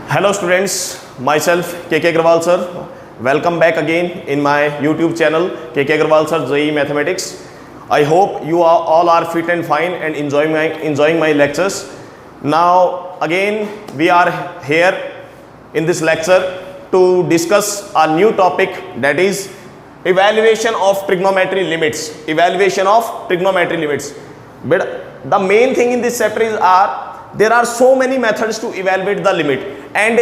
Hello students, myself KK Agrawal sir. Welcome back again in my YouTube channel KK Agrawal sir JEE Mathematics. I hope you all are fit and fine and enjoying my lectures. Now again we are here in this lecture to discuss a new topic, that is evaluation of trigonometry limits. Evaluation of trigonometry limits. But the main thing in this chapter is there are so many methods to evaluate the limit, and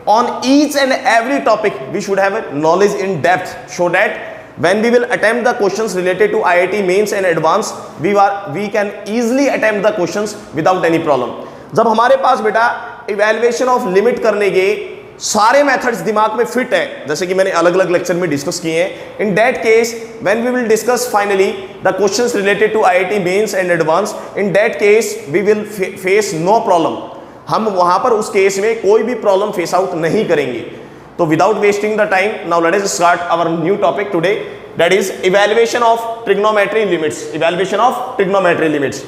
on each and every topic we should have a knowledge in depth, so that when we will attempt the questions related to IIT mains and advanced, we can easily attempt the questions without any problem. जब हमारे पास बेटा evaluation of limit करने के सारे methods दिमाग में fit है, जैसे कि मैंने अलग अलग लेक्चर में डिस्कस किए हैं, in that case when we will discuss finally the questions related to IIT mains and advance, in that case we will face no problem. हम वहां पर उस केस में कोई भी प्रॉब्लम फेस आउट नहीं करेंगे. तो without wasting the time, now let us start our new topic today, that is evaluation of trigonometry limits. Evaluation of trigonometry limits.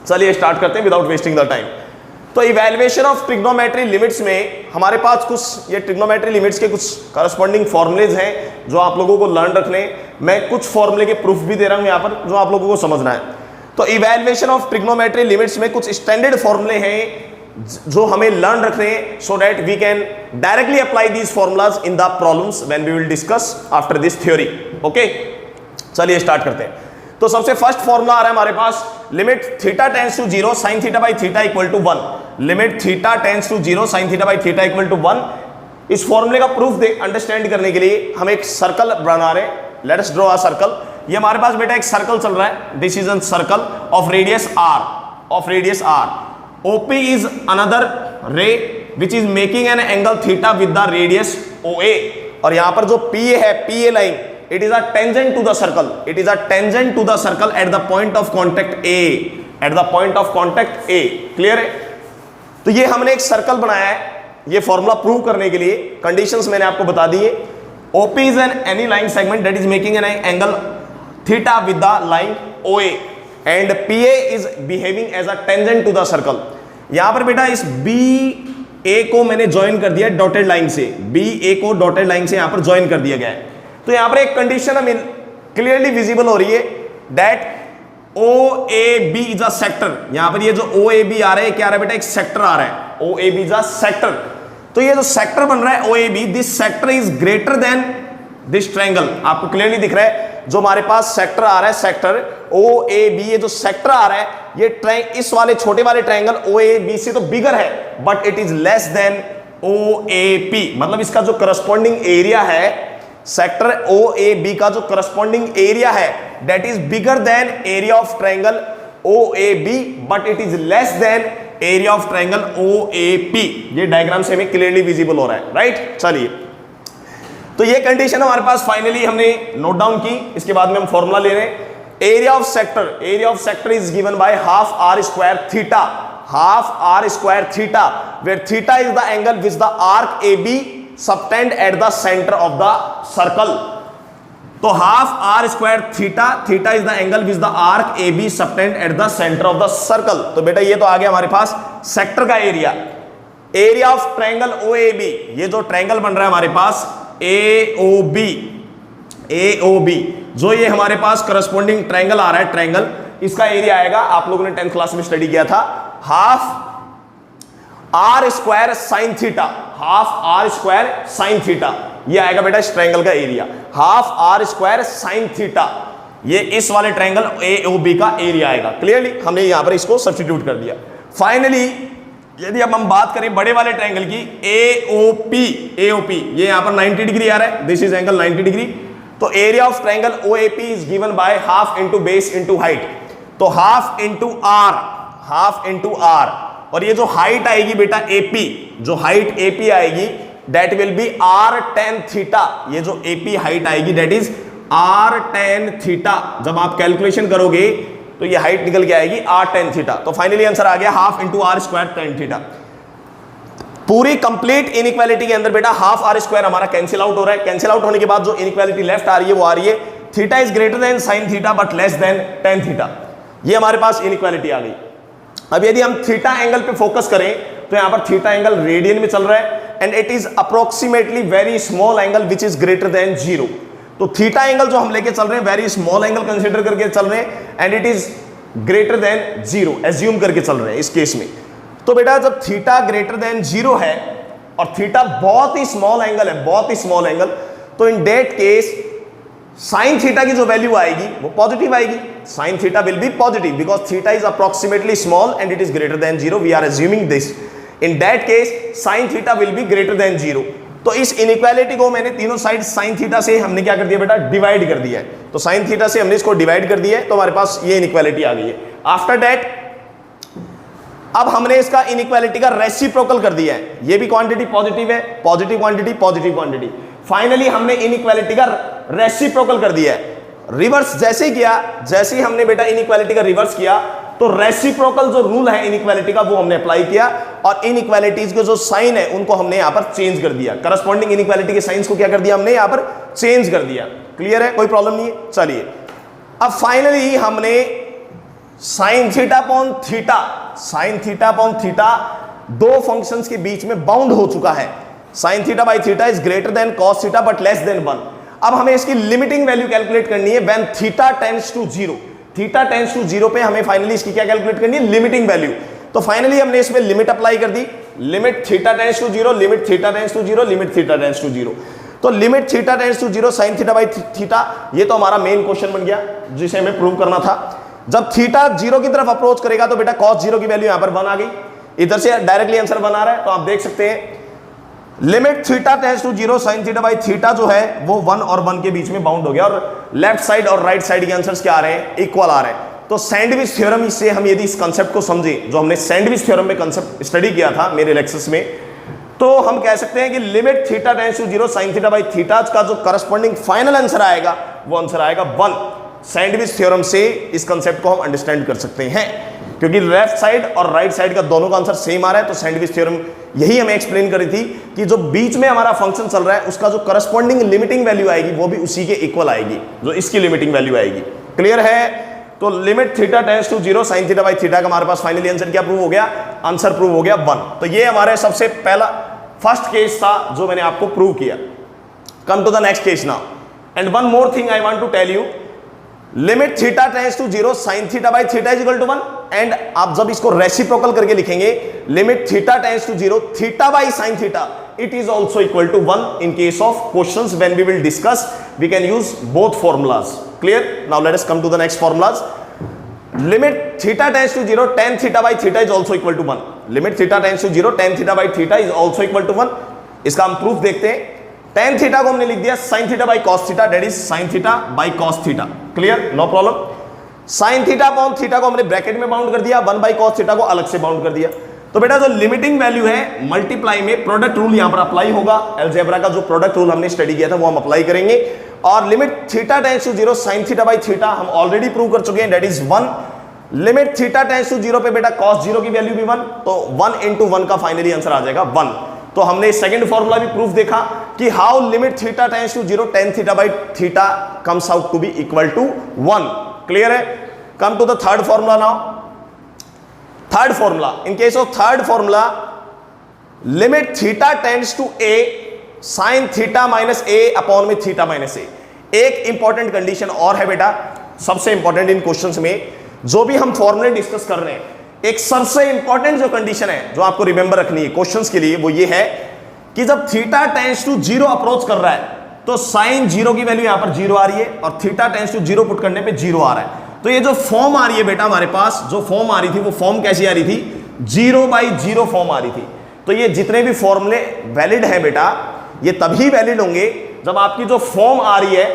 चलिए स्टार्ट करते हैं विदाउट वेस्टिंग द टाइम. तो इवैल्यूएशन ऑफ ट्रिग्नोमेट्री लिमिट्स में हमारे पास कुछ ये trigonometry limits के कुछ करस्पॉन्डिंग फॉर्मूलेज हैं जो आप लोगों को लर्न रखने. मैं कुछ फॉर्मूले के प्रूफ भी दे रहा हूं यहां पर जो आप लोगों को समझना है. तो इवैल्यूएशन ऑफ ट्रिग्नोमेट्री लिमिट्स में कुछ स्टैंडर्ड फॉर्मूले हैं जो हमें लर्न रखने हैं, so that we can directly apply these formulas in the problems when we will discuss after this theory. Okay, चलिए स्टार्ट करते हैं. तो सबसे फर्स्ट फॉर्मूला आ रहा है हमारे पास, limit theta tends to 0 sin theta by theta equal to 1. Limit theta tends to 0 sin theta by theta equal to 1. इस फॉर्मूले का प्रूफ अंडरस्टैंड करने के लिए हम एक सर्कल बना रहे हैं. Let us draw a circle. ये हमारे पास बेटा एक सर्कल चल रहा है, this is a circle of radius r. OP is another ray which is making an angle theta with the radius OA. और यहां पर जो PA है, PA line, it is a tangent to the circle. It is a tangent to the circle at the point of contact A. At the point of contact A. Clear है? तो ये हमने एक सर्कल बनाया है. ये formula prove करने के लिए कंडीशंस मैंने आपको बता दी है. OP is an any line segment that is making an angle theta with the line OA. And PA is behaving as a tangent to the circle. यहां पर बेटा इस BA को मैंने ज्वाइन कर दिया डॉटेड लाइन से. BA को डॉटेड लाइन से यहां पर ज्वाइन कर दिया गया है. तो यहां पर एक कंडीशन हमें क्लियरली विजिबल हो रही है, that OAB is a sector. यहां पर ये जो OAB आ रहा है क्या आ रहा है बेटा, एक सेक्टर आ रहा है. OAB is a sector. तो ये जो सेक्टर बन रहा है OAB, this sector is greater then this triangle. आपको क्लियरली दिख रहा है जो हमारे पास सेक्टर आ रहा है, सेक्टर OAB, ये जो सेक्टर आ रहा है ये इस वाले छोटे वाले ट्रायंगल OAB से तो बिगर है, but it is less then OAP. मतलब इसका जो करस्पॉन्डिंग एरिया है, सेक्टर OAB का जो करस्पॉन्डिंग एरिया है, that is bigger than area of triangle OAB, but it is less then area of triangle OAP. ये डायग्राम से हमें क्लियरली विजिबल हो रहा है, राइट. चलिए, तो ये कंडीशन हमारे पास फाइनली हमने नोट डाउन की. इसके बाद में हम फॉर्मूला ले रहे हैं. Area of sector is given by half R square theta. Half R square theta, where theta is the angle which the arc AB subtend at the centre of the circle. तो half R square theta is the angle which the arc AB subtend at the centre of the circle. तो बेटा ये तो आ गया हमारे पास sector का area. Area of triangle OAB, ये जो ट्रायंगल बन रहा है हमारे पास AOB, जो ये हमारे पास करस्पॉन्डिंग ट्रायंगल आ रहा है, ट्रायंगल, इसका एरिया आएगा, आप लोगों ने 10th क्लास में स्टडी किया था, half R square sine theta. Half R square sine theta, ये आएगा बेटा इस ट्रायंगल का area. Half R square sine theta, ये इस वाले ट्रायंगल AOB का एरिया आएगा. क्लियरली हमने यहां पर इसको सब्स्टिट्यूट कर दिया. फाइनली यदि अब हम बात करें बड़े वाले ट्रायंगल की, AOP, ये यहां पर 90 डिग्री आ रहा है, दिस इज एंगल 90 डिग्री. तो area of triangle OAP is given by half into base into height. तो हाफ इंटू आर, और ये जो हाइट आएगी बेटा AP, जो हाइट AP आएगी, that will be R tan theta. ये जो AP हाइट आएगी that is R tan theta. जब आप कैलकुलेशन करोगे तो ये हाइट निकल के आएगी R tan थीटा. तो फाइनली आंसर आ गया half into R square tan theta. पूरी कंप्लीट इनइक्वालिटी के अंदर बेटा हाफ आर स्क्वायर हमारा कैंसिल आउट हो रहा है. कैंसिल आउट होने के बाद जो इनइक्वालिटी लेफ्ट आ रही है वो आ रही है theta is greater then sine theta but less then tan theta. ये हमारे पास इनइक्वालिटी आ गई. अब यदि हम थीटा एंगल पे फोकस करें तो यहां पर थीटा एंगल रेडियन में चल रहा है and it is approximately very small angle which is greater than 0। तो थीटा एंगल जो हम लेके चल रहे हैं वेरी स्मॉल एंगल कंसीडर करके चल रहे हैं and it is greater than 0 assume करके चल रहे हैं इस केस में। तो बेटा जब थीटा ग्रेटर देन 0 है और थीटा बहुत ही स्मॉल एंगल है, बहुत ही स्मॉल एंगल, तो in that case sine theta की जो वैल्यू आएगी वो पॉजिटिव आएगी। Sine theta will be positive because theta is approximately small and it is greater than 0। We are assuming this. In that case sine theta will be greater than 0। तो इस inequality को मैंने तीनों side sine theta से हमने क्या कर दिया बेटा, डिवाइड कर दिया है। तो साइन थीटा से हमने इसको डिवाइड कर दिया है तो हमारे पास ये इनइक्वालिटी आ गई है। आफ्टर दैट अब हमने इसका इनइक्वालिटी का रेसिप्रोकल कर दिया है। ये भी क्वांटिटी पॉजिटिव है, positive quantity, positive quantity. Finally हमने इनइक्वालिटी का रेसिप्रोकल कर दिया है। रिवर्स जैसे ही किया, जैसे ही हमने बेटा इनइक्वालिटी का रिवर्स किया तो रेसिप्रोकल जो रूल है इनइक्वालिटी का वो हमने अप्लाई किया और इनइक्वालिटीज के जो साइन है उनको हमने यहां पर चेंज कर दिया। करस्पॉन्डिंग इनइक्वालिटी के साइंस को क्या कर दिया हमने यहां पर चेंज कर दिया। क्लियर है, कोई प्रॉब्लम नहीं है। चलिए अब फाइनली हमने sine theta upon theta, sine theta upon theta दो फंक्शंस के बीच में बाउंड हो चुका है। Sine theta by theta is greater than cos theta but less than 1। अब हमें इसकी लिमिटिंग वैल्यू कैलकुलेट करनी है when theta tends to 0। Theta tends to 0 पे हमें फाइनली इसकी क्या कैलकुलेट करनी है, लिमिटिंग वैल्यू। तो फाइनली हमने इसमें लिमिट अप्लाई कर दी, limit theta tends to 0, limit theta tends to 0, limit theta tends to 0। तो limit theta tends to 0 sine theta by theta, ये तो हमारा मेन क्वेश्चन बन गया जिसे हमें प्रूव करना था। जब थीटा 0 की तरफ अप्रोच करेगा तो बेटा cos 0 की वैल्यू यहां पर 1 आ गई। इधर से डायरेक्टली आंसर 1 आ रहा है तो आप देख सकते हैं limit theta tends to 0 sine theta by theta जो है वो 1 और 1 के बीच में बाउंड हो गया और लेफ्ट साइड और राइट साइड के आंसर्स क्या आ रहे हैं, इक्वल आ रहे हैं। तो सैंडविच थ्योरम से हम यदि इस कंसेप्ट को समझे, जो हमने सैंडविच थ्योरम में कंसेप्ट स्टडी किया था मेरे लेक्चर्स में, तो हम कह सकते हैं कि limit theta tends to 0 sine theta by theta का जो करस्पॉन्डिंग फाइनल आंसर आएगा वो आंसर आएगा 1। सैंडविच थ्योरम से इस कंसेप्ट को हम अंडरस्टैंड कर सकते हैं क्योंकि लेफ्ट साइड और राइट साइड का दोनों का आंसर सेम आ रहा है। तो सैंडविच थ्योरम यही हमें एक्सप्लेन करी थी कि जो बीच में हमारा फंक्शन चल रहा है उसका जो करस्पॉन्डिंग लिमिटिंग वैल्यू आएगी वो भी उसी के इक्वल आएगी जो इसकी लिमिटिंग वैल्यू आएगी। क्लियर है? तो limit theta tends to 0 sine theta by theta का हमारे पास फाइनली आंसर क्या प्रूव हो गया, आंसर प्रूव हो गया 1। तो ये हमारे सबसे पहला फर्स्ट केस था जो मैंने आपको प्रूव किया। Come to the next case now and one more thing I want to tell you. Limit theta tends to 0 sine theta by theta is equal to 1 and आप जब इसको रेसिप्रोकल करके लिखेंगे limit theta tends to 0 theta by sine theta it is also equal to 1 in case of questions when we will discuss we can use both formulas. Clear? Now let us come to the next formulas. Limit theta tends to 0 tan theta by theta is also equal to 1. Limit theta tends to 0 tan theta by theta is also equal to 1. इसका हम proof देखते हैं। tan theta को हमने लिख दिया sin theta by cos theta, that is sin theta by cos theta. Clear? No problem. sin theta upon theta को हमने ब्रैकेट में बाउंड कर दिया, 1 बाई cos थीटा को अलग से बाउंड कर दिया। तो बेटा जो लिमिटिंग वैल्यू है मल्टीप्लाई में प्रोडक्ट रूल यहां पर अप्लाई होगा। अलजेब्रा का जो प्रोडक्ट रूल हमने स्टडी किया था वो हम अप्लाई करेंगे और limit theta tends to 0 sin theta by theta हम ऑलरेडी प्रूव कर चुके हैं, that is 1। Limit theta tends to 0 पे बेटा cos 0 की वैल्यू भी 1, तो 1 इंटू 1 का फाइनली आंसर आ जाएगा 1। तो हमने सेकंड फॉर्मूला भी प्रूफ देखा कि how limit theta tends to 0 tan theta by theta comes out to be equal to 1। Clear है? Come to the third formula now. Third formula, in case of third formula, limit theta tends to a sin theta minus a upon में theta minus a। एक important condition और है बेटा, सबसे important in questions में जो भी हम फॉर्मूले डिस्कस कर रहे हैं, एक सबसे इंपॉर्टेंट जो कंडीशन है जो आपको रिमेंबर रखनी है क्वेश्चंस के लिए वो ये है कि जब थीटा टेंड्स टू 0 अप्रोच कर रहा है तो साइन 0 की वैल्यू यहां पर 0 आ रही है और थीटा टेंड्स टू 0 पुट करने पे 0 आ रहा है। तो ये जो फॉर्म आ रही है बेटा हमारे पास, जो फॉर्म आ रही थी वो फॉर्म कैसी आ रही थी, 0 बाई 0 फॉर्म आ रही थी। तो ये जितने भी फॉर्मूले वैलिड है बेटा ये तभी वैलिड होंगे जब आपकी जो फॉर्म आ रही है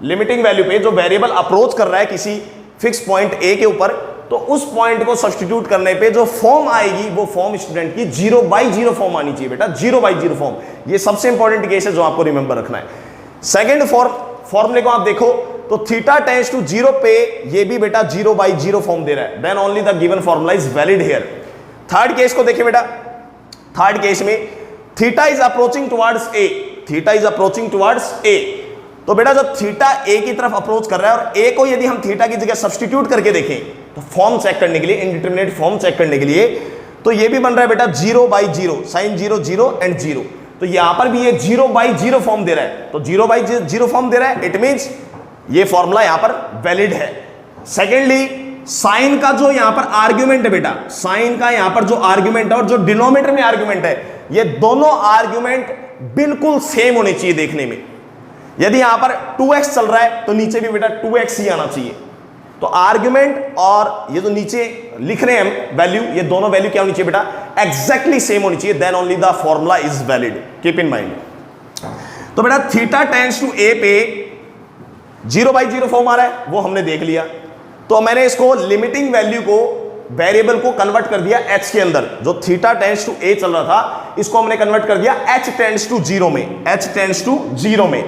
लिमिटिंग वैल्यू पे, जो वेरिएबल अप्रोच कर रहा है किसी फिक्स पॉइंट ए के ऊपर, तो उस पॉइंट को सब्स्टिट्यूट करने पे जो फॉर्म आएगी वो फॉर्म स्टूडेंट की 0 बाई 0 फॉर्म आनी चाहिए बेटा, 0 बाई 0 फॉर्म। ये सबसे इंपॉर्टेंट केस है जो आपको रिमेंबर रखना है। सेकेंड फॉर्मूले को आप देखो तो थीटा टेंड्स टू 0 पे ये भी बेटा 0 बाई 0 फॉर्म दे रहा है, then only the given formula is valid here. Third case को देखिए बेटा, थर्ड केस में theta is approaching towards A, theta is approaching towards A. तो बेटा जब थीटा ए की तरफ अप्रोच कर रहा है और ए को यदि हम थीटा की जगह सब्स्टिट्यूट करके देखें तो फॉर्म चेक करने के लिए, इनडिटरमिनेट फॉर्म चेक करने के लिए, तो ये भी बन रहा है बेटा 0/0, साइन 0 0 एंड 0। तो यहां पर भी ये 0/0 फॉर्म दे रहा है, तो 0/0 फॉर्म दे रहा है, इट मींस ये फॉर्मूला यहां पर वैलिड है। सेकेंडली साइन का जो यहां पर आर्ग्यूमेंट है बेटा, साइन का यहां पर जो आर्ग्यूमेंट है और जो डिनोमिनेटर में आर्ग्यूमेंट है, ये दोनों आर्ग्यूमेंट बिल्कुल सेम होने चाहिए देखने में। यदि यहां पर 2x चल रहा है तो नीचे भी बेटा 2x ही आना चाहिए। तो आर्ग्यूमेंट और ये जो नीचे लिख रहे हैं हम वैल्यू, ये दोनों वैल्यू क्या होनी चाहिए बेटा, एग्जैक्टली सेम होनी चाहिए, then only the formula is valid, keep in mind. तो बेटा थीटा टेंड्स टू a पे 0/0 फॉर्म आ रहा है, वो हमने देख लिया। तो मैंने इसको लिमिटिंग वैल्यू को, वेरिएबल को कन्वर्ट कर दिया h के अंदर। जो थीटा टेंड्स टू a चल रहा था, इसको हमने कन्वर्ट कर दिया h टेंड्स टू 0 में, h टेंड्स टू 0 में,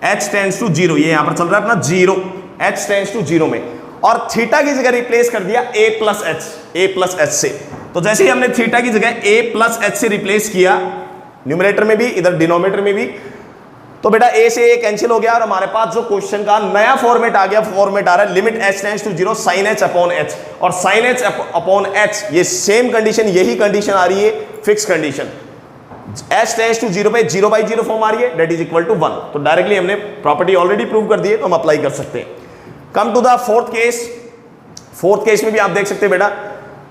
h टेंड्स टू 0, ये यहां पर चल रहा है अपना 0, h टेंड्स टू 0 में, और थीटा की जगह रिप्लेस कर दिया a प्लस h से। तो जैसे ही हमने थीटा की जगह a प्लस h से रिप्लेस किया, न्यूमरेटर में भी इधर डिनोमिनेटर में भी, तो बेटा a से a कैंसिल हो गया और हमारे पास जो क्वेश्चन का नया फॉर्मेट आ गया, फॉर्मेट आ रहा है limit h tends to 0 sin h upon h, और sin h अपॉन h, ये सेम कंडीशन, यही कंडीशन आ रही है, fix condition. h tends to 0 पे 0/0 फॉर्म आ रही है, दैट इज इक्वल टू 1। तो डायरेक्टली हमने प्रॉपर्टी ऑलरेडी प्रूव कर दी है, तो हम अप्लाई कर सकते हैं। Come to the fourth case. Fourth case में भी आप देख सकते हैं बेटा,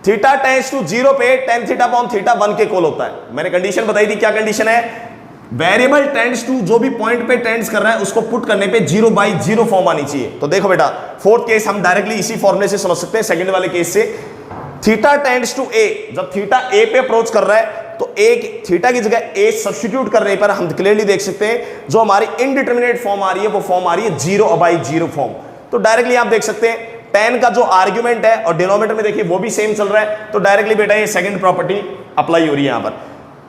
थीटा टेंड्स टू 0 पे tan थीटा अपॉन थीटा 1 के इक्वल होता है। मैंने कंडीशन बताई थी, क्या कंडीशन है, वेरिएबल टेंड्स टू, जो भी पॉइंट पे टेंड्स कर रहा है उसको पुट करने पे 0/0 फॉर्म आनी चाहिए। तो देखो बेटा फोर्थ केस हम डायरेक्टली इसी फॉर्मूले से समझ सकते हैं, सेकंड वाले केस से। थीटा टेंड्स टू a, जब थीटा a पे अप्रोच कर रहा है तो एक थीटा की जगह a सब्स्टिट्यूट करने पर हम क्लियरली देख सकते हैं जो हमारी इनडिटरमिनेट फॉर्म आ रही है वो फॉर्म आ रही है 0/0 फॉर्म। तो डायरेक्टली आप देख सकते हैं tan का जो आर्ग्यूमेंट है और डिनोमिनेटर में देखिए वो भी सेम चल रहा है, तो डायरेक्टली बेटा ये सेकंड प्रॉपर्टी अप्लाई हो रही है। यहां पर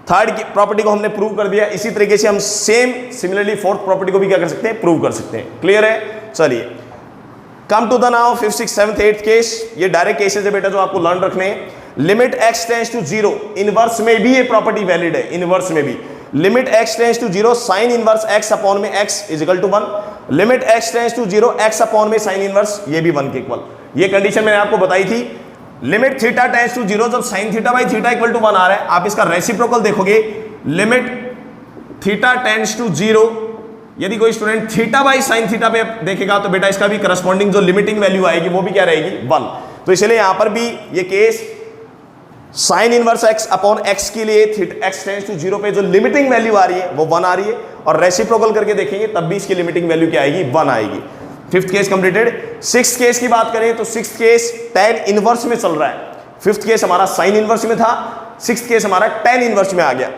थर्ड प्रॉपर्टी को हमने प्रूव कर दिया, इसी तरीके से हम सिमिलरली फोर्थ प्रॉपर्टी को भी क्या कर सकते हैं, प्रूव कर सकते हैं। क्लियर है? चलिए come to the now 5th 6th 7th 8th case. ये डायरेक्ट केसेस है बेटा जो आपको लर्न रखने हैं। Limit x tends to 0, inverse में भी ये प्रॉपर्टी वैलिड है, इनवर्स में भी। Limit x tends to 0 sine inverse x upon में x is equal to 1। Limit x tends to 0 x upon में साइन इनवर्स, ये भी 1 के इक्वल। ये कंडीशन मैंने आपको बताई थी। लिमिट थीटा टेंड्स टू 0, जब sine theta by theta equal to 1 आ रहा है, आप इसका रेसिप्रोकल देखोगे, लिमिट थीटा टेंड्स टू 0, यदि कोई student theta by sine theta पे देखेगा तो बेटा इसका भी करस्पॉन्डिंग जो लिमिटिंग वैल्यू आएगी वो भी क्या रहेगी, 1। तो इसलिए यहां पर भी ये case sign inverse x upon x के लिए x टेंड्स टू 0 पे जो लिमिटिंग वैल्यू आ रही है वो 1 आ रही है, और रेसिप्रोकल करके देखेंगे तब भी इसकी लिमिटिंग वैल्यू क्या आएगी, 1 आएगी। 5th case completed. 6th case की बात करें तो 6th केस tan इनवर्स में चल रहा है। 5th केस हमारा साइन इनवर्स में था, 6th केस हमारा tan इनवर्स में आ गया।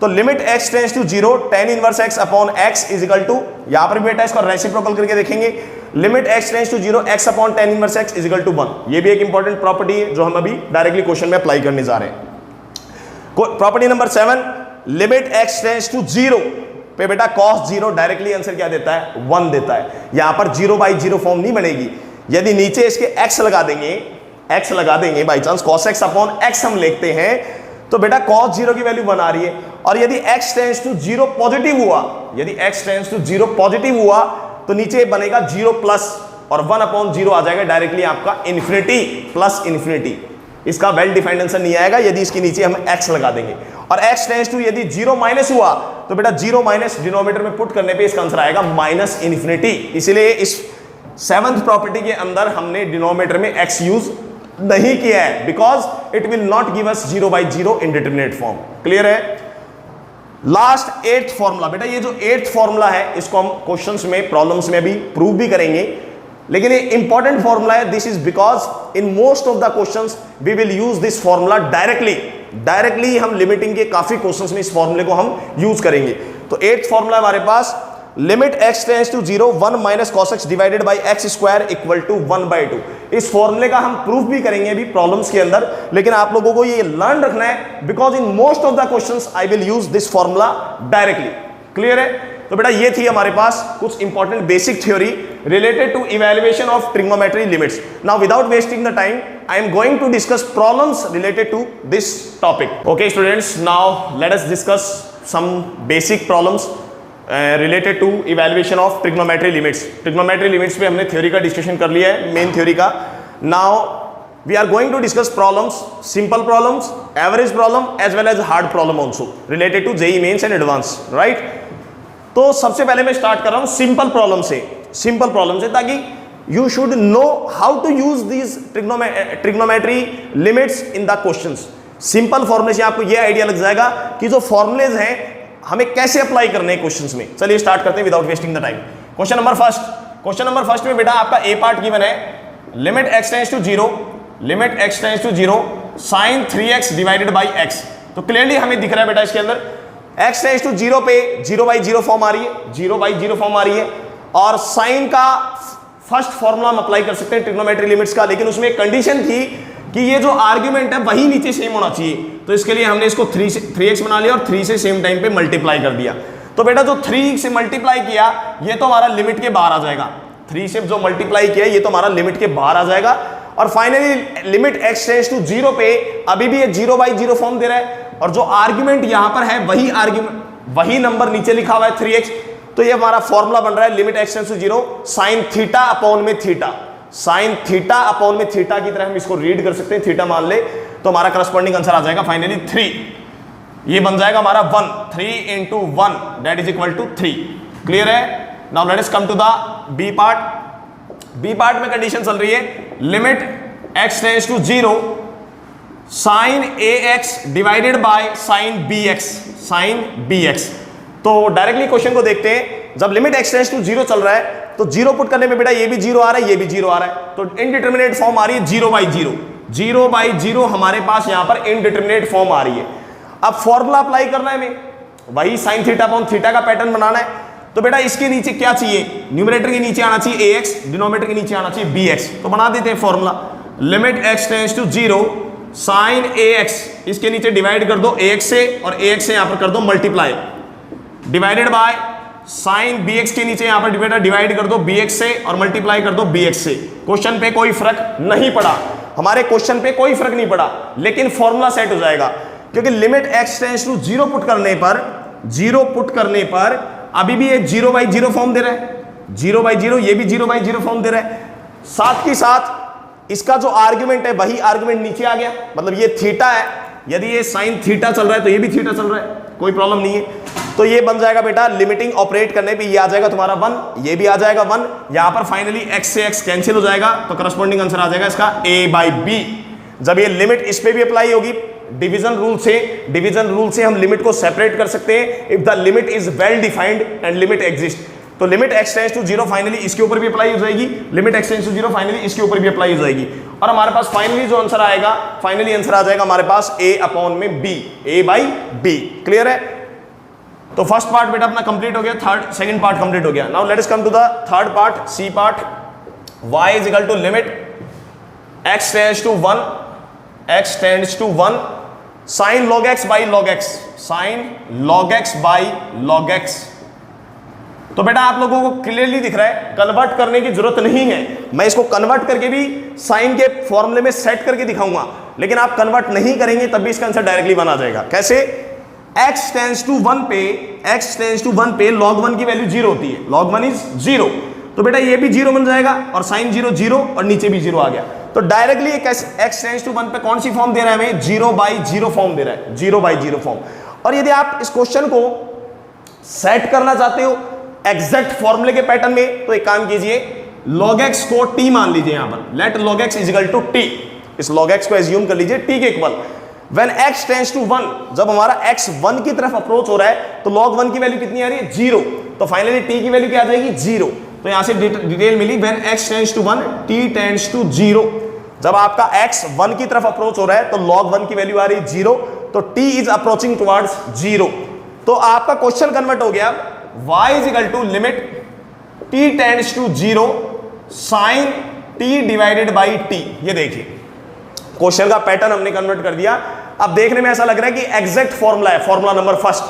तो limit x tends to 0 tan inverse x upon x is equal to, यहां पर भी बेटा इसका रेसिप्रोकल करके देखेंगे, limit x tends to 0 x upon tan inverse x is equal to 1। ये भी एक इंपॉर्टेंट प्रॉपर्टी है जो हम अभी डायरेक्टली क्वेश्चन में अप्लाई करने जा रहे हैं। Property number 7, limit x tends to 0 पे बेटा cos 0 डायरेक्टली आंसर क्या देता है, 1 देता है। यहां पर 0/0 फॉर्म नहीं बनेगी। यदि नीचे इसके x लगा देंगे by chance cos x upon x हम लिखते हैं, तो बेटा cos 0 की वैल्यू 1 आ रही है। और यदि x टेंड्स टू 0 पॉजिटिव हुआ, यदि x टेंड्स टू 0 पॉजिटिव हुआ तो नीचे बनेगा 0 प्लस, और 1 अपॉन 0 आ जाएगा डायरेक्टली आपका इन्फिनिटी प्लस इन्फिनिटी। इसका वेल डिफाइंड आंसर नहीं आएगा यदि इसके नीचे हम x लगा देंगे। और x टेंड्स टू यदि 0 माइनस हुआ तो बेटा 0 माइनस डिनोमिनेटर में पुट करने पे इसका आंसर आएगा माइनस इन्फिनिटी। इसलिए इस 7th प्रॉपर्टी के अंदर हमने डिनोमिनेटर में x यूज नहीं किया है, because it will not give us 0/0 indeterminate form. Clear है? लास्ट 8th फॉर्मूला, बेटा ये जो 8th फॉर्मूला है इसको हम क्वेश्चंस में, प्रॉब्लम्स में भी प्रूव भी करेंगे, लेकिन ये इंपॉर्टेंट फॉर्मूला है। This is because in most of the questions we will use this formula directly हम लिमिटिंग के काफी क्वेश्चंस में इस फॉर्मूले को हम यूज करेंगे। तो 8th फॉर्मूला हमारे पास, limit x tends to 0 1 minus cos x divided by x square equal to 1/2। इस फॉर्मूले का हम प्रूफ भी करेंगे अभी प्रॉब्लम्स के अंदर, लेकिन आप लोगों को ये लर्न रखना है because in most of the questions I will use this formula directly. Clear है? तो बेटा ये थी हमारे पास कुछ important basic theory related to evaluation of trigonometry limits. Now without wasting the time I am going to discuss problems related to this topic. Okay students, now let us discuss some basic problems related to evaluation of trigonometry limits. Trigonometry limits पे हमने theory का discussion कर लिया है, main theory का। Now we are going to discuss problems, simple problems, average problem as well as hard problem also related to JEE mains and advance, right? तो सबसे पहले मैं स्टार्ट कर रहा हूं सिंपल प्रॉब्लम से ताकि you should know how to use these trigonometry limits in the questions. Simple फॉर्मूले से आपको ये आइडिया लग जाएगा कि जो फॉर्मूलेज हैं हमें कैसे अप्लाई करने हैं क्वेश्चंस में. चलिए स्टार्ट करते हैं without wasting the time. Question number first में बेटा आपका ए पार्ट गिवन है. Limit x tends to 0 sin 3x divided by x. तो क्लियरली हमें दिख रहा है बेटा इसके अंदर x टेंड्स टू 0 पे 0/0 फॉर्म आ रही है, और साइन का फर्स्ट फॉर्मूला हम अप्लाई कर सकते हैं ट्रिग्नोमेट्री लिमिट्स का, लेकिन उसमें एक कंडीशन थी कि ये जो आर्ग्यूमेंट है वही नीचे सेम होना चाहिए. तो इसके लिए हमने इसको 3x बना लिया और 3 से सेम टाइम पे मल्टीप्लाई कर दिया. तो बेटा जो 3 से मल्टीप्लाई किया ये तो हमारा लिमिट के बाहर आ जाएगा. 3 से जो मल्टीप्लाई किया ये तो हमारा लिमिट के बाहर आ जाएगा. और finally limit x tends to 0 पे अभी भी ये 0/0 फॉर्म दे रहा है, और जो आर्ग्यूमेंट यहां पर है वही नंबर नीचे लिखा हुआ है 3x. तो ये हमारा फॉर्मूला बन रहा है limit x tends to 0 sin theta upon में थीटा. साइन थीटा अपॉन में थीटा की तरह हम इसको रीड कर सकते हैं. थीटा मान ले तो हमारा करस्पॉन्डिंग आंसर आ जाएगा फाइनली 3. ये बन जाएगा हमारा 1. 3 into 1 that is equal to 3. Clear है? Now let us come to the B part में कंडीशन चल रही है limit x tends to 0 sin ax divided by sin bx. तो डायरेक्टली क्वेश्चन को देखते हैं. जब लिमिट x टेंड्स टू 0 चल रहा है तो 0 पुट करने में बेटा ये भी 0 आ रहा है, ये भी 0 आ रहा है, तो इनडिटरमिनेट फॉर्म आ रही है 0/0 हमारे पास यहां पर इनडिटरमिनेट फॉर्म आ रही है. अब फॉर्मूला अप्लाई करना है हमें, वही sin थीटा अपॉन थीटा का पैटर्न बनाना है. तो बेटा इसके नीचे क्या चाहिए? न्यूमरेटर के नीचे आना चाहिए ax, डिनोमिनेटर के नीचे आना चाहिए bx. तो बना देते हैं formula limit x tends to 0 sin ax, इसके नीचे डिवाइड कर दो ax से, और ax से यहां पर कर दो multiply, divided by sine bx के नीचे यहां पर डिवाइड कर दो bx से और मल्टीप्लाई कर दो bx से. क्वेश्चन पे कोई फर्क नहीं पड़ा, हमारे क्वेश्चन पे कोई फर्क नहीं पड़ा, लेकिन फॉर्मूला सेट हो जाएगा क्योंकि limit x tends to 0 put करने पर अभी भी ये 0/0 फॉर्म दे रहा है. 0/0 ये भी 0/0 फॉर्म दे रहा है. साथ ही साथ इसका जो आर्ग्यूमेंट है वही आर्ग्यूमेंट नीचे आ गया. मतलब ये थीटा है, यदि ये साइन थीटा चल रहा है तो ये भी थीटा चल रहा है, कोई प्रॉब्लम नहीं है. तो ये बन जाएगा बेटा लिमिटिंग ऑपरेट करने पे ये आ जाएगा तुम्हारा 1, ये भी आ जाएगा 1. यहां पर फाइनली x से x कैंसिल हो जाएगा, तो करस्पॉन्डिंग आंसर आ जाएगा इसका a/b. जब ये लिमिट इस पे भी अप्लाई होगी डिवीजन रूल से हम लिमिट को सेपरेट कर सकते हैं if the limit is well defined and limit exist. तो limit x tends to 0 finally इसके ऊपर भी अप्लाई हो जाएगी, limit x tends to 0 finally इसके ऊपर भी अप्लाई हो जाएगी, और हमारे पास फाइनली जो आंसर आएगा फाइनली आंसर आ जाएगा हमारे पास a/b. क्लियर है? तो फर्स्ट पार्ट बेटा अपना कंप्लीट हो गया, सेकंड पार्ट कंप्लीट हो गया. Now let us come to the third part, C part. y is equal to limit x tends to 1 sin log x by log x. तो बेटा आप लोगों को क्लियरली दिख रहा है कन्वर्ट करने की जरूरत नहीं है. मैं इसको कन्वर्ट करके भी साइन के फॉर्मूले में सेट करके दिखाऊंगा, लेकिन आप कन्वर्ट नहीं करेंगे तब भी इसका आंसर डायरेक्टली बना जाएगा. कैसे? x टेंड्स टू 1 पे log 1 की वैल्यू 0 होती है, log 1 इज 0. तो बेटा ये भी 0 बन जाएगा, और sin 0 और नीचे भी 0 आ गया. तो डायरेक्टली x टेंड्स टू 1 पे कौन सी फॉर्म दे रहा है हमें? 0/0 फॉर्म दे रहा है, 0/0 फॉर्म. और यदि आप इस क्वेश्चन को सेट करना चाहते हो एग्जैक्ट फॉर्मूले के पैटर्न में, तो एक काम कीजिए, log x को t मान लीजिए. यहां पर let log x is equal to t. इस log x को एज्यूम कर लीजिए t के इक्वल. When x टेंड्स टू 1, जब हमारा x 1 की तरफ अप्रोच हो रहा है तो log 1 की वैल्यू कितनी आ रही है? 0. तो फाइनली t की वैल्यू क्या आ जाएगी? 0. तो यहां से डिटेल मिली when x tends to 1 t tends to 0. जब आपका x 1 की तरफ अप्रोच हो रहा है तो log 1 की वैल्यू आ रही है 0, तो t इज अप्रोचिंग टुवर्ड्स 0. तो आपका क्वेश्चन कन्वर्ट हो गया y is equal to limit t tends to 0 sin t divided by t. ये देखिए क्वेश्चन का पैटर्न हमने कन्वर्ट कर दिया. अब देखने में ऐसा लग रहा है कि एग्जैक्ट फॉर्मूला है. Formula number first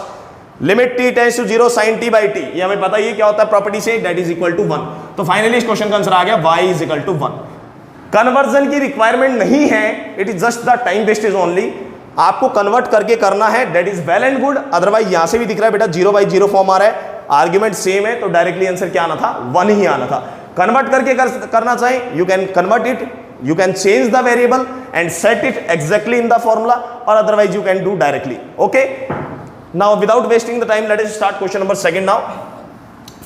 limit t tends to 0 sin t by t, ये हमें पता ही क्या होता है प्रॉपर्टी से, दैट इज इक्वल टू 1. तो फाइनली इस क्वेश्चन का आंसर आ गया y is equal to 1. Conversion की रिक्वायरमेंट नहीं है, it is just the time wastage only. आपको कन्वर्ट करके करना है, that is well and good. Otherwise यहां से भी दिख रहा है बेटा 0/0 फॉर्म आ रहा है, आर्ग्यूमेंट सेम है, तो डायरेक्टली आंसर क्या आना था? 1 ही आना था. कन्वर्ट करके करना चाहे you can convert it You can change the variable and set it exactly in the formula, or otherwise you can do directly. Okay. Now without wasting the time, let us start question number second now.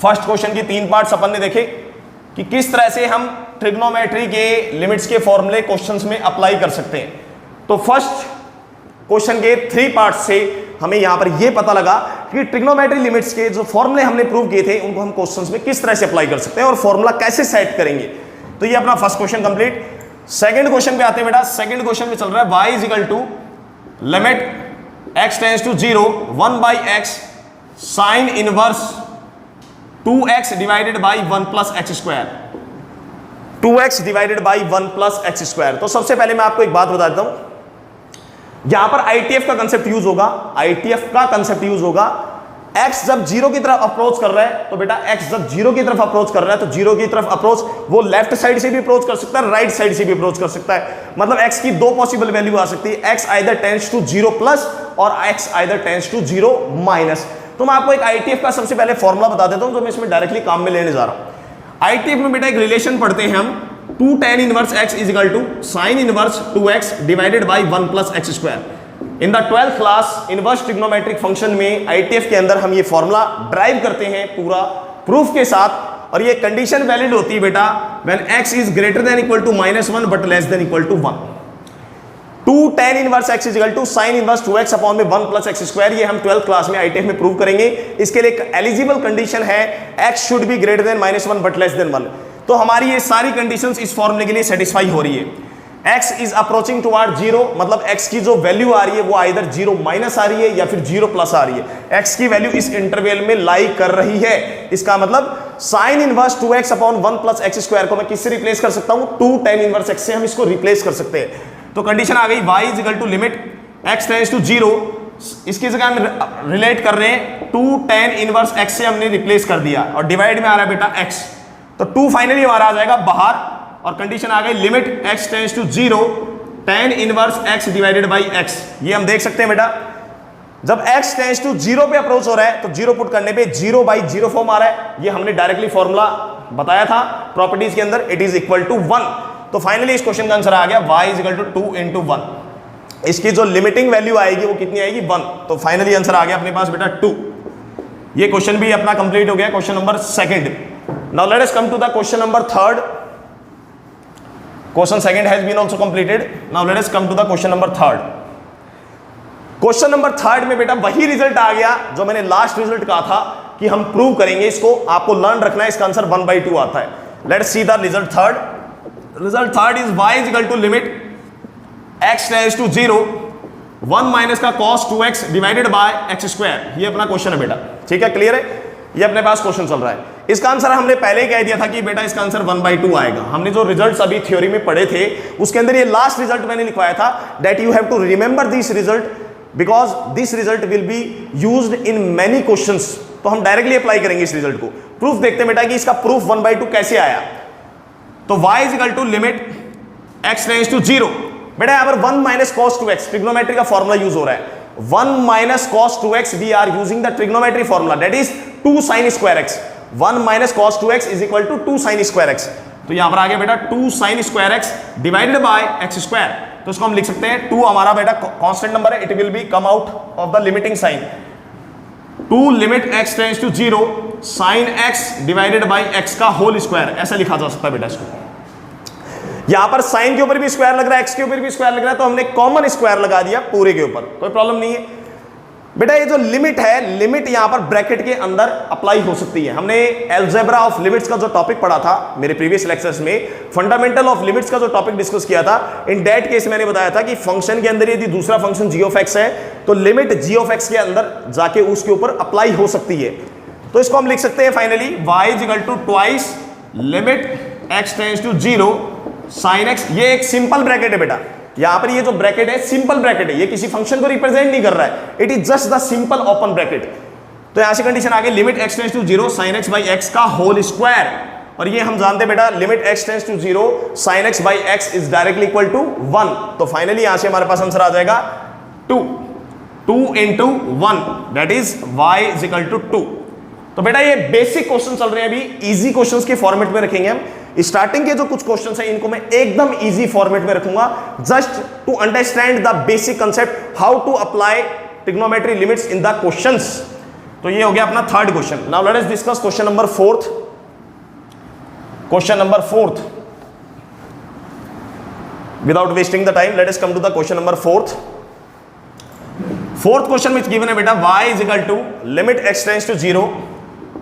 First question की 3 parts अपन ने देखे कि किस तरह से हम trigonometry के limits के फॉर्मूले क्वेश्चंस में अप्लाई कर सकते हैं। तो फर्स्ट क्वेश्चन के 3 पार्ट्स से हमें यहां पर यह पता लगा कि ट्रिग्नोमेट्री लिमिट्स के जो फॉर्मूले हमने प्रूव किए थे उनको हम क्वेश्चंस में किस तरह से अप्लाई कर सकते हैं और फॉर्मूला कैसे सेट करेंगे। तो ये अपना first question complete. Second question पे आते हैं बेटा। सेकंड क्वेश्चन में चल रहा है y is equal to limit x tends to 0 1 by x sine inverse 2x divided by 1 plus x square, 2x divided by 1 plus x square. तो सबसे पहले मैं आपको एक बात बता देता हूं, यहां पर ITF का कंसेप्ट यूज होगा। ITF का कंसेप्ट यूज होगा, x जब 0 की तरफ अप्रोच कर रहा है तो बेटा x जब 0 की तरफ अप्रोच कर रहा है तो 0 की तरफ अप्रोच वो लेफ्ट साइड से भी अप्रोच कर सकता है, राइट साइड से भी अप्रोच कर सकता है। मतलब x की 2 पॉसिबल वैल्यू आ सकती है, x either tends to 0 plus और x either tends to 0 minus. तो मैं आपको एक ITF का सबसे पहले फॉर्मूला बता देता हूं जो मैं इसमें डायरेक्टली काम में लेने जा रहा हूं। ITF में बेटा एक रिलेशन पढ़ते हैं हम, 2 tan inverse x is equal to sine inverse 2x divided by 1 plus x square. In the 12th class inverse trigonometric function में ITF के अंदर हम ये फॉर्मूला ड्राइव करते हैं पूरा प्रूफ के साथ, और ये कंडीशन वैलिड होती है बेटा when x is greater than equal to -1 but less than equal to 1। 2 tan inverse x is equal to sine inverse 2x upon में 1 प्लस एक्स स्क्वायर। ये हम 12th क्लास में ITF में प्रूव करेंगे। इसके लिए एक एलिजिबल कंडीशन है x should be greater than -1 but less than 1। तो हमारी ये सारी कंडीशंस इस फॉर्मूले के लिए सेटिस्फाई हो रही है। x इज अप्रोचिंग टुवर्ड 0, मतलब x की जो वैल्यू आ रही है वो आइदर 0 माइनस आ रही है या फिर 0 प्लस आ रही है। x की वैल्यू इस इंटरवल में लाई कर रही है। इसका मतलब sign inverse 2x upon 1 plus x square को मैं किससे रिप्लेस कर सकता हूं, 2 tan इनवर्स x से हम इसको रिप्लेस कर सकते हैं। तो कंडीशन आ गई y is equal to limit x tends to 0, इसकी जगह हम रिलेट कर रहे हैं 2 tan इनवर्स x से हमने रिप्लेस कर दिया और डिवाइड में आ रहा है बेटा x, तो 2 फाइनली हमारा आ जाएगा बाहर, और कंडीशन आ गई limit x tends to 0 tan inverse x divided by x। ये हम देख सकते हैं बेटा जब x टेंड्स टू 0 पे अप्रोच हो रहा है तो 0 पुट करने पे 0 बाई 0 फॉर्म आ रहा है। ये हमने डायरेक्टली फॉर्मूला बताया था प्रॉपर्टीज के अंदर, इट इज इक्वल टू 1। तो फाइनली इस क्वेश्चन का आंसर आ गया y is equal to 2 into 1। इसकी जो लिमिटिंग वैल्यू आएगी वो कितनी आएगी, 1। तो फाइनली आंसर आ गया अपने पास बेटा 2। ये क्वेश्चन भी अपना कंप्लीट हो गया, question number second. Now let us come to the question number third. Question second has been also completed. Now let us come to the question number third. Question number third में बेटा वही result आ गया जो मैंने last result कहा था कि हम प्रूव करेंगे। इसको आपको लर्न रखना है, इसका आंसर 1/2 आता है। Let us see the result third. Result third is y is equal to limit x tends to 0 1 minus का cos 2x divided by x square. ये अपना क्वेश्चन है बेटा, ठीक है, क्लियर है। ये अपने पास क्वेश्चन चल रहा है। इसका आंसर हमने पहले ही कह दिया था कि बेटा इसका आंसर 1/2 आएगा। हमने जो रिजल्ट्स अभी थ्योरी में पढ़े थे उसके अंदर ये लास्ट रिजल्ट मैंने लिखवाया था that you have to remember this result because this result will be used in many questions. तो हम डायरेक्टली अप्लाई करेंगे इस रिजल्ट को। प्रूफ देखते हैं बेटा कि इसका प्रूफ 1/2 कैसे आया। तो y is equal to limit x tends to 0। बेटा यहां पर 1 माइनस cos 2x ट्रिग्नोमेट्री का फॉर्मूला यूज हो रहा है। 1 minus cos 2x we are using the trigonometry formula that is 2 sin square x। 1 minus cos 2x is equal to 2 sin square x। तो यहां पर आ गया बेटा 2 sin square x divided by x square. तो इसको हम लिख सकते हैं 2 हमारा बेटा कांस्टेंट नंबर है, it will be come out of the limiting sign. 2 limit x tends to 0 sin x divided by x का होल स्क्वायर, ऐसा लिखा जा सकता है बेटा इसको। यहां पर साइन के ऊपर भी स्क्वायर लग रहा है, x के ऊपर भी स्क्वायर लग रहा है, तो हमने कॉमन स्क्वायर लगा दिया पूरे के ऊपर, कोई प्रॉब्लम नहीं है। बेटा ये जो लिमिट है, लिमिट यहां पर ब्रैकेट के अंदर अप्लाई हो सकती है। हमने अलजेब्रा ऑफ लिमिट्स का जो टॉपिक पढ़ा था मेरे प्रीवियस लेक्चर्स में, फंडामेंटल ऑफ लिमिट्स का जो टॉपिक डिस्कस किया था, इन दैट केस मैंने बताया था कि फंक्शन के अंदर यदि दूसरा फंक्शन g ऑफ x है तो लिमिट g ऑफ x के अंदर जाके उसके ऊपर अप्लाई हो सकती है। तो इसको हम लिख सकते हैं finally y is equal to twice limit x tends to 0 sin x। ये एक सिंपल ब्रैकेट है बेटा, यहां पर ये जो ब्रैकेट है सिंपल ब्रैकेट है, ये किसी फंक्शन को रिप्रेजेंट नहीं कर रहा है, it is just the simple open bracket. तो यहां से कंडीशन आ गई limit x tends to 0 sin x by x का होल स्क्वायर, और ये हम जानते हैं बेटा limit x tends to 0 sin x by x is directly equal to 1। तो फाइनली यहां से हमारे पास आंसर आ जाएगा 2 into 1 that is y is equal to 2। तो बेटा ये बेसिक क्वेश्चन चल रहे हैं, अभी इजी क्वेश्चंस के फॉर्मेट में रखेंगे हम, स्टार्टिंग के जो कुछ क्वेश्चंस हैं इनको मैं एकदम इजी फॉर्मेट में रखूंगा, just to understand the basic concept how to apply trigonometry limits in the questions. तो ये हो गया अपना third question. Now let us discuss question number fourth. Question number fourth, without wasting the time let us come to the question number fourth. Fourth question में given है बेटा y is equal to limit x tends to 0,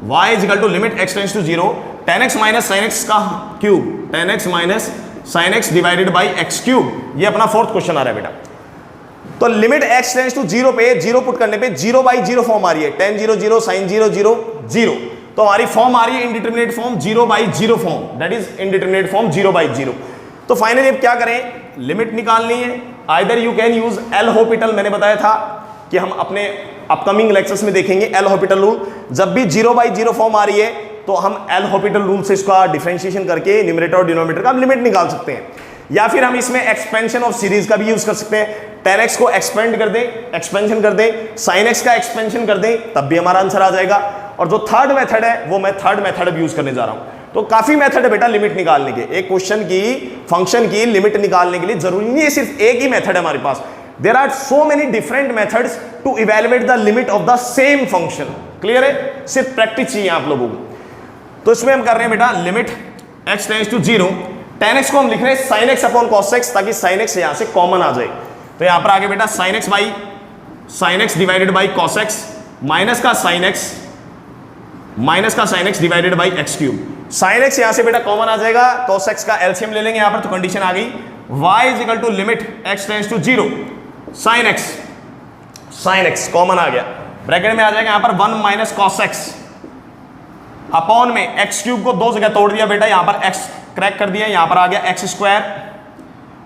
y is equal to limit x tends to 0 tan x minus sin x का cube, tan x minus sin x divided by x cube. ये अपना fourth question आ रहा है बेटा। तो limit x tends to 0 पे 0 put करने पे 0 बाई 0 फॉर्म आ रही है, tan 0 0 sin 0 0 0। तो हमारी फॉर्म आ रही है indeterminate form 0 by 0 form, that is indeterminate form 0 by 0। तो फाइनली अब क्या करें, लिमिट निकालनी है। Either you can use L Hôpital, मैंने बताया था कि हम अपने अपकमिंग लेक्चर्स में देखेंगे एल हॉपिटल रूल। जब भी 0 बाई 0 फॉर्म आ रही है तो हम एल हॉपिटल रूल से इसका डिफरेंशिएशन करके न्यूमरेटर और डिनोमिनेटर का लिमिट निकाल सकते हैं, या फिर हम इसमें एक्सपेंशन ऑफ सीरीज का भी यूज कर सकते हैं। tan x को एक्सपेंड कर दें, एक्सपेंशन कर दें, sin x का एक्सपेंशन कर दें, तब भी हमारा आंसर आ जाएगा। और जो थर्ड मेथड है वो मैं थर्ड मेथड अब यूज करने जा रहा हूं। तो काफी मेथड है बेटा लिमिट निकालने के, एक क्वेश्चन की फंक्शन की लिमिट निकालने के लिए जरूरी नहीं है सिर्फ एक ही मेथड है हमारे पास। There are so many different methods to evaluate the limit of the same function. Clear है, सिर्फ प्रैक्टिस चाहिए आप लोगों को। तो इसमें हम कर रहे हैं बेटा limit x tends to 0, tan x को हम लिख रहे हैं sin x upon cos x, ताकि sin x यहां से कॉमन आ जाए। तो यहां पर आगे बेटा sin x divided by cos x minus का sin x divided by x cube. sin x यहां से बेटा कॉमन आ जाएगा, cos x का एलसीएम ले लेंगे यहां पर, तो कंडीशन आ गई y is equal to limit x tends to 0 sin x common आ गया, ब्रैकेट में आ जाएगा यहां पर 1 माइनस cos x अपॉन में x क्यूब को 2 जगह तोड़ दिया बेटा, यहां पर x क्रैक कर दिया, यहां पर आ गया x स्क्वायर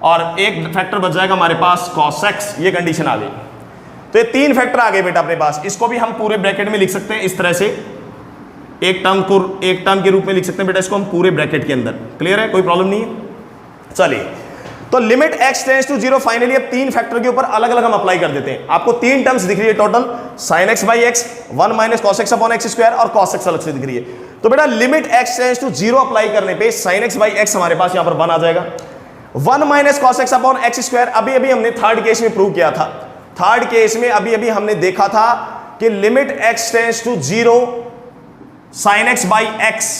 और एक फैक्टर बच जाएगा हमारे पास cos x। ये कंडीशन आ गई। तो ये 3 फैक्टर आ गए बेटा अपने पास। इसको भी हम पूरे ब्रैकेट में लिख सकते हैं इस तरह से, एक टर्म के रूप में लिख सकते हैं बेटा इसको हम पूरे ब्रैकेट के अंदर। क्लियर है, कोई प्रॉब्लम नहीं है। चलिए, तो limit x tends to 0 finally अब 3 फैक्टर के ऊपर अलग अलग हम अप्लाई कर देते हैं। आपको 3 टर्म्स दिख रही है total, sin x by x, 1 minus cos x upon x square और cos x अलग से दिख रही है। तो बेटा limit x tends to 0 apply करने पे sin x बाई x हमारे पास यहां पर 1 आ जाएगा, 1 minus cos x upon x square. अभी अभी हमने थर्ड केस में प्रूव किया था, थर्ड केस में अभी अभी हमने देखा था कि limit x tends to 0 sin x by x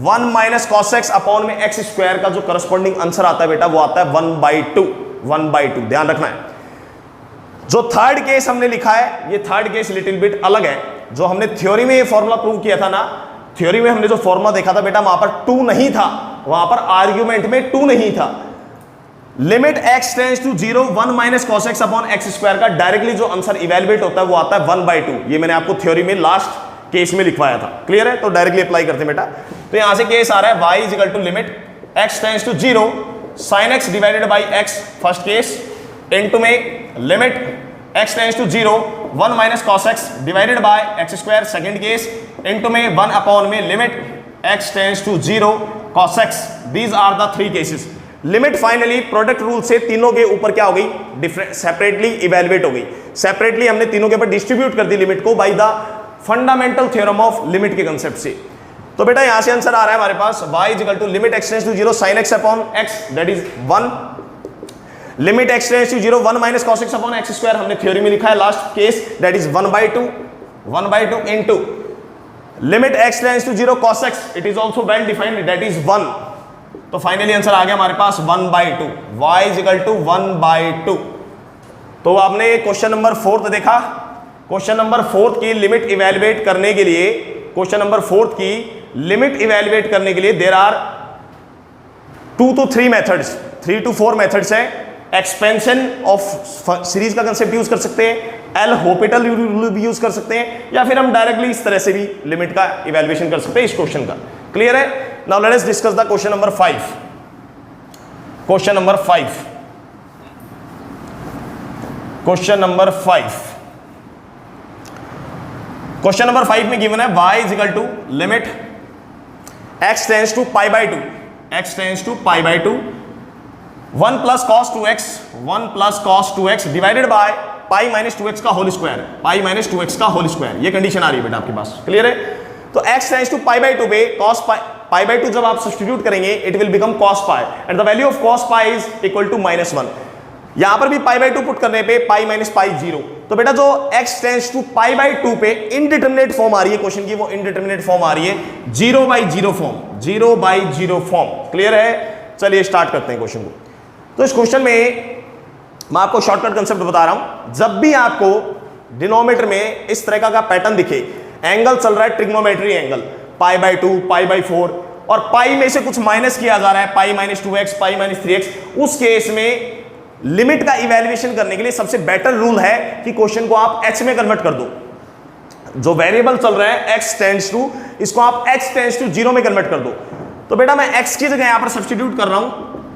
1 minus cos x upon में x स्क्वायर का जो करस्पॉन्डिंग आंसर आता है बेटा वो आता है 1/2, ध्यान रखना है। जो थर्ड केस हमने लिखा है ये थर्ड केस लिटिल बिट अलग है। जो हमने थ्योरी में ये फॉर्मूला प्रूव किया था ना, थ्योरी में हमने जो फॉर्मूला देखा था बेटा वहां पर 2 नहीं था, वहां पर आर्ग्यूमेंट में 2 नहीं था। Limit x tends to 0 1 minus cos x upon x square का डायरेक्टली जो आंसर इवेलुएट होता है वो आता है 1/2। ये मैंने आपको थ्योरी में लास्ट केस में लिखवाया था। क्लियर है, तो डायरेक्टली अप्लाई करते हैं बेटा। तो यहां से केस आ रहा है y is equal to limit x tends to 0 sin x divided by x first case, into में limit x tends to 0 1 minus cos x divided by x square second case, into में 1 upon में limit x tends to 0 cos x। These are the 3 cases. Limit finally product rule से तीनों के ऊपर क्या हो गई, डिफरेंट सेपरेटली इवेलुएट हो गई। सेपरेटली हमने तीनों के ऊपर डिस्ट्रीब्यूट कर दी लिमिट को by the fundamental theorem of limit के कंसेप्ट से। तो बेटा यहां से आंसर आ रहा है हमारे पास y is equal to limit x tends to 0 sin x upon x that is 1, limit x tends to 0 1 minus cos x upon x square हमने थ्योरी में लिखा है last case, that is 1/2 into limit x tends to 0 cos x, it is also well defined, that is 1। तो finally answer आ गया हमारे पास 1/2, y is equal to 1/2। तो आपने क्वेश्चन नंबर 4 देखा। क्वेश्चन नंबर 4 की लिमिट इवेलुएट करने के लिए, क्वेश्चन नंबर 4 की लिमिट इवेलुएट करने के लिए there are 2 to 3 methods, 3 to 4 methods हैं। एक्सपेंशन ऑफ सीरीज का कंसेप्ट यूज कर सकते हैं, एल हॉपिटल रूल भी यूज कर सकते हैं, या फिर हम डायरेक्टली इस तरह से भी लिमिट का इवेल्युएशन कर सकते हैं इस क्वेश्चन का। क्लियर है? Now let us discuss the question number 5। Question number 5, question number 5, question number 5 में गिवन है y is equal to limit x tends to π/2, x tends to π/2 1 plus cos 2x, 1 plus cos 2x divided by pi minus 2x का whole square, pi minus 2x का whole square. ये condition आ रही है बेटा आपके पास। Clear है? तो x टेंड्स टू π/2 पे cos पाई बाई 2 जब आप सब्स्टिट्यूट करेंगे it will become cos pi and the value of cos pi is equal to -1। यहां पर भी पाई बाई 2 पुट करने पे पाई माइनस पाई 0। तो बेटा जो x tends to pi by 2 पे इनडिटरमिनेट फॉर्म आ रही है क्वेश्चन की, वो इनडिटरमिनेट फॉर्म आ रही है 0/0 फॉर्म, 0/0 फॉर्म। क्लियर है? चलिए स्टार्ट करते हैं क्वेश्चन को। तो इस क्वेश्चन में मैं आपको शॉर्टकट कंसेप्ट बता रहा हूं। जब भी आपको डिनोमिनेटर में इस तरह का पैटर्न दिखे, एंगल चल रहा है trigonometry angle, pi by 2, pi by 4, और पाई में से कुछ माइनस किया जा रहा है, पाई -2x, पाई -3x, उस केस में लिमिट का इवैल्यूएशन करने के लिए सबसे बेटर रूल है कि क्वेश्चन को आप h में कन्वर्ट कर दो। जो वेरिएबल चल रहा है x टेंड्स टू, इसको आप x टेंड्स टू 0 में कन्वर्ट कर दो। तो बेटा मैं x की जगह यहां पर सब्स्टिट्यूट कर रहा हूं,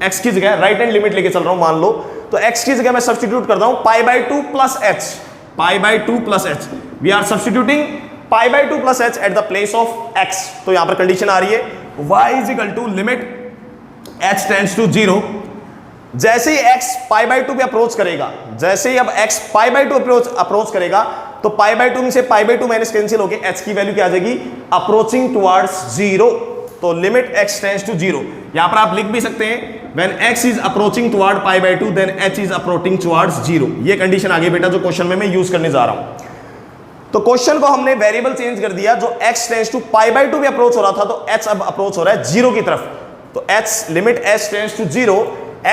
x की जगह राइट हैंड लिमिट लेके चल रहा हूं मान लो, तो x की जगह मैं सब्स्टिट्यूट कर रहा हूं pi by 2 plus h, pi by 2 plus h। We are substituting pi by 2 plus h at the place of x। तो यहां पर कंडीशन आ रही है y is equal to limit h tends to 0। जैसे ही x पाई बाई 2 पे approach करेगा, जैसे ही अब x पाई बाई 2 अप्रोच करेगा, तो पाई बाई 2 में से पाई बाई 2 माइनस कैंसिल होके h की वैल्यू क्या आ जाएगी, अप्रोचिंग टुवर्ड्स 0। तो लिमिट x टेंड्स टू 0। यहां पर आप लिख भी सकते हैं when x is approaching toward pi by 2 then h is approaching towards 0। ये कंडीशन आ गई बेटा जो क्वेश्चन में मैं यूज करने जा रहा हूं। तो क्वेश्चन को हमने वेरिएबल चेंज कर दिया, जो x tends to pi by 2 पे अप्रोच हो रहा था, तो h अब अप्रोच हो रहा है 0 की तरफ। तो h limit h tends to 0,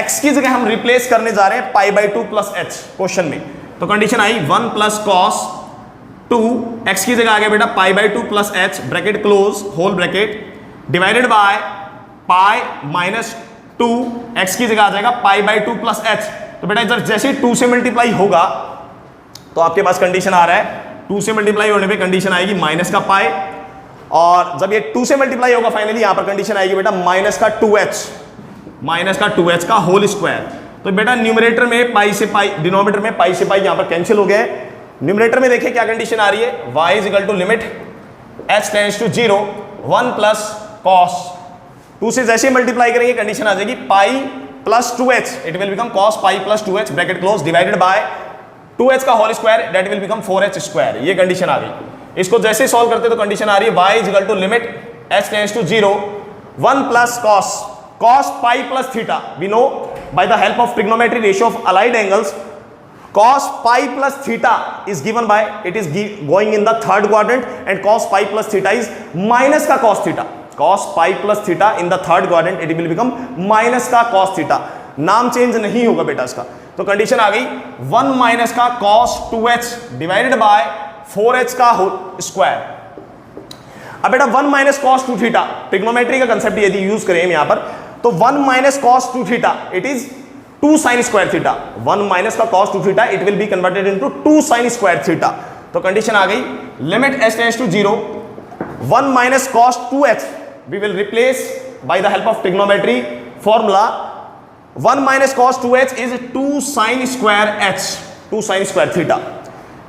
x की जगह हम रिप्लेस करने जा रहे हैं pi by 2 plus h question में। तो कंडीशन आई 1 प्लस cos 2, x की जगह आ गया बेटा pi by 2 plus h, bracket close, whole bracket, divided by pi minus 2, x की जगह आ जाएगा पाई बाई 2 प्लस h। तो बेटा इधर जैसे 2 से मल्टीप्लाई होगा तो आपके पास कंडीशन आ रहा है, 2 से मल्टीप्लाई होने पे कंडीशन आएगी माइनस का पाई, और जब ये 2 से मल्टीप्लाई होगा फाइनली यहां पर कंडीशन आएगी बेटा माइनस का 2h, माइनस का 2h का होल स्क्वायर। तो बेटा न्यूमरेटर में पाई से पाई, डिनोमिनेटर में पाई से पाई यहां पर कैंसिल हो गए। न्यूमरेटर में देखिए क्या कंडीशन आ रही है, y is equal to limit h tends to 0, 1 plus cos 2 से जैसे मल्टीप्लाई करेंगे कंडीशन आ जाएगी pi plus 2h, it will become cos pi plus 2h, bracket close, divided by 2h का whole square, that will become 4h square. ये condition आ गई। इसको जैसे सॉल्व करते तो कंडीशन आ रही है y is equal to limit h tends to 0, 1 plus cos pi plus theta. We know by the help of trigonometry ratio of allied angles, cos pi plus theta is given by, it is going in the third quadrant, and cos pi plus theta is minus का cos theta. cos pi plus theta in the third quadrant, it will become minus का cos theta. नाम change नहीं होगा बेटा इसका। तो condition आ गई 1 माइनस का cos 2h divided by 4h का होल स्क्वायर। अब बेटा 1 माइनस cos 2 थीटा, ट्रिग्नोमेट्री का कंसेप्ट यदि यूज करें यहां पर, तो 1 minus cos 2 theta it is 2 sin square theta. 1 minus का cos 2 theta it will be converted into 2 sin square theta. तो कंडीशन आ गई limit h tends to 0, 1 minus cos 2h, we will replace by the help of trigonometry formula, 1 minus cos 2h is 2 sin square h, 2 sin square theta,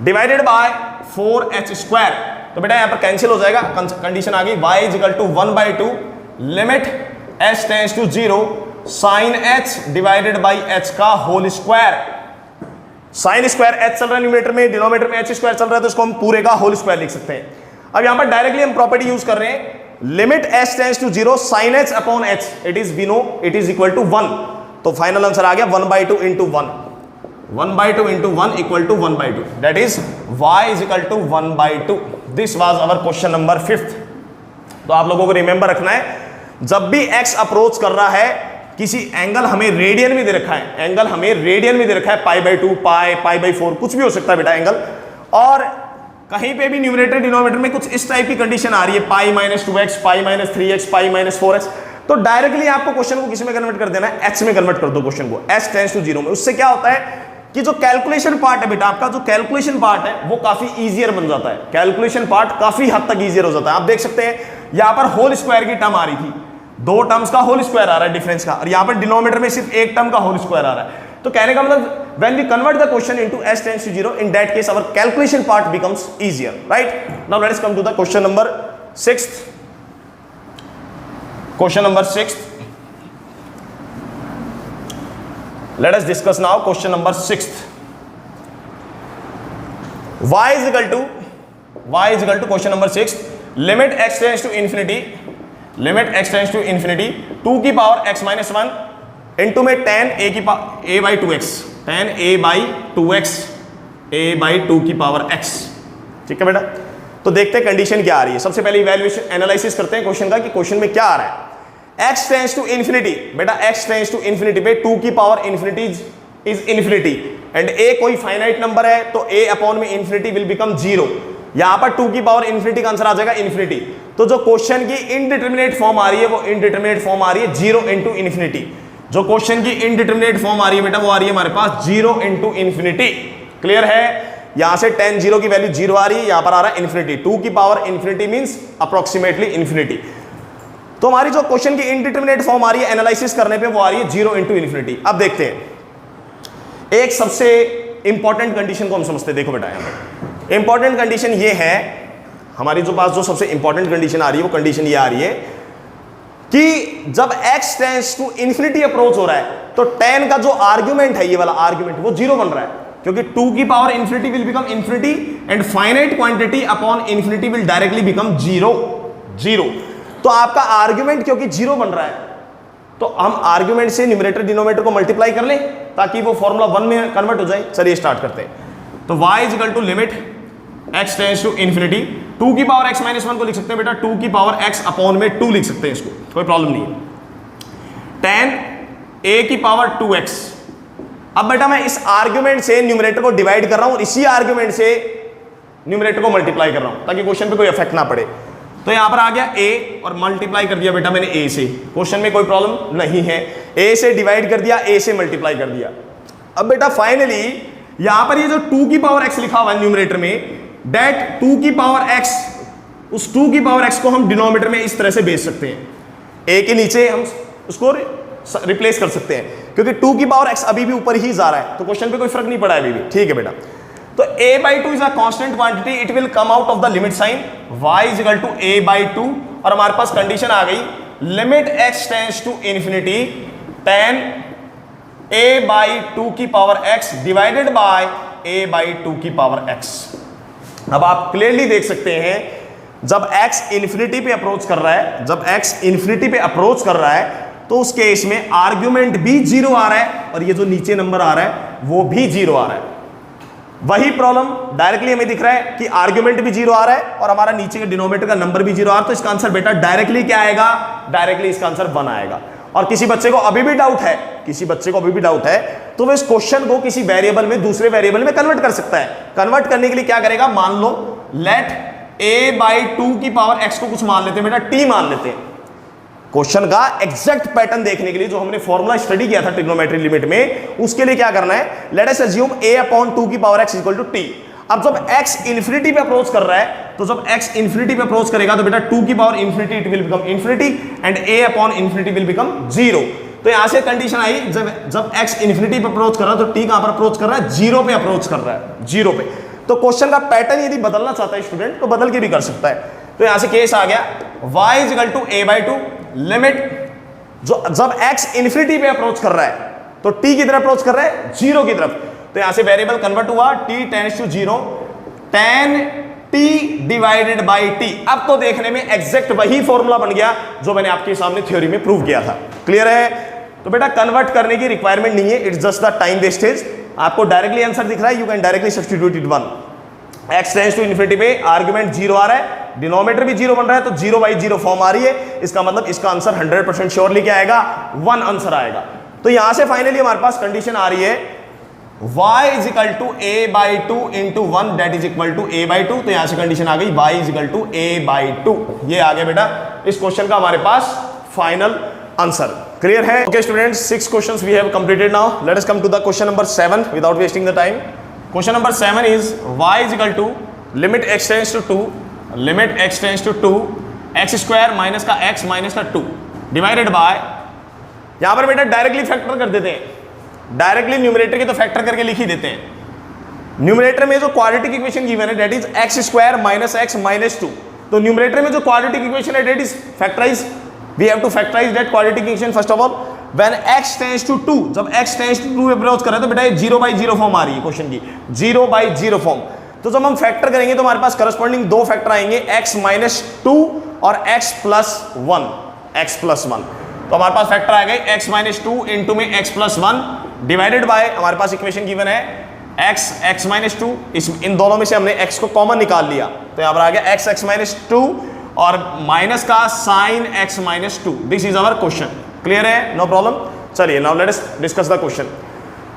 divided by 4h square। तो बेटा यहां पर cancel हो जाएगा, condition आ गई y is equal to 1 by 2 limit h tends to 0 sin h divided by h का whole square. Sine square h चल रहा है न्यूमरेटर में, डिनोमिनेटर में h स्क्वायर चल रहा है, तो इसको हम पूरे का होल स्क्वायर लिख सकते हैं। अब यहां पर डायरेक्टली हम प्रॉपर्टी यूज कर रहे हैं, limit h tends to 0 sin h upon h, it is we know it is equal to 1। तो फाइनल आंसर आ गया 1 by 2 into 1, 1 by 2 into 1 equal to 1 by 2, that is y is equal to 1 by 2। This was our question number 5। तो आप लोगों को remember रखना है, जब भी x अप्रोच कर रहा है किसी एंगल, हमें रेडियन में दे रखा है, एंगल हमें रेडियन में दे रखा है, पाई बाई 2, पाई बाई 4, कुछ भी हो सकता है बेटा एंगल, और कहीं पे भी न्यूमरेटर डिनोमिनेटर में कुछ इस टाइप की कंडीशन आ रही है, पाई minus 2x, pi minus 3x, pi minus 4x, तो डायरेक्टली आपको क्वेश्चन को किस में कन्वर्ट कर देना है, h में कन्वर्ट कर दो क्वेश्चन को, h टेंड्स टू 0 में। उससे क्या होता है कि जो कैलकुलेशन पार्ट है बेटा, आपका जो कैलकुलेशन पार्ट है वो काफी इजियर बन जाता है, कैलकुलेशन पार्ट काफी हद तक इजियर हो जाता है। आप देख सकते हैं यहां पर होल स्क्वायर की टर्म आ रही थी, 2 टर्म्स का होल स्क्वायर आ रहा है डिफरेंस का, और यहां पर डिनोमिनेटर में सिर्फ एक टर्म का होल स्क्वायर आ रहा है। तो कहने का मतलब when we convert the question into h tends to 0, in that case our calculation part becomes easier, right? Now let us come to the question number 6th. Question number 6th. Let us discuss now question number 6th. y is equal to question number 6, limit x tends to infinity, limit x tends to infinity 2 की power x minus 1 into में tan a by 2x, tan a by 2x, a by 2 की power x। ठीक है बेटा, तो देखते हैं condition क्या आ रही है। सबसे पहले इवैल्यूएशन एनालिसिस करते हैं क्वेश्चन का कि क्वेश्चन में क्या आ रहा है। x टेंड्स टू इन्फिनिटी, बेटा x टेंड्स टू इन्फिनिटी पे 2 की power infinity is infinity and a कोई फाइनाइट नंबर है तो a अपॉन में इन्फिनिटी विल बिकम 0। यहां पर 2 की पावर इन्फिनिटी का आंसर आ जाएगा इन्फिनिटी। तो जो क्वेश्चन की इनडिटरमिनेट फॉर्म आ रही है वो इनडिटरमिनेट फॉर्म आ रही है 0 इंटू इन्फिनिटी। जो क्वेश्चन की इनडिटरमिनेट फॉर्म आ रही है बेटा वो आ रही है हमारे पास 0 इंटू इन्फिनिटी। क्लियर है, यहां से tan 0 की वैल्यू 0 आ रही है, यहां पर आ रहा है इन्फिनिटी। 2 की power infinity means approximately infinity. तो हमारी जो क्वेश्चन की इनडिटरमिनेट फॉर्म आ रही है एनालिसिस करने पे वो आ रही है 0 इंटू इन्फिनिटी। अब देखते हैं एक सबसे इंपॉर्टेंट कंडीशन को हम समझते हैं। देखो बेटा यहां पर इंपॉर्टेंट कंडीशन ये है, हमारी जो पास जो सबसे इंपॉर्टेंट कंडीशन आ रही है वो कंडीशन ये आ रही है कि जब x tends to infinity approach हो रहा है तो tan का जो आर्ग्यूमेंट है, ये वाला आर्ग्यूमेंट, वो 0 बन रहा है क्योंकि 2 की power infinity will become infinity and finite quantity upon infinity will directly become 0। तो आपका आर्ग्यूमेंट क्योंकि 0 बन रहा है तो हम आर्ग्यूमेंट से न्यूमरेटर डिनोमिनेटर को मल्टीप्लाई कर लें ताकि वो फॉर्मूला 1 में कन्वर्ट हो जाए। चलिए स्टार्ट करते हैं। तो y is equal to limit x tends to infinity 2 की पावर x माइनस 1 को लिख सकते हैं बेटा 2 की पावर x अपॉन में 2 लिख सकते हैं, इसको कोई प्रॉब्लम नहीं है। tan a की पावर 2x। अब बेटा मैं इस आर्ग्यूमेंट से न्यूमरेटर को डिवाइड कर रहा हूं और इसी आर्ग्यूमेंट से न्यूमरेटर को मल्टीप्लाई कर रहा हूं ताकि क्वेश्चन पे कोई इफेक्ट ना पड़े। तो यहां पर आ गया a और मल्टीप्लाई कर दिया बेटा मैंने a से, क्वेश्चन में कोई प्रॉब्लम नहीं है। a से डिवाइड कर दिया, a से मल्टीप्लाई कर दिया। अब बेटा फाइनली यहां पर ये जो 2 की पावर x लिखा हुआ है न्यूमरेटर में, डेट 2 की पावर x, उस 2 की पावर x को हम डिनोमिनेटर में इस तरह से भेज सकते हैं। a के नीचे हम उसको रिप्लेस कर सकते हैं क्योंकि 2 की पावर x अभी भी ऊपर ही जा रहा है तो क्वेश्चन पे कोई फर्क नहीं पड़ा है अभी भी। ठीक है बेटा, तो a by 2 is a constant quantity, it will come out of the limit sign, y is equal to a by 2 और हमारे पास कंडीशन आ गई limit x tends to infinity tan a by 2 की power x divided by a by 2 की power x। अब आप clearly देख सकते हैं जब x इन्फिनिटी पे अप्रोच कर रहा है, जब x इन्फिनिटी पे अप्रोच कर रहा है तो उस केस में आर्ग्यूमेंट भी 0 आ रहा है और ये जो नीचे नंबर आ रहा है वो भी 0 आ रहा है। वही प्रॉब्लम डायरेक्टली हमें दिख रहा है कि आर्ग्यूमेंट भी 0 आ रहा है और हमारा नीचे के डिनोमिनेटर का नंबर भी 0 आ रहा है। तो इसका आंसर बेटा डायरेक्टली क्या आएगा, डायरेक्टली इसका आंसर 1 आएगा। और किसी बच्चे को अभी भी डाउट है, किसी बच्चे को अभी भी डाउट है तो वो इस क्वेश्चन को किसी वेरिएबल में दूसरे वेरिएबल में कन्वर्ट कर सकता है। कन्वर्ट करने के लिए क्या करेगा, मान लो लेट a बाई 2 की पावर x को कुछ मान लेते हैं बेटा, t मान लेते हैं। क्वेश्चन का एग्जैक्ट पैटर्न देखने के लिए जो हमने फॉर्मूला स्टडी किया था ट्रिग्नोमेट्री लिमिट में, उसके लिए क्या करना है, let us assume a upon 2 की power x equal to t। अब जब x इन्फिनिटी पे अप्रोच कर रहा है तो जब x इन्फिनिटी पे अप्रोच करेगा तो बेटा 2 की power infinity it will become infinity and a upon infinity will become 0। तो यहां से कंडीशन आई जब x इन्फिनिटी पे अप्रोच कर रहा है तो t कहां पर अप्रोच कर रहा है, 0 पे अप्रोच कर रहा है, 0 पे। तो क्वेश्चन का पैटर्न यदि बदलना चाहता है स्टूडेंट तो बदल के भी कर सकता है। तो यहां से केस आ गया y is equal to a by 2 limit, जो जब x इन्फिनिटी पे अप्रोच कर रहा है तो t की तरफ अप्रोच कर रहा है 0 की तरफ। तो यहां से वेरिएबल कन्वर्ट हुआ t tends to 0 tan t divided by t। अब तो देखने में एग्जैक्ट वही फॉर्मूला बन गया जो मैंने आपके सामने थ्योरी में प्रूव किया था। क्लियर है, तो बेटा कन्वर्ट करने की रिक्वायरमेंट नहीं है, it's just the time wastage. आपको डायरेक्टली आंसर दिख रहा है, you can directly substitute it 1। x tends to infinity पे आर्गुमेंट 0 आ रहा है, डिनोमिनेटर भी 0 बन रहा है तो 0 बाई 0 फॉर्म आ रही है। इसका मतलब इसका आंसर 100% श्योरली क्या आएगा, 1 आंसर आएगा। तो यहां से फाइनली हमारे पास कंडीशन आ रही है y is equal to a by 2 into 1 that is equal to a by 2। तो यहां से कंडीशन आ गई y is equal to a by 2। ये आ गया बेटा इस क्वेश्चन का हमारे पास फाइनल आंसर। क्लियर है? Okay students, 6 questions we have completed now. Let us come to the question number 7 without wasting the time. Question number 7 is y is equal to limit x tends to 2 limit x tends to 2 x square minus का x minus का 2 divided bye, यहां पर बेटा directly factor कर देते हैं, directly numerator की तो फैक्टर करके लिख ही देते हैं। न्यूमरेटर में जो क्वाड्रेटिक इक्वेशन गिवन है that is x square minus x minus 2। तो न्यूमरेटर में जो क्वाड्रेटिक इक्वेशन है that is factorize, we have to factorize that quadratic equation first of all. When x tends to 2, जब x tends to 2 approach कर रहे हैं तो बेटा ये 0 बाई 0 फॉर्म आ रही है क्वेश्चन की, 0 बाई 0 फॉर्म। तो जब हम फैक्टर करेंगे तो हमारे पास करस्पॉन्डिंग 2 फैक्टर आएंगे, x माइनस 2 और x प्लस 1। x plus 1। तो हमारे पास फैक्टर आ गए x माइनस 2 इंटू में x प्लस 1 डिवाइडेड बाय हमारे पास इक्वेशन गिवन है x माइनस 2, इन दोनों में से हमने x को कॉमन निकाल लिया तो यहाँ पर आ गया x माइनस 2 और माइनस का sine x minus 2। This is our question. Clear है? No problem. चलिए now let us discuss the question.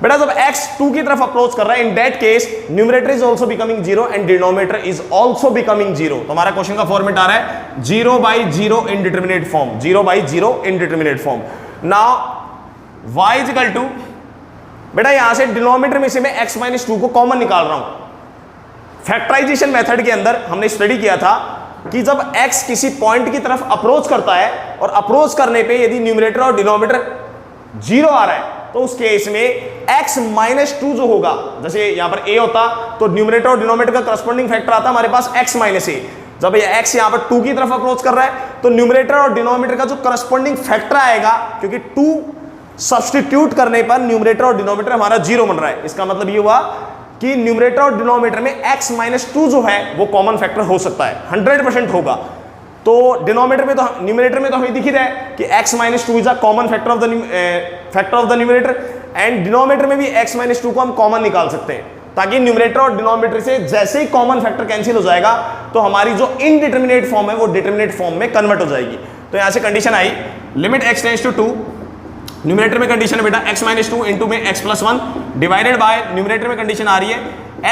बेटा जब x 2 की तरफ अप्रोच कर रहा है, इन that case numerator is also becoming 0 and denominator is also becoming 0। तो हमारा क्वेश्चन का फॉर्मेट आ रहा है 0/0 indeterminate form, 0/0 indeterminate form. Now y is equal to, बेटा यहां से डिनोमिनेटर में से मैं x माइनस 2 को कॉमन निकाल रहा हूं। फैक्टराइजेशन मेथड के अंदर हमने स्टडी किया था कि जब x किसी पॉइंट की तरफ अप्रोच करता है और अप्रोच करने पे यदि न्यूमरेटर और डिनोमिनेटर 0 आ रहा है तो उस केस में x माइनस 2 जो होगा, जैसे यहां पर a होता तो न्यूमरेटर और डिनोमिनेटर का करस्पॉन्डिंग फैक्टर आता हमारे पास x माइनस a। जब ये x यहां पर 2 की तरफ अप्रोच कर रहा है तो न्यूमरेटर और डिनोमिनेटर का जो करस्पॉन्डिंग फैक्टर आएगा, क्योंकि 2 सब्स्टिट्यूट करने पर न्यूमरेटर और डिनोमिनेटर हमारा 0 बन रहा है। इसका मतलब ये हुआ कि न्यूमरेटर और डिनोमिनेटर में x माइनस 2 जो है वो कॉमन फैक्टर हो सकता है, 100% होगा। तो डिनोमिनेटर में तो न्यूमरेटर में तो हमें दिख ही रहा है कि x minus 2 is a common factor of the numerator, and denominator में भी x माइनस 2 को हम कॉमन निकाल सकते हैं, ताकि न्यूमरेटर और डिनोमिनेटर से जैसे ही कॉमन फैक्टर कैंसिल हो जाएगा तो हमारी जो इनडिटरमिनेट फॉर्म है वो डिटरमिनेट फॉर्म में कन्वर्ट हो जाएगी। तो यहां से कंडीशन आई limit x tends to 2, numerator में कंडीशन है बेटा x माइनस 2 इंटू में x plus 1 divided by, numerator में कंडीशन आ रही है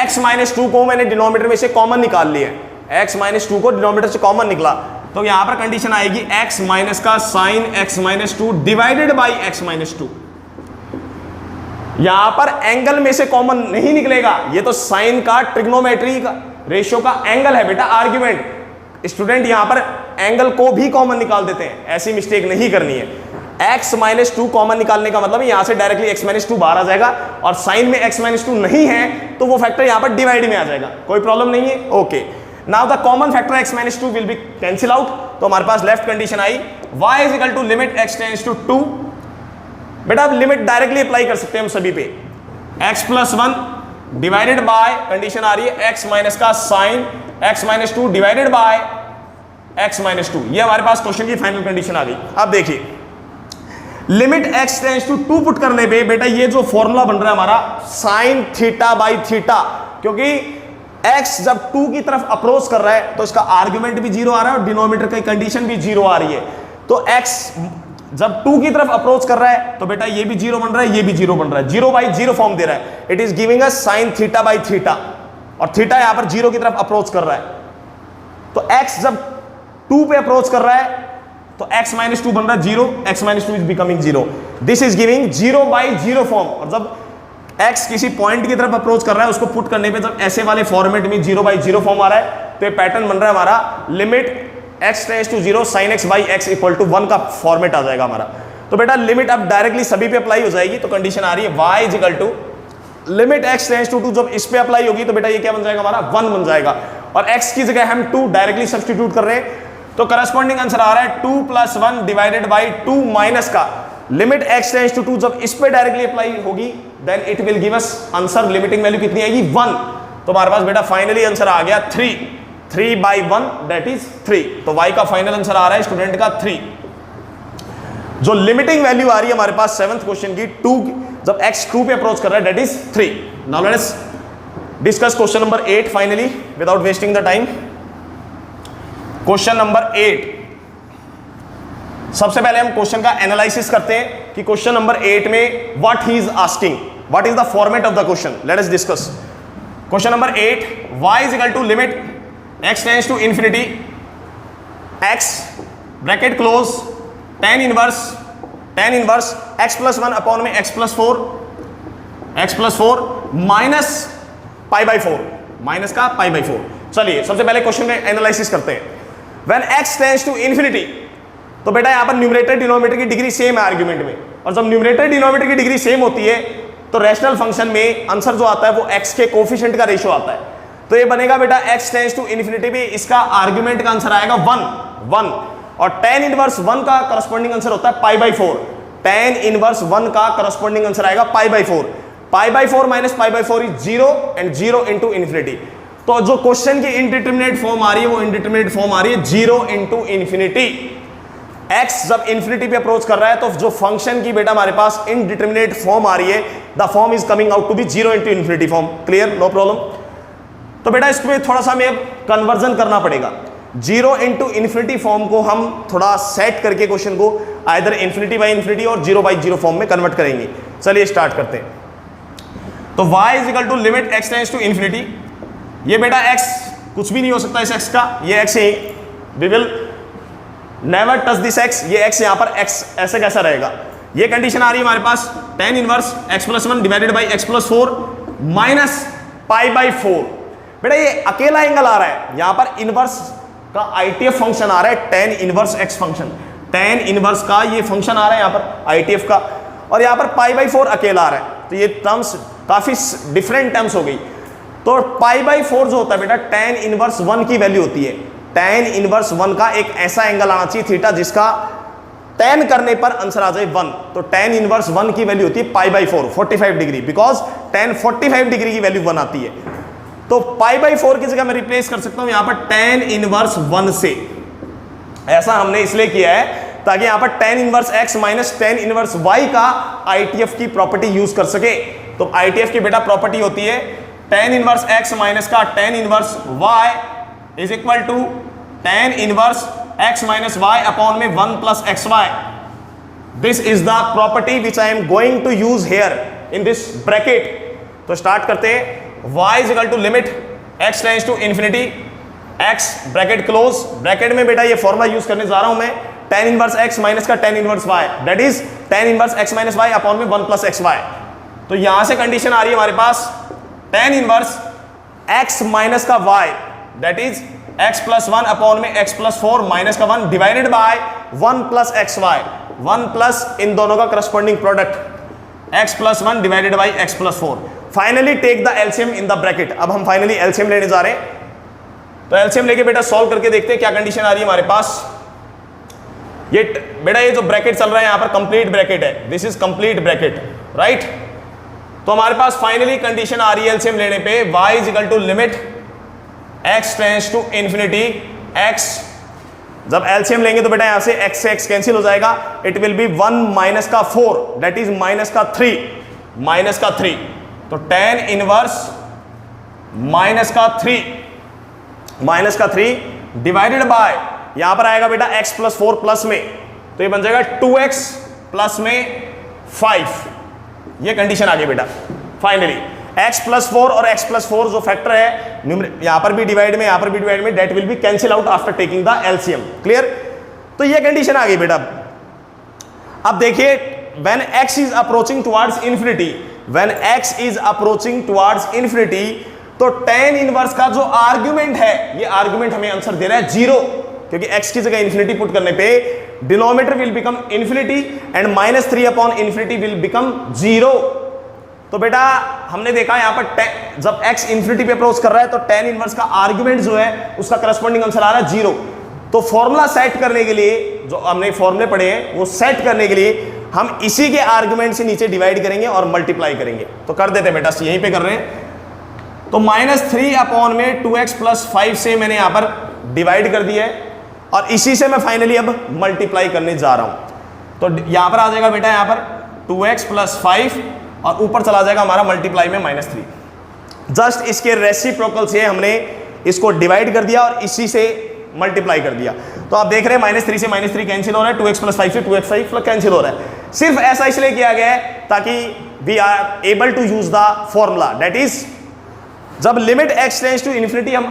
x माइनस 2 को मैंने डिनोमिनेटर में से कॉमन निकाल लिया है, x माइनस 2 को डिनोमिनेटर से कॉमन निकला तो यहां पर कंडीशन आएगी x माइनस का sine x minus 2 divided by x minus 2। यहां पर एंगल में से कॉमन नहीं निकलेगा, ये तो साइन का ट्रिग्नोमेट्री का रेशियो का एंगल है बेटा, आर्ग्यूमेंट। स्टूडेंट यहां पर एंगल को भी कॉमन निकाल देते हैं, ऐसी मिस्टेक नहीं करनी है। x माइनस 2 कॉमन निकालने का मतलब यहां से डायरेक्टली x माइनस 2 बाहर आ जाएगा और साइन में x माइनस 2 नहीं है तो वो फैक्टर यहां पर डिवाइड में आ जाएगा, कोई प्रॉब्लम नहीं है। Okay, now the common factor x minus 2 will be cancel out. तो हमारे पास लेफ्ट कंडीशन आई y is equal to limit x tends to 2। बेटा अब लिमिट डायरेक्टली अप्लाई कर सकते हैं हम सभी पे, x plus 1 divided by, condition आ रही है x माइनस का sine x minus 2 divided by x minus 2। ये हमारे पास क्वेश्चन की फाइनल कंडीशन आ गई। अब देखिए limit x tends to 2 put करने पे बेटा ये जो फॉर्मूला बन रहा है हमारा साइन थीटा बाई थीटा, क्योंकि x जब 2 की तरफ अप्रोच कर रहा है तो इसका आर्गुमेंट भी 0 आ रहा है और डिनोमिनेटर की कंडीशन भी 0 आ रही है। तो x जब 2 की तरफ अप्रोच कर रहा है तो बेटा ये भी 0 बन रहा है, ये भी 0 बन रहा है, 0/0 फॉर्म दे रहा है। It is giving us sign theta by theta और थीटा यहां पर 0 की तरफ अप्रोच कर रहा है। तो x जब 2 पे अप्रोच कर रहा है तो x माइनस 2 बन रहा है 0, x minus 2 is becoming 0, this is giving 0/0 form. और जब x किसी पॉइंट की तरफ अप्रोच कर रहा है उसको पुट करने पे जब ऐसे वाले फॉर्मेट में 0/0 फॉर्म आ रहा है तो ये पैटर्न बन रहा है हमारा limit x tends to 0 sin x by x equal to 1 का फॉर्मेट आ जाएगा हमारा। तो बेटा लिमिट अब डायरेक्टली सभी पे अप्लाई हो जाएगी। तो कंडीशन आ रही है y is equal to limit x tends to 2, जब इस पे अप्लाई होगी तो बेटा ये क्या बन जाएगा हमारा 1 बन जाएगा और x की जगह हम 2 डायरेक्टली सब्स्टिट्यूट कर रहे हैं तो करस्पॉन्डिंग आंसर आ रहा है 2 प्लस 1 डिवाइडेड बाई 2 माइनस का लिमिट x टेंड्स टू 2, जब इस पे डायरेक्टली अप्लाई होगी then it will give us answer, limiting value कितनी आएगी 1। तो हमारे पास बेटा फाइनली आंसर आ गया 3/1 दैट इज 3। तो y का फाइनल आंसर आ रहा है स्टूडेंट का 3। जो लिमिटिंग वैल्यू आ रही है हमारे पास 7th क्वेश्चन की 2, जब x 2 पे अप्रोच कर रहा है that is 3। Now let us discuss question number 8 finally without wasting the time. Question number 8, सबसे पहले हम क्वेश्चन का एनालिसिस करते हैं कि क्वेश्चन नंबर 8 में what he is asking, what is the format of the question. Let us discuss question number 8, y is equal to limit x tends to infinity x bracket close tan inverse x plus 1 upon में x plus 4 minus π/4, minus का π/4। चलिए सबसे पहले question का analysis करते हैं। When x tends to infinity, तो बेटा यहां पर न्यूमरेटर डिनोमिनेटर की डिग्री सेम है आर्ग्यूमेंट में, और जब न्यूमरेटर डिनोमिनेटर की डिग्री सेम होती है तो रैशनल फंक्शन में आंसर जो आता है वो x के कोफिशिएंट का रेशियो आता है। तो ये बनेगा बेटा x टेंड्स टू इंफिनिटी भी, इसका आर्ग्यूमेंट का आंसर आएगा 1 और tan इनवर्स 1 का करस्पॉन्डिंग आंसर होता है π/4। tan इनवर्स 1 का करस्पॉन्डिंग आंसर आएगा π/4। π/4 minus π/4 is 0 and 0 into infinity. तो जो क्वेश्चन की इनडिटरमिनेट फॉर्म आ रही है वो इनडिटरमिनेट फॉर्म आ रही है 0 इंटू इंफिनिटी। x जब इंफिनिटी पे अप्रोच कर रहा है तो जो फंक्शन की बेटा हमारे पास इनडिटरमिनेट फॉर्म आ रही है, the form is coming out to be 0 into infinity form. Clear, no problem. तो बेटा इसमें थोड़ा सा हमें कन्वर्जन करना पड़ेगा। 0 इंटू इन्फिनिटी फॉर्म को हम थोड़ा सेट करके क्वेश्चन को आइदर इन्फिनिटी बाई इन्फिनिटी और 0 बाई 0 फॉर्म में कन्वर्ट करेंगे। चलिए स्टार्ट करते हैं। तो y is equal to limit x tends to infinity. ये बेटा x कुछ भी नहीं हो सकता इस x का, ये x है, we will never touch this x, ये x यहाँ पर x ऐसे कैसा रहेगा। ये कंडीशन आ रही है हमारे पास tan inverse x plus 1 divided by x plus 4 minus pi by 4। बेटा ये अकेला एंगल आ रहा है, यहाँ पर इनवर्स का ITF फंक्शन आ रहा है, tan inverse x function, tan inverse का ये फंक्शन आ रहा है यहाँ पर ITF का, और यहाँ पर पाई बाई 4 अकेला आ रहा है। तो ये टर्म्स काफी डिफरेंट टर्म्स हो गई। तो पाई बाई 4 जो होता है बेटा tan इनवर्स 1 की वैल्यू होती है। tan इनवर्स 1 का एक ऐसा एंगल आना चाहिए थीटा जिसका tan करने पर आंसर आ जाए 1। तो tan इनवर्स 1 की वैल्यू होती है pi by 4, 45 degree, because tan 45 degree की वैल्यू 1 आती है। तो पाई बाई 4 की जगह मैं रिप्लेस कर सकता हूं यहां पर tan इनवर्स 1 से। ऐसा हमने इसलिए किया है ताकि यहां पर tan inverse x minus tan inverse y का ITF की प्रॉपर्टी यूज कर सके। तो ITF की बेटा प्रॉपर्टी होती है tan इनवर्स x माइनस का tan inverse y is equal to tan inverse x minus y upon में 1 plus xy। This is the property which I am going to use here in this bracket. तो start करते हैं। y is equal to limit x tends to infinity x bracket close, bracket में बेटा ये formula use करने जा रहा हूं मैं, tan इनवर्स x माइनस का tan inverse y, that is tan inverse x minus y upon में 1 प्लस xy। तो यहां से कंडीशन आ रही है हमारे पास tan इनवर्स x माइनस का y, that is x plus 1 upon में x प्लस 4 माइनस का 1 divided by 1 plus xy, 1 plus इन दोनों का corresponding product x plus 1 divided by x plus 4। Finally take the LCM in the bracket. अब हम finally LCM लेने जा रहे हैं। तो एलसीएम लेके बेटा सॉल्व करके देखते हैं क्या कंडीशन आ रही है हमारे पास। ये बेटा ये जो ब्रैकेट चल रहा है यहां पर कंप्लीट ब्रैकेट है, this is complete bracket, right. तो हमारे पास फाइनली कंडीशन आ रही है एलसीएम लेने पे y is equal to limit x tends to infinity x। जब एलसीएम लेंगे तो बेटा यहां से x से x कैंसिल हो जाएगा, इट विल बी 1 माइनस का 4, दैट इज माइनस का 3, माइनस का 3। तो tan इनवर्स माइनस का 3 डिवाइडेड बाय यहां पर आएगा बेटा x प्लस 4 प्लस में, तो ये बन जाएगा 2x प्लस में 5। ये कंडीशन आ गई बेटा। फाइनली x प्लस 4 और x प्लस 4 जो फैक्टर है यहां पर भी डिवाइड में, यहां पर भी डिवाइड में, that will be cancel out after taking the LCM. Clear. तो ये कंडीशन आ गई बेटा। अब देखिए when x is approaching towards infinity, when x is approaching towards infinity, तो tan इनवर्स का जो आर्गुमेंट है, ये आर्गुमेंट हमें आंसर दे रहा है 0, क्योंकि x की जगह इंफिनिटी पुट करने पे denominator will become infinity and minus 3 upon infinity will become 0। तो बेटा हमने देखा यहां पर जब x इंफिनिटी पे अप्रोच कर रहा है तो tan इनवर्स का आर्गुमेंट जो है उसका करस्पॉन्डिंग आंसर आ रहा है 0। तो फॉर्मूला सेट करने के लिए जो हमने फॉर्मूले पढ़े हैं वो सेट करने के लिए हम इसी के आर्गुमेंट से नीचे डिवाइड करेंगे और मल्टीप्लाई करेंगे। तो कर देते बेटा, यहीं पे कर रहे हैं। तो माइनस 3 अपॉन में 2x प्लस 5 से मैंने यहां पर डिवाइड कर दिया है और इसी से मैं फाइनली अब मल्टीप्लाई करने जा रहा हूं। तो यहां पर आ जाएगा बेटा यहां पर 2x प्लस 5 और ऊपर चला जाएगा हमारा मल्टीप्लाई में -3। जस्ट इसके रेसिप्रोकल से हमने इसको डिवाइड कर दिया और इसी से मल्टीप्लाई कर दिया। तो आप देख रहे हैं -3 से -3 कैंसिल हो रहा है, 2x प्लस 5 से 2x 5 कैंसिल हो रहा है। सिर्फ ऐसा इसलिए किया गया है ताकि we are able to use the formula, that is जब limit x tends to infinity हम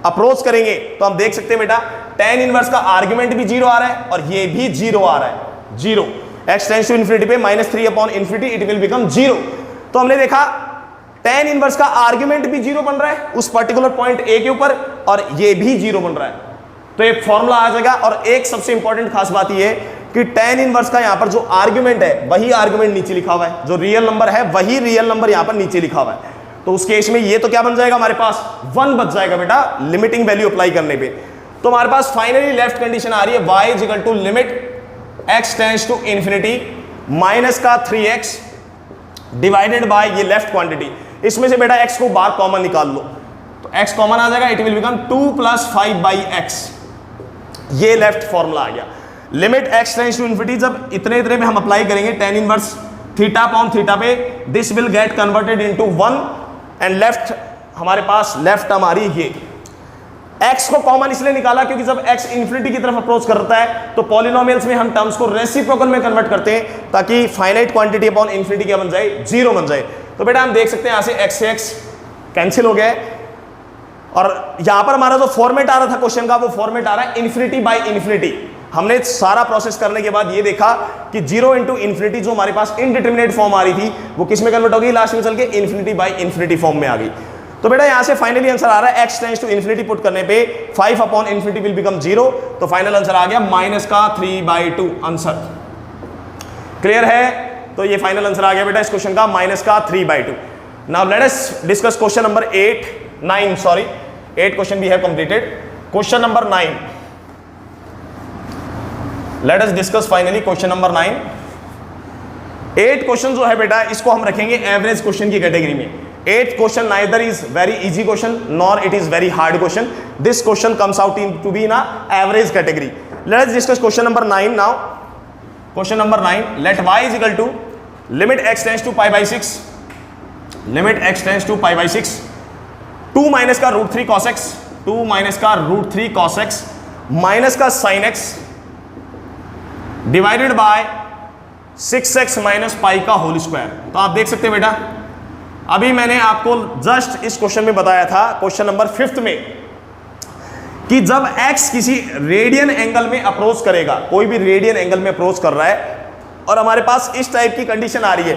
अप्रोच करेंगे तो हम देख सकते हैं बेटा tan इनवर्स का आर्गुमेंट भी 0 आ रहा है और ये भी 0 आ रहा है, 0। x टेंड्स टू इंफिनिटी पे -3 upon infinity it will become 0। तो हमने देखा tan इनवर्स का आर्गुमेंट भी 0 बन रहा है उस पर्टिकुलर पॉइंट a के ऊपर और ये भी 0 बन रहा है। तो एक फॉर्मूला आ जाएगा। और एक सबसे इंपॉर्टेंट खास बात ये है कि tan इनवर्स का यहां पर जो आर्गुमेंट है वही आर्गुमेंट नीचे लिखा हुआ है, जो रियल नंबर है वही रियल नंबर यहां पर नीचे लिखा हुआ है। तो उस केस में ये तो क्या बन जाएगा हमारे पास 1 बच जाएगा बेटा लिमिटिंग वैल्यू अप्लाई करने पे। तो हमारे पास फाइनली लेफ्ट कंडीशन आ रही है y is equal to limit x tends to infinity minus का 3x डिवाइडेड बाय ये लेफ्ट क्वांटिटी, इसमें से बेटा x को बाहर कॉमन निकाल लो तो x कॉमन आ जाएगा, it will become 2 plus 5 by x। ये लेफ्ट फॉर्मूला आ गया। Limit x tends to infinity, जब इतने इतने में हम अप्लाई करेंगे tan inverse theta upon theta पे, this will get converted into 1 and left हमारे पास लेफ्ट टर्म आ रही है ये। x को कॉमन इसलिए निकाला क्योंकि जब x इन्फिनिटी की तरफ अप्रोच करता है तो पॉलिनोमियल्स में हम टर्म्स को रेसिप्रोकल में कन्वर्ट करते हैं ताकि फाइनाइट क्वांटिटी अपॉन इन्फिनिटी क्या बन जाए, 0 बन जाए। तो बेटा हम देख सकते हैं यहां से x से x कैंसिल हो गया है और यहां पर हमारा जो फॉर्मेट आ रहा था क्वेश्चन का वो फॉर्मेट आ रहा है इन्फिनिटी बाय इन्फिनिटी। हमने सारा प्रोसेस करने के बाद ये देखा कि 0 इंटू इन्फिनिटी जो हमारे पास इनडिटरमिनेट फॉर्म आ रही थी वो किस में कन्वर्ट हो गई, लास्ट में चल के इन्फिनिटी बाय इन्फिनिटी फॉर्म में आ गई। तो बेटा यहां से फाइनली आंसर आ रहा है x tends to infinity put करने पे 5 अपॉन इन्फिनिटी विल बिकम 0, तो फाइनल आंसर आ गया -3/2 आंसर। क्लियर है? तो ये फाइनल आंसर आ गया बेटा इस क्वेश्चन का -3/2। Now let us discuss question number 8 question we have completed. Question number 9, let us discuss finally question number 9। 8 question जो है बेटा इसको हम रखेंगे एवरेज क्वेश्चन की कैटेगरी में। 8th question neither is very easy question nor it is very hard question. This question comes out to be in a average category. Let us discuss question number 9 now. Question number 9. Let y is equal to limit x tends to pi by 6. Limit x tends to pi by 6. 2 minus का √3 cos x, 2 minus का √3 cos x minus का sin x divided by 6x minus pi का whole square. तो आप देख सकते हैं बेटा अभी मैंने आपको जस्ट इस क्वेश्चन में बताया था क्वेश्चन नंबर 5 में कि जब x किसी रेडियन एंगल में अप्रोच करेगा, कोई भी रेडियन एंगल में अप्रोच कर रहा है और हमारे पास इस टाइप की कंडीशन आ रही है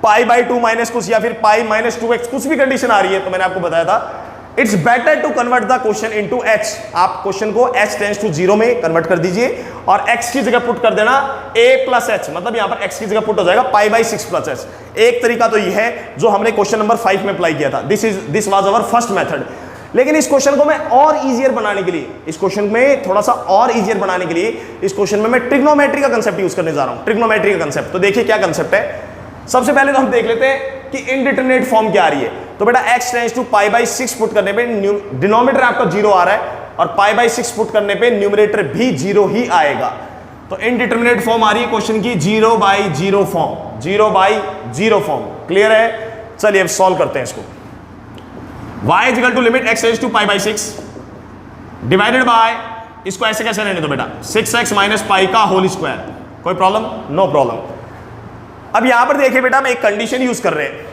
π/2 माइनस कुछ या फिर π-2x कुछ भी कंडीशन आ रही है, तो मैंने आपको बताया था it's better to convert the question into h। आप क्वेश्चन को h टेंड्स टू 0 में कन्वर्ट कर दीजिए और x की जगह पुट कर देना a प्लस h, मतलब यहां पर x की जगह पुट हो जाएगा π/6 प्लस h। एक तरीका तो ये है जो हमने क्वेश्चन नंबर 5 में अप्लाई किया था, this was our first method. लेकिन इस क्वेश्चन को मैं और इजियर बनाने के लिए, इस क्वेश्चन में थोड़ा सा और इजियर बनाने के लिए इस क्वेश्चन में मैं ट्रिग्नोमेट्री का कंसेप्ट यूज करने जा रहा हूं। ट्रिग्नोमेट्री का कंसेप्ट तो देखिए क्या कंसेप्ट है। सबसे पहले तो हम देख लेते हैं कि इनडिटरमिनेट फॉर्म क्या आ रही है। तो बेटा x टेंड्स टू π/6 पुट करने पे डिनोमिनेटर आपका 0 आ रहा है और π/6 पुट करने पे न्यूमरेटर भी 0 ही आएगा। तो इनडिटरमिनेट फॉर्म आ रही है क्वेश्चन की 0/0 फॉर्म, 0/0 फॉर्म। क्लियर है? चलिए अब सॉल्व करते हैं इसको। y is equal to limit x tends to π/6 divided by, इसको ऐसे कैसे रहने दो बेटा, 6x माइनस पाई का होल स्क्वायर। कोई प्रॉब्लम? No problem. अब यहां पर देखिए बेटा हम एक कंडीशन यूज कर रहे हैं,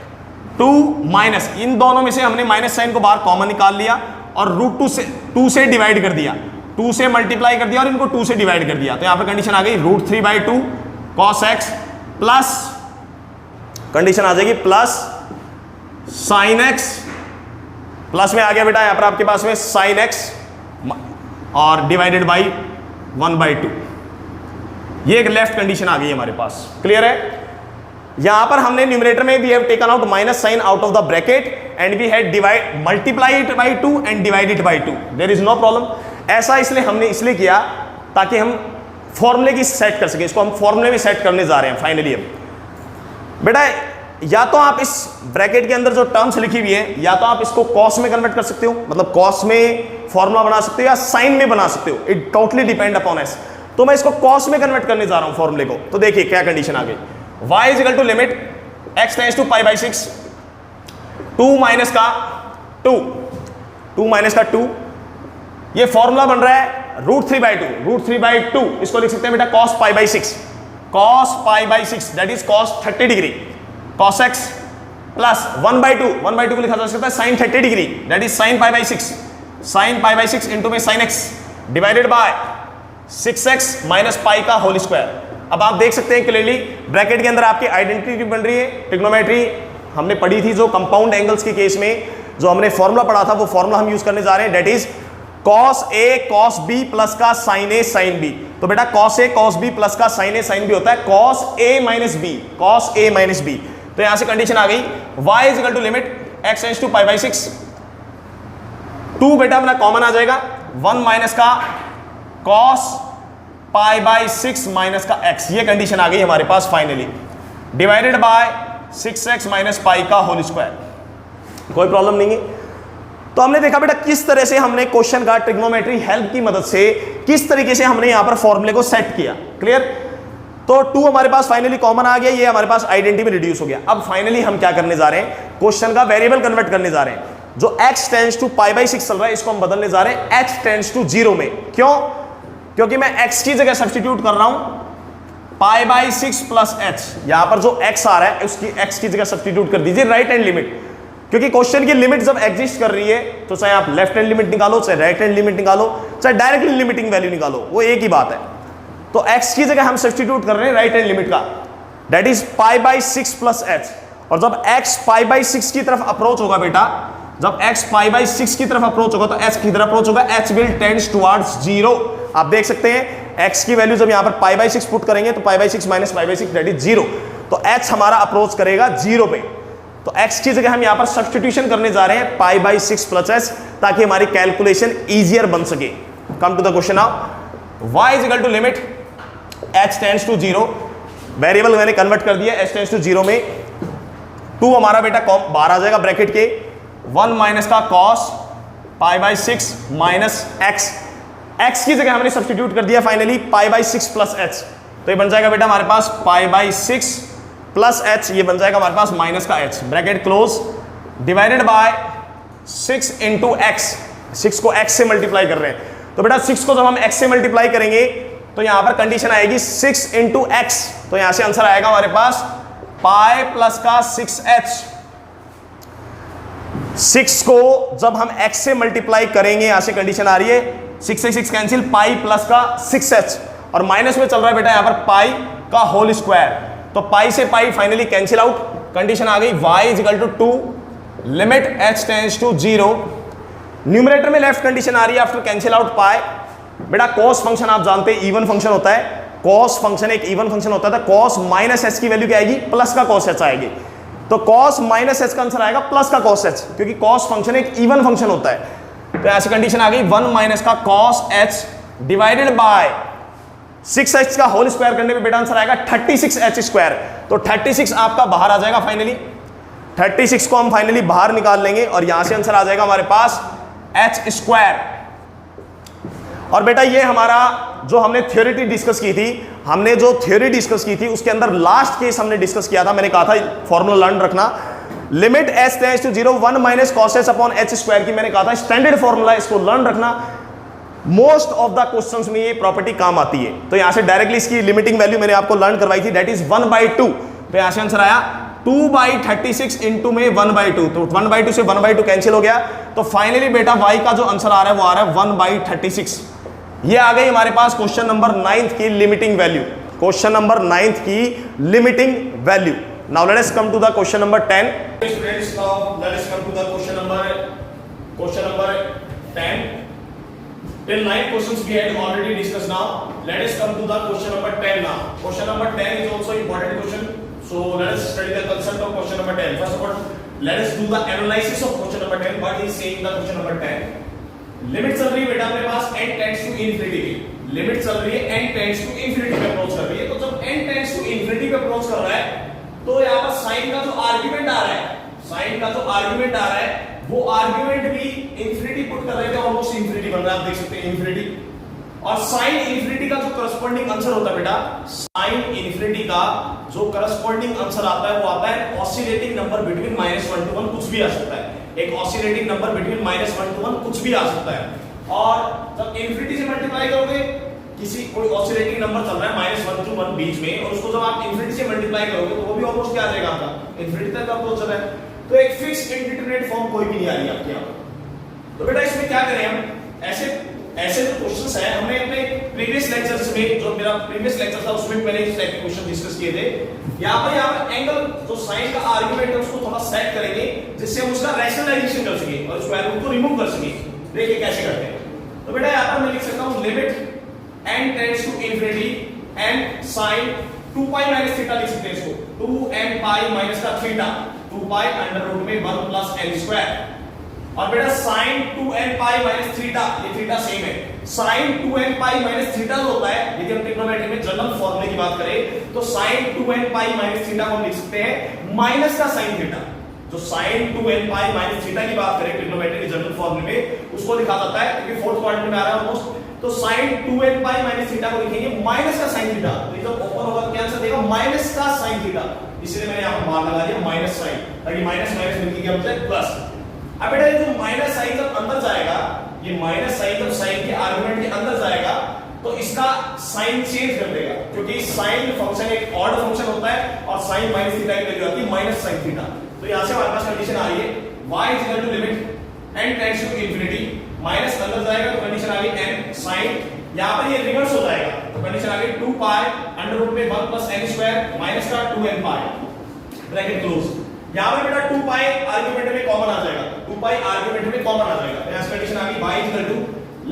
2 माइनस, इन दोनों में से हमने माइनस साइन को बाहर कॉमन निकाल लिया और √2 से डिवाइड कर दिया, 2 से मल्टीप्लाई कर दिया और इनको 2 से डिवाइड कर दिया। तो यहां पर कंडीशन आ गई √3/2 cos x प्लस कंडीशन आ जाएगी प्लस sin x, प्लस में आ गया बेटा यहां पर आपके पास में sin x और डिवाइडेड बाई 1/2। ये एक लेफ्ट कंडीशन आ गई हमारे पास। क्लियर है? यहां पर हमने न्यूमरेटर में we have taken out minus sign out of the bracket and we had divide multiply it by 2 and divide it by 2। There is no problem. ऐसा हमने इसलिए किया ताकि हम फॉर्मूले की सेट कर सके। इसको हम फॉर्मूले में सेट करने जा रहे हैं फाइनली। अब बेटा या तो आप इस ब्रैकेट के अंदर जो टर्म्स लिखी हुई है या तो आप इसको कॉस में कन्वर्ट कर सकते हो, मतलब कॉस में फॉर्मूला बना सकते हो या साइन में बना सकते हो, it totally depend upon S. तो मैं इसको कॉस में कन्वर्ट करने जा रहा हूं फॉर्मूले को। तो देखिए क्या कंडीशन आ गई, y is equal to limit x tends to π/6 2 minus का 2 ये फॉर्मूला बन रहा है √3/2 इसको लिख सकते हैं बेटा cos π/6 that is cos 30 degree cos x plus 1/2 को लिखा जा सकता है sin 30 degree that is sin π/6 into में sin x divided by 6x minus pi का होल स्क्वायर। अब आप देख सकते हैं क्लियरली ब्रैकेट के अंदर आपकी आइडेंटिटी बन रही है। ट्रिग्नोमेट्री हमने पढ़ी थी जो कंपाउंड एंगल्स के केस में जो हमने फॉर्मूला पढ़ा था वो फॉर्मूला हम यूज करने जा रहे हैं, that is cos a cos b plus का sin a sin b। तो बेटा cos a cos b plus का sin a sin b होता है cos a माइनस b। तो यहां से कंडीशन आ गई y is equal to limit x tends to π/6 2 बेटा अपना कॉमन आ जाएगा 1 माइनस का cos π/6 माइनस का x, ये कंडीशन आ गई हमारे पास finally divided by 6x minus pi का होल स्क्वायर। कोई प्रॉब्लम नहीं है। तो हमने देखा बेटा किस तरह से हमने क्वेश्चन का ट्रिग्नोमेट्री हेल्प की मदद से किस तरीके से हमने यहां पर फॉर्मूले को सेट किया। क्लियर? तो 2 हमारे पास फाइनली कॉमन आ गया, ये हमारे पास आइडेंटिटी में रिड्यूस हो गया। अब फाइनली हम क्या करने जा रहे हैं, क्वेश्चन का वेरिएबल कन्वर्ट करने जा रहे हैं। जो x टेंड्स टू π/6 चल रहा है इसको हम बदलने जा रहे हैं h टेंड्स टू 0 में। क्यों? क्योंकि मैं x की जगह सब्स्टिट्यूट कर रहा हूं π/6 प्लस h। यहां पर जो x आ रहा है उसकी x की जगह सब्स्टिट्यूट कर दीजिए राइट हैंड लिमिट, क्योंकि क्वेश्चन की लिमिट जब एग्जिस्ट कर रही है तो चाहे आप लेफ्ट हैंड लिमिट निकालो, चाहे राइट हैंड लिमिट निकालो, चाहे डायरेक्टली लिमिटिंग वैल्यू निकालो, वो एक ही बात है। तो x की जगह हम सब्स्टिट्यूट कर रहे हैं राइट हैंड लिमिट का, दैट इज π/6 प्लस h। और जब x π/6 की तरफ अप्रोच होगा बेटा, जब x π/6 की तरफ अप्रोच होगा तो h की तरफ अप्रोच होगा, h विल टेंड्स टुवर्ड्स 0। आप देख सकते हैं x की वैल्यू जब यहां पर π/6 पुट करेंगे तो π/6 माइनस π/6 दैट इज 0। तो h हमारा अप्रोच करेगा 0 पे। तो x की जगह हम यहां पर सब्स्टिट्यूशन करने जा रहे हैं π/6 प्लस h, ताकि हमारी कैलकुलेशन इजियर बन सके। Come to the question now, y is equal to limit h tends to 0, variable मैंने कन्वर्ट कर दिया h टेंड्स टू 0 में। 2 हमारा बेटा बाहर आ जाएगा ब्रैकेट के, 1 माइनस का cos π/6 माइनस x की जगह हमने सब्स्टिट्यूट कर दिया फाइनली π/6 प्लस h। तो ये बन जाएगा बेटा हमारे पास π/6 प्लस h, ये बन जाएगा हमारे पास माइनस का h, bracket close, divided bye 6 into x। 6 को x से मल्टीप्लाई कर रहे हैं, तो बेटा 6 को जब हम x से मल्टीप्लाई करेंगे तो यहां पर कंडीशन आएगी 6 इंटू x। तो यहां से आंसर आएगा हमारे पास पाई प्लस का 6h। 6 को जब हम x से मल्टीप्लाई करेंगे, यहां से कंडीशन आ रही है 6 से 6 कैंसिल, पाई प्लस का 6h, और माइनस में चल रहा है बेटा यहां पर पाई का होल स्क्वायर। तो पाई से pi finally cancel out, condition आ गई y is equal to 2 limit h tends to 0। Numerator में लेफ्ट कंडीशन आ रही है आफ्टर कैंसिल आउट पाई। बेटा cos फंक्शन आप जानते हैं इवन फंक्शन होता है, cos फंक्शन एक इवन फंक्शन होता है, तो cos माइनस h की वैल्यू क्या आएगी, प्लस का cos h आएगी। तो cos माइनस h का आंसर आएगा प्लस का cos h, क्योंकि cos फंक्शन एक इवन फंक्शन होता है। तो ऐसी कंडीशन आ गई 1 माइनस का cos h divided by 6h का होल स्क्वायर करने पे बेटा आंसर आएगा 36h स्क्वायर। तो 36 आपका बाहर आ जाएगा फाइनली, 36 को हम फाइनली बाहर निकाल लेंगे और यहां से आंसर आ जाएगा हमारे पास h स्क्वायर। और बेटा ये हमारा जो हमने थ्योरी डिस्कस की थी, हमने जो थ्योरी डिस्कस की थी उसके अंदर लास्ट केस हमने डिस्कस किया था। मैंने कहा था फॉर्मूला लर्न रखना, limit h tends to 0 1 minus cos h upon h square की मैंने कहा था स्टैंडर्ड फॉर्मूला, इसको लर्न रखना। मोस्ट ऑफ द क्वेश्चंस में ये प्रॉपर्टी काम आती है। तो यहां से डायरेक्टली इसकी लिमिटिंग वैल्यू मैंने आपको लर्न करवाई थी, दैट इज 1/2। तो यहां से आंसर आया 2/36 इंटू में 1/2, तो 1/2 से 1/2 कैंसिल हो गया। तो फाइनली बेटा y का जो आंसर आ रहा है वो आ रहा है 1/36। ये आ गई हमारे पास क्वेश्चन नंबर 9 की लिमिटिंग वैल्यू, क्वेश्चन नंबर 9 की limiting value. Now let us come to the question number 10। Students now let us come to the question number 10। Till 9 questions we had already discussed. Now let us come to the question number 10 now. Question number 10 is also important question. So let us study the concept of question number 10. First of all, let us do the analysis of question number 10. What is saying the question number 10? Limit चल रही है बेटा अपने पास n tends to infinity की, limit चल रही है n tends to infinity पे अप्रोच कर रही है। तो जब n टेंड्स टू इंफिनिटी पे अप्रोच कर रहा है तो यहाँ पर साइन का जो आर्गुमेंट आ रहा है, साइन का जो आर्गुमेंट आ रहा है वो आर्गुमेंट भी इंफिनिटी पुट कर रहे थे, ऑलमोस्ट इंफिनिटी बन रहा है, आप देख सकते हैं इंफिनिटी। और साइन इंफिनिटी का जो करस्पॉन्डिंग आंसर होता है बेटा, साइन इंफिनिटी का जो करस्पॉन्डिंग आंसर आता है वो आता है ऑसिलेटिंग नंबर बिटवीन -1 to 1, कुछ भी आ सकता है। एक ऑसिलेटिंग नंबर बिटवीन -1 to 1 कुछ भी आ सकता है। और जब इंफिनिटी से मल्टीप्लाई करोगे, किसी कोई ऑसिलेटिंग नंबर चल रहा है -1 to 1 बीच में, और उसको जब आप इंफिनिटी से मल्टीप्लाई करोगे तो वो भी ऑलमोस्ट क्या आ जाएगा आपका, इंफिनिटी तक अप्रोच चल रहा है। तो एक फिक्स इंडिटरमिनेट फॉर्म कोई भी नहीं आ रही आपके यहाँ पर। तो बेटा इसमें क्या करें हम, ऐसे जो क्वेश्चंस है हमने अपने प्रीवियस लेक्चर्स में, जो मेरा प्रीवियस लेक्चर था उसमें मैंने इस टाइप के क्वेश्चन डिस्कस किए थे। यहाँ पर एंगल जो साइन का आर्गुमेंट है उसको थोड़ा सेट करेंगे जिससे हम उसका रैशनलाइजेशन कर सके और स्क्वायर रूट को रिमूव कर सके। देखिए कैसे करते हैं। तो बेटा यहाँ पर मैं लिख सकता हूँ limit n tends to infinity n sin 2π minus theta लिख सकते हैं इसको, 2n पाई माइनस का थीटा, 2π अंडर रूट में 1 प्लस n स्क्वायर। और बेटा sin 2n pi minus theta, ये थीटा सेम है, sin 2n pi minus theta जो होता है, यदि हम ट्रिग्नोमेट्री में जनरल फॉर्मूले की बात करें तो sin 2n pi minus theta को हम लिख सकते हैं माइनस का sin थीटा। जो sin 2n pi minus theta की बात करें ट्रिग्नोमेट्री के जनरल फॉर्मूले में, उसको लिखा जाता है क्योंकि फोर्थ क्वाड्रेंट में आ रहा है ऑलमोस्ट। तो sin 2n pi minus theta को लिखेंगे माइनस का sin थीटा, तो ये जब ओपन होगा तो क्या आंसर देगा माइनस का sin थीटा, इसलिए मैंने यहां पर मान लगा दिया माइनस साइन, ताकि माइनस माइनस मिलके क्या बचे प्लस। अब बेटा ये जो माइनस साइन जब अंदर जाएगा, ये माइनस साइन जब साइन के आर्गुमेंट के अंदर जाएगा तो इसका साइन चेंज कर देगा, क्योंकि साइन फंक्शन एक ऑड फंक्शन होता है और साइन माइनस थीटा की वैल्यू आती है माइनस साइन थीटा। तो यहां से हमारे पास कंडीशन आ रही है y is equal to limit n tends to infinity, minus अंदर जाएगा तो कंडीशन आ गई n साइन, यहां पर ये रिवर्स हो जाएगा तो कंडीशन आ गई 2 पाई अंडर रूट में 1 प्लस n स्क्वायर माइनस का 2n पाई ब्रैकेट क्लोज। यहां पर बेटा 2 पाई आर्गुमेंट में कॉमन आ जाएगा, 2 पाई आर्गुमेंट में कॉमन आ जाएगा, यहां से कंडीशन आ गई y is equal to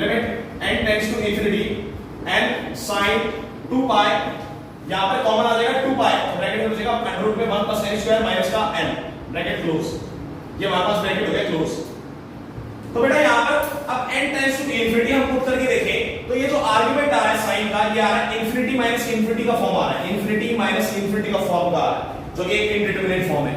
limit n tends to infinity n sin 2 pi, यहां पर कॉमन आ जाएगा 2 पाई, ब्रैकेट में हो जाएगा अंडर रूट में 1 प्लस n स्क्वायर माइनस का n ब्रैकेट क्लोज। ये हमारे पास ब्रैकेट हो गया क्लोज। तो बेटा यहां पर अब n टेंड्स टू इंफिनिटी हम पुट करके देखें तो ये जो आर्गुमेंट आ रहा है साइन का, ये आ रहा है इंफिनिटी माइनस इंफिनिटी का फॉर्म आ रहा है, इंफिनिटी माइनस इंफिनिटी का फॉर्म आ रहा है, जो कि एक इंडिटरमिनेट फॉर्म है।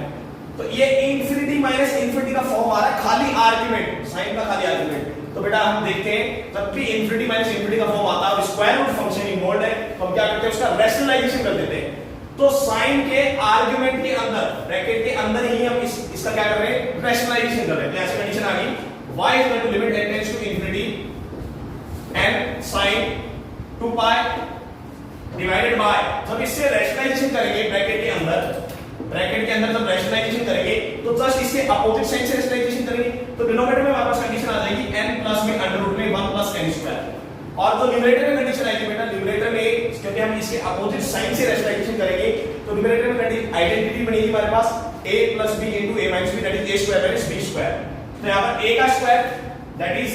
तो ये इंफिनिटी माइनस इंफिनिटी का फॉर्म आ रहा है खाली आर्गुमेंट, साइन का खाली आर्गुमेंट। तो बेटा हम देखते हैं जब भी इंफिनिटी माइनस इंफिनिटी का फॉर्म आता है और स्क्वायर रूट फंक्शन इन्वॉल्वड है तो हम क्या करते हैं उसका रैशनलाइजेशन कर देते हैं। तो साइन के आर्गुमेंट के अंदर ब्रैकेट के अंदर ही हम इसका क्या कर रहे हैं रैशनलाइजेशन कर रहे हैं। तो ऐसी कंडीशन आ गई y is equal to limit n tends to infinity n sin 2 pi divided by, जब इससे रैशनलाइजेशन करेंगे ब्रैकेट के अंदर जब रैशनलाइजेशन करेंगे तो जस्ट इसके अपोजिट साइड से रैशनलाइजेशन करेंगे तो डिनोमिनेटर में वापस कंडीशन आ जाएगी n प्लस में अंडर रूट में 1 प्लस n स्क्वायर, और जो न्यूमरेटर में कंडीशन आएगी बेटा न्यूमरेटर में क्योंकि हम इसके अपोजिट साइन से रैशनलाइजेशन करेंगे तो न्यूमरेटर में कंडीशन आइडेंटिटी बनेगी हमारे पास a plus b into a minus b, that is a square minus b square। तो यहां पर a का square that is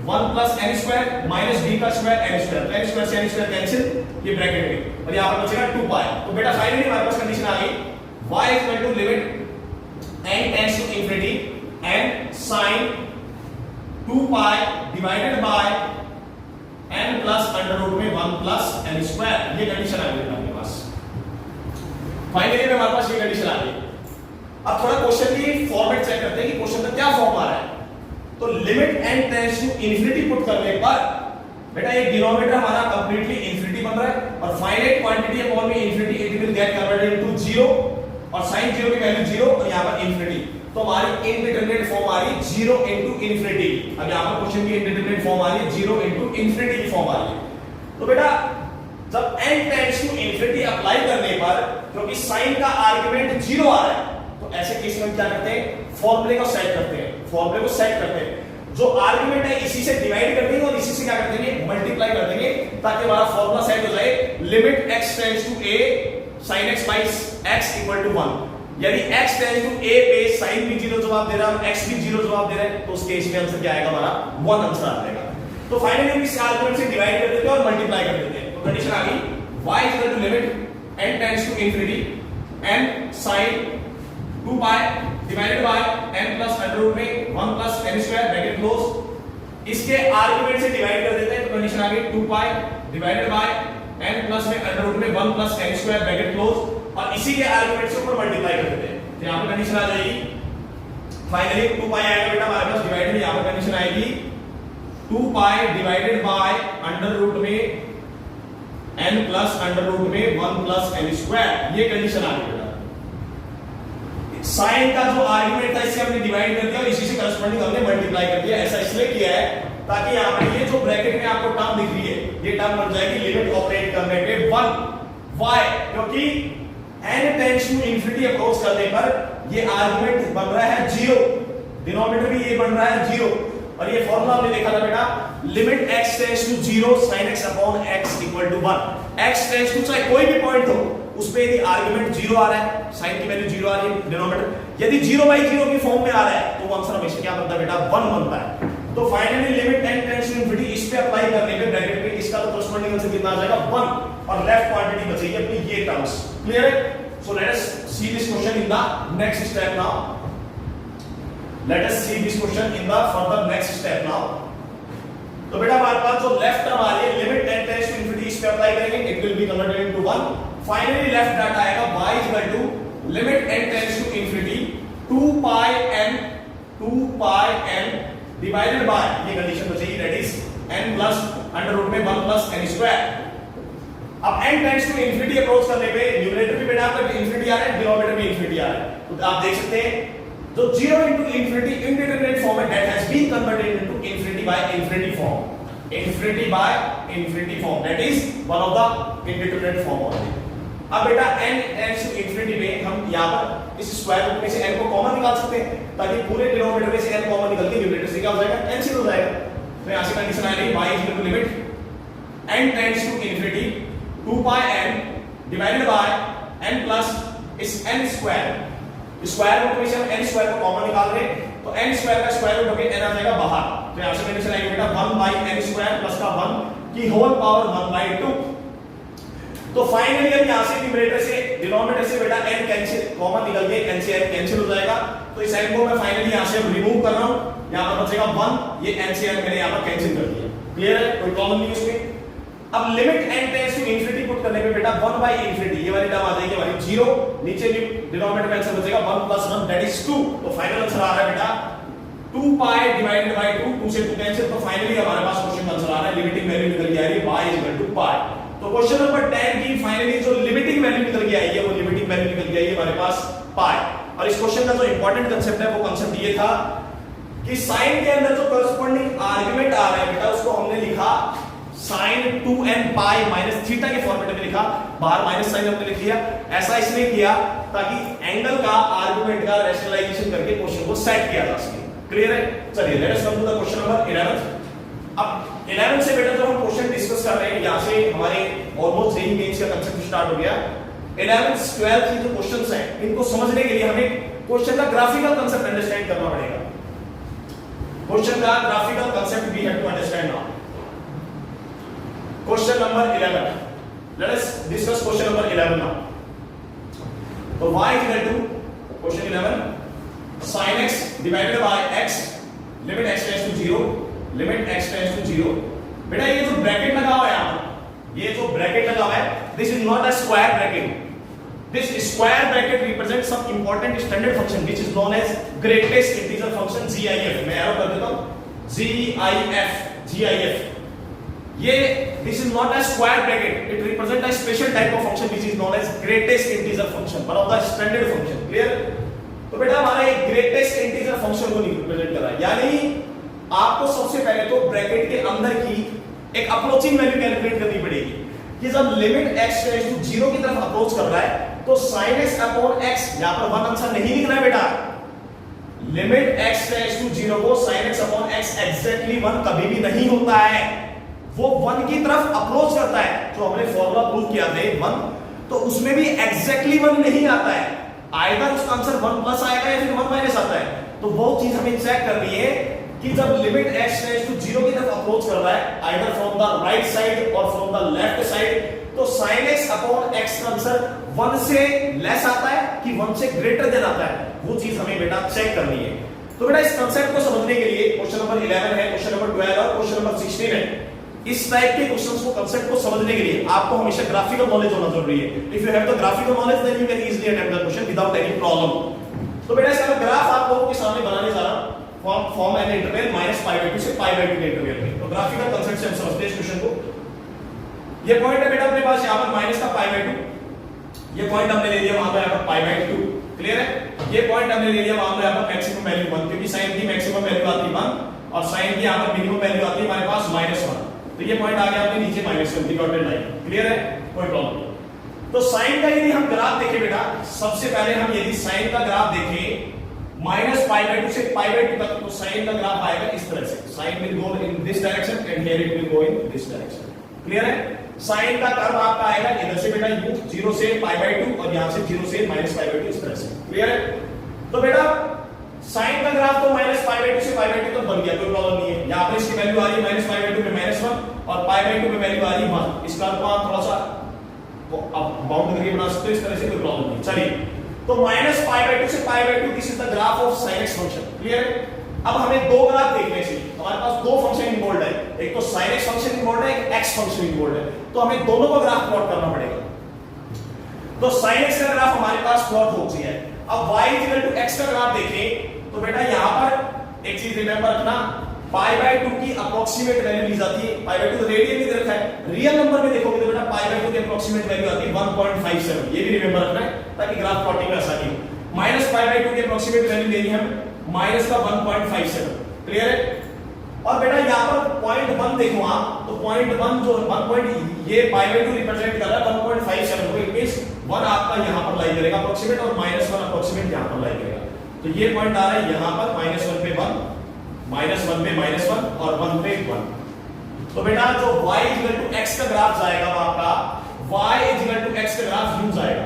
1 plus n square minus b का स्क्वायर n square, तो n square से n square कैंसिल, ये bracket में, और यहां पर बचेगा 2 पाई। तो बेटा फाइनली हमारे पास कंडीशन आ गई y is equal to limit n tends to infinity n sin 2 pi divided by n plus under root में 1 plus n square, ये कंडीशन आ गई आपके पास। फाइनली में हमारे पास ये कंडीशन आ गई। अब थोड़ा क्वेश्चन की फॉर्मेट चेक करते हैं कि क्वेश्चन का क्या फॉर्म आ रहा है। तो limit n tends to infinity put करने पर बेटा ये डिनोमिनेटर हमारा कंप्लीटली इंफिनिटी बन रहा है और फाइनाइट क्वांटिटी अपॉन में infinity it will get converted into 0 और sin 0 की वैल्यू 0 और यहां पर इंफिनिटी, तो हमारी इंडिटरमिनेट फॉर्म आ रही है 0 इनटू इंफिनिटी। अब यहां पर क्वेश्चन की इंडिटरमिनेट फॉर्म आ रही है 0 इनटू इंफिनिटी की फॉर्म आ रही है। तो बेटा जब n tends to infinity apply करने पर क्योंकि sin का आर्गुमेंट 0 आ रहा है तो ऐसे केस में क्या करते हैं फॉर्मूले को सेट करते हैं, फॉर्मूले को सेट करते हैं, जो आर्गुमेंट है इसी से डिवाइड कर देंगे और इसी से क्या कर देंगे मल्टीप्लाई कर देंगे ताकि हमारा फॉर्मूला सेट हो जाए limit x tends to a sin x by x equal to 1। यदि x टेंड्स टू a पे sin भी 0 जवाब दे रहा है और x भी 0 जवाब दे रहा है तो उस केस में आंसर क्या आएगा हमारा 1 आंसर आ जाएगा। तो फाइनली हम इस आर्गुमेंट से डिवाइड कर देते हैं और मल्टीप्लाई कर देते हैं। तो कंडीशन आ गई y is equal to limit n tends to infinity n sin 2 pi divided by n plus under root में 1 plus n square bracket close. इसके आर्गुमेंट से डिवाइड कर देते हैं तो कंडीशन आ गई 2 pi divided by n plus में अंडर रूट में 1 plus n square bracket close और इसी के आर्गुमेंट से ऊपर मल्टीप्लाई कर देते हैं। तो यहां पे कंडीशन आ जाएगी फाइनली 2 pi आएगा बेटा हमारे पास डिवाइड में, यहां पर कंडीशन आएगी 2 pi divided by under root में n प्लस अंडर रूट में 1 प्लस n स्क्वायर, ये कंडीशन आ गई। साइन का जो आर्गुमेंट था इससे हमने डिवाइड कर दिया और इसी से करस्पॉन्डिंग हमने मल्टीप्लाई कर दिया। ऐसा इसलिए किया है ताकि यहां पर ये जो ब्रैकेट में आपको टर्म दिख रही है ये टर्म बन जाएगी लिमिट ऑपरेट करने पे 1 y, क्योंकि n tends to infinity approach करने पर ये आर्गुमेंट बन रहा है 0, डिनोमिनेटर भी ये बन रहा है 0 और ये फार्मूला हमने देखा था बेटा limit x tends to 0 sin x upon x equal to 1। x tends to चाहे कोई भी पॉइंट हो उस पे यदि आर्गुमेंट 0 आ रहा है sin की वैल्यू 0 आ रही है डिनोमिनेटर, यदि 0/0 की फॉर्म में आ रहा है तो वो आंसर हमेशा क्या बनता है बेटा 1 बनता है। तो finally limit n tends to infinity इस पे अप्लाई करने पे ब्रैकेट में इसका तो करस्पॉन्डिंग आंसर कितना आ जाएगा 1 और लेफ्ट क्वांटिटी बचेगी अपनी ये टर्म्स। क्लियर है? सो let us see this question in the next step now. Let us see this question in the further next step now. तो बेटा हमारे पास जो लेफ्ट टर्म आ रही है limit n tends to infinity इस पे अप्लाई करेंगे it will be converted into 1। Finally left data आएगा y equal to limit n tends to infinity 2 pi n divided by, ये कंडीशन बचेगी, that is n plus under root में 1 plus n square. अब n tends to infinity approach करने पे numerator भी बेटा आपका इंफिनिटी आ रहा है, डिनोमिनेटर भी इंफिनिटी आ रहा है, तो आप देख सकते हैं जो 0 into infinity indeterminate form है, that has been converted into infinity by infinity form, infinity by infinity form, that is one of the indeterminate form only। अब बेटा n टेंड्स टू इंफिनिटी में हम यहां पर इस स्क्वायर रूट में से n को कॉमन निकाल सकते हैं, ताकि पूरे डिनोमिनेटर में से n कॉमन निकल के न्यूमरेटर से क्या हो जाएगा, कैंसिल हो जाएगा। तो यहां से कंडीशन आ रही y is equal to limit n tends to infinity 2 pi n divided by n plus इस n स्क्वायर, स्क्वायर रूट में से हम n स्क्वायर को कॉमन निकाल रहे हैं, तो n स्क्वायर का स्क्वायर रूट होके n आ जाएगा बाहर, तो यहां से कंडीशन आएगी बेटा 1 बाय n स्क्वायर प्लस का 1 की होल पावर 1 बाय 2। तो फाइनली अब यहां से न्यूमरेटर से डिनोमिनेटर से बेटा n कैंसिल कॉमन निकल के n से n कैंसिल हो जाएगा, तो इस n को मैं फाइनली यहां से रिमूव कर रहा हूं, यहां पर बचेगा 1, ये n से n मैंने यहां पर कैंसिल कर दिया, क्लियर है, कोई प्रॉब्लम नहीं इसमें। अब limit n tends to infinity put करने पे बेटा 1 बाय इंफिनिटी, ये वाली टर्म आ जाएगी हमारी 0, नीचे डिनोमिनेटर में आंसर बचेगा 1 प्लस 1 दैट इज 2, तो फाइनल आंसर आ रहा है बेटा 2 पाई डिवाइडेड बाय 2, 2 से 2 कैंसिल, तो फाइनली हमारे पास क्वेश्चन आंसर आ रहा है लिमिटिंग वैल्यू निकल के आ रही है y इज इक्वल टू पाई। तो क्वेश्चन नंबर 10 की फाइनली जो लिमिटिंग वैल्यू निकल के आई है, वो लिमिटिंग वैल्यू निकल के आई है हमारे पास पाई। और इस क्वेश्चन का जो इंपॉर्टेंट कांसेप्ट है वो कांसेप्ट ये था कि साइन के अंदर जो करस्पॉन्डिंग आर्गुमेंट आ रहा है बेटा, उसको हमने लिखा sin 2n pi minus theta के फॉर्मेट में लिखा, बाहर माइनस साइन हमने लिख दिया। ऐसा इसलिए किया ताकि एंगल का आर्गुमेंट का रैशनलाइजेशन करके क्वेश्चन को सेट किया जा सके, क्लियर है। चलिए let us come to the question number 11। अब 11 से बेटा जो हम क्वेश्चन डिस्कस कर रहे हैं, यहां से हमारे ऑलमोस्ट जेईई मेंस का कांसेप्ट स्टार्ट हो गया। 11 12 की जो क्वेश्चंस हैं, इनको समझने के लिए हमें क्वेश्चन का ग्राफिकल कांसेप्ट अंडरस्टैंड करना पड़ेगा। क्वेश्चन का graphical concept we have to understand now. Question number 11. Let us discuss question number 11 now. So y is equal to question 11 sin x divided by x limit x tends to 0 limit x tends to 0। बेटा ये जो bracket लगा हुआ है यहाँ, ये जो bracket लगा हुआ है, this is not a square bracket. This square bracket represents some important standard function which is known as greatest integer function GIF। मैं एरो कर देता हूँ GIF। ये this is not a square bracket, it represents a special type of function which is known as greatest integer function, one of the standard function, clear। तो बेटा हमारा एक greatest integer function को represent कर रहा है, यानी आपको सबसे पहले तो ब्रैकेट के अंदर की एक अप्रोचिंग वैल्यू कैलकुलेट करनी पड़ेगी कि जब लिमिट x टेंड्स टू 0 की तरफ अप्रोच कर रहा है, तो sin x अपॉन x, यहां पर 1 आंसर नहीं लिखना है बेटा, लिमिट x टेंड्स टू 0 को sin x upon x exactly 1 कभी भी नहीं होता है, वो 1 की तरफ अप्रोच करता है। जो हमने फॉर्मूला प्रूव किया था 1, तो उसमें भी एग्जैक्टली 1 नहीं आता है, आइदर उसका आंसर 1 प्लस आएगा या फिर 1 माइनस आता है। तो वो चीज हमें चेक करनी है कि जब लिमिट x टेंड्स टू 0 की तरफ अप्रोच कर रहा है, either from the right side और फ्रॉम द लेफ्ट साइड, तो sin x अपॉन x का आंसर 1 से लेस आता है कि 1 से ग्रेटर देन आता है, वो चीज हमें बेटा चेक करनी है। तो बेटा इस कांसेप्ट को समझने के लिए क्वेश्चन नंबर 11 है, क्वेश्चन नंबर 12 और क्वेश्चन नंबर 16 है। इस टाइप के क्वेश्चंस को कांसेप्ट को समझने के लिए आपको हमेशा ग्राफिकल नॉलेज होना जरूरी है। If you have the graphical knowledge then you can easily attempt the question without any problem. तो बेटा इसका ग्राफ आप लोगों के सामने बनाने जा रहा हूं, फॉर्म एन इंटरवल -π/2 से π/2 के इंटरवल में। तो ग्राफिकल कांसेप्ट से हम समझते हैं इस क्वेश्चन को। ये पॉइंट है बेटा अपने पास यहां पर माइनस का π/2, ये पॉइंट हमने ले लिया वहां पर यहां पर π/2, क्लियर है। ये पॉइंट हमने ले लिया वहां पर यहां पर मैक्सिमम वैल्यू 1, क्योंकि sin की मैक्सिमम वैल्यू आती है 1 और sin की यहां पर मिनिमम वैल्यू आती है हमारे पास -1, तो ये पॉइंट आ गया अपने नीचे -1 की डॉटेड लाइन, क्लियर है, कोई प्रॉब्लम नहीं। तो sin का यदि हम ग्राफ देखें बेटा, सबसे पहले हम यदि sin का ग्राफ देखें -π/2 से π/2 तक, तो sin का ग्राफ आएगा इस तरह से, sin will go in this direction and here it will go in this direction, clear है। sin का कर्व आपका आएगा इधर से बेटा u 0 से π/2 और यहां से 0 से -π/2 इस तरह से, क्लियर है। तो बेटा sin का ग्राफ तो -π/2 से π/2 तक बन गया, कोई प्रॉब्लम नहीं है। यहां पर इसकी वैल्यू आ रही है -π/2 में -1 और π/2 में वैल्यू आ रही है 1। इसका को आप थोड़ा सा अब बाउंड करके बना सकते हो इस तरह से, कोई प्रॉब्लम नहीं। चलिए, तो -π/2 से π/2 this is the graph of sin x function, clear है। अब हमें दो ग्राफ देखने चाहिए, हमारे पास दो फंक्शन इन्वॉल्वड है, एक तो sin x फंक्शन इन्वॉल्वड है, एक x फंक्शन इन्वॉल्वड है, तो हमें दोनों का ग्राफ प्लॉट करना पड़ेगा। तो sin x का ग्राफ हमारे पास प्लॉट हो गया है। अब y इक्वल टू x का ग्राफ देखें तो बेटा यहां पर एक चीज रिमेंबर रखना, पाई बाय 2 की अप्रोक्सीमेट वैल्यू ली जाती है। पाई बाय 2 रेडियन में रखा है, रियल नंबर में देखोगे तो बेटा पाई बाय 2 की अप्रोक्सीमेट वैल्यू आती है 1.57, ये भी रिमेंबर रखना है ताकि ग्राफ प्लॉटिंग में आसानी हो। माइनस पाई बाय 2 की अप्रोक्सीमेट वैल्यू लेनी है हमें माइनस का 1.57, क्लियर है। और बेटा यहां पर पॉइंट 1 देखो आप, तो पॉइंट 1 जो 1 पॉइंट ये पाई बाय 2 रिप्रेजेंट कर रहा है 1.57, तो इट मींस 1 आपका यहां पर लाई करेगा अप्रोक्सीमेट और -1 अप्रोक्सीमेट यहां पर लाई करेगा। तो ये पॉइंट आ रहा है यहां पर -1 पे 1, -1 पे -1 और 1 पे 1। तो बेटा जो y x का ग्राफ जाएगा वो आपका y x का ग्राफ यूं जाएगा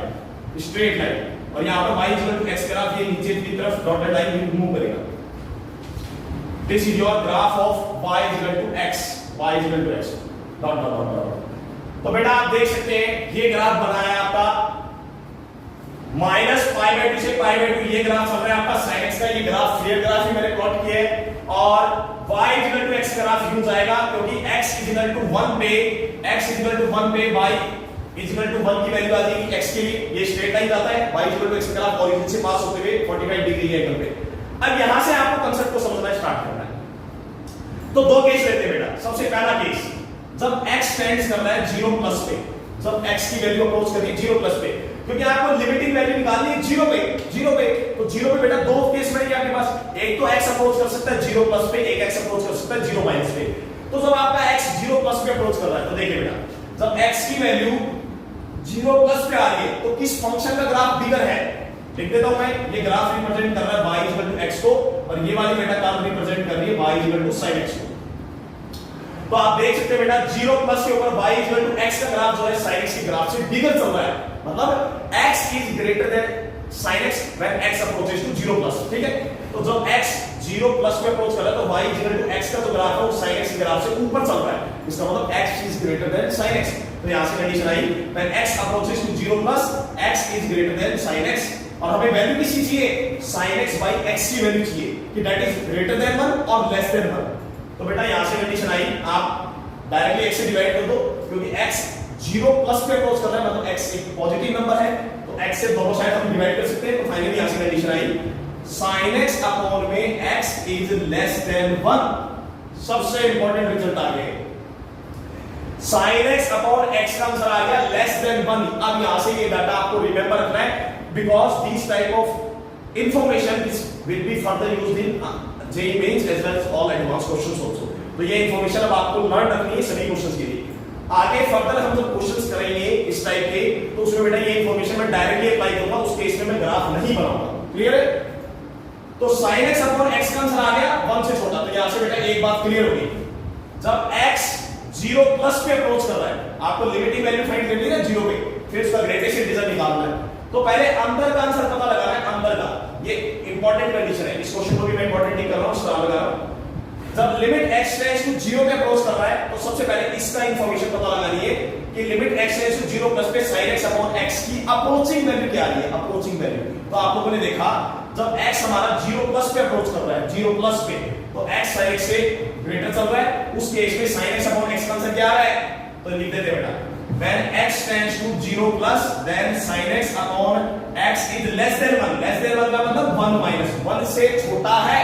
स्ट्रेट लाइन, और यहां पर y x ग्राफ ये नीचे की तरफ डॉटेड लाइन मूव करेगा। This is your graph of y x dot dot dot. तो बेटा आप देख सकते हैं ये ग्राफ बना है आपका -π/2 से π/2, ये ग्राफ चल रहा है आपका sin x का, ये ग्राफ क्लियर ग्राफ ही मैंने प्लॉट किया है। और y x ग्राफ यूं जाएगा क्योंकि x 1 पे y 1 की वैल्यू आ जाएगी x के लिए, ये स्ट्रेट लाइन जाता है y x ग्राफ ओरिजिन से पास होते हुए 45 डिग्री एंगल पे। अब यहां से आपको कांसेप्ट को समझना स्टार्ट करना है। तो दो केस लेते हैं बेटा। सबसे पहला केस जब x टेंड्स कर रहा है 0+ पे, जब x की वैल्यू अप्रोच कर रही है 0+ पे, क्योंकि आपको लिमिटिंग वैल्यू निकालनी है 0 पे। तो 0 पे बेटा दो केस में आपके पास, एक तो x अप्रोच कर सकता है 0+ पे, एक x अप्रोच कर सकता है 0- पे। तो जब आपका x 0+ पे अप्रोच कर रहा है तो देखिए बेटा जब x की वैल्यू 0+ पे आ रही है तो किस फंक्शन का ग्राफ बिगर है, लिख देता हूं मैं। ये ग्राफ रिप्रेजेंट कर रहा है y x को, और ये वाली बेटा टर्म रिप्रेजेंट कर रही है y sin x को। तो आप देख सकते हैं बेटा 0+ के ऊपर y x का ग्राफ जो है sin x के ग्राफ से बिगर चल रहा है, मतलब x is greater than sin x when x approaches to 0+, ठीक है। तो जब x 0+ पे अप्रोच कर रहा है तो y x का जो ग्राफ है वो sin x के ग्राफ से ऊपर चल रहा है, इसका मतलब x is greater than sin x। तो यहां से कंडीशन आई when x approaches to 0+, x is greater than sin x, और हमें वैल्यू किसी चाहिए sin x/x की वैल्यू चाहिए कि दैट इज ग्रेटर देन 1 और लेस देन 1। तो बेटा यहां से कंडीशन आई, आप डायरेक्टली x से डिवाइड कर दो क्योंकि x 0+ पे अप्रोच कर रहा है, मतलब x एक पॉजिटिव नंबर है, तो x से दोनों साइड हम डिवाइड कर सकते हैं। तो फाइनली यहां से कंडीशन आई sin x अपॉन में x इज लेस देन 1। सबसे इंपॉर्टेंट रिजल्ट आ गया, sin x अपॉन x का आंसर आ गया लेस देन 1। अब यहां से ये डाटा आपको रिमेंबर रखना है because these type of information is will be further used in JEE Mains as well as all advanced questions also। तो ये इंफॉर्मेशन अब आपको लर्न रखनी है सभी क्वेश्चंस के लिए। आगे फर्दर हम जब क्वेश्चंस करेंगे इस टाइप के तो उसमें बेटा ये इंफॉर्मेशन मैं डायरेक्टली अप्लाई करूंगा, उस केस में मैं ग्राफ नहीं बनाऊंगा, क्लियर है। तो sin x अपॉन x का आंसर आ गया 1 से छोटा। तो यहां से बेटा एक बात क्लियर होगी, जब x 0+ पे अप्रोच कर रहा है, आपको लिमिटिंग वैल्यू फाइंड करनी है ना 0 पे, फिर उसका ग्रेटेस्ट इंटीजर निकालना है। तो पहले अंदर का आंसर पता लगाना है, अंदर का, ये इंपॉर्टेंट कंडीशन है। इस क्वेश्चन को भी मैं इंपॉर्टेंट नहीं कर रहा हूं, स्टार लगा रहा हूं। जब लिमिट x टेंड्स टू 0 पे अप्रोच कर रहा है तो सबसे पहले इसका इंफॉर्मेशन पता लगानी है कि लिमिट x टेंड्स टू 0+ पे sin x अपॉन x की अप्रोचिंग वैल्यू क्या आ रही है, अप्रोचिंग वैल्यू। तो आप लोगों ने देखा जब x हमारा 0+ पे अप्रोच कर रहा है, 0+ पे, तो x sin x से ग्रेटर चल रहा है, उस केस में sin x अपॉन x का आंसर क्या आ रहा है, तो लिख देते बेटा when x tends to 0+ then sin x upon x is less than 1। less than 1 का मतलब 1 - 1 से छोटा है,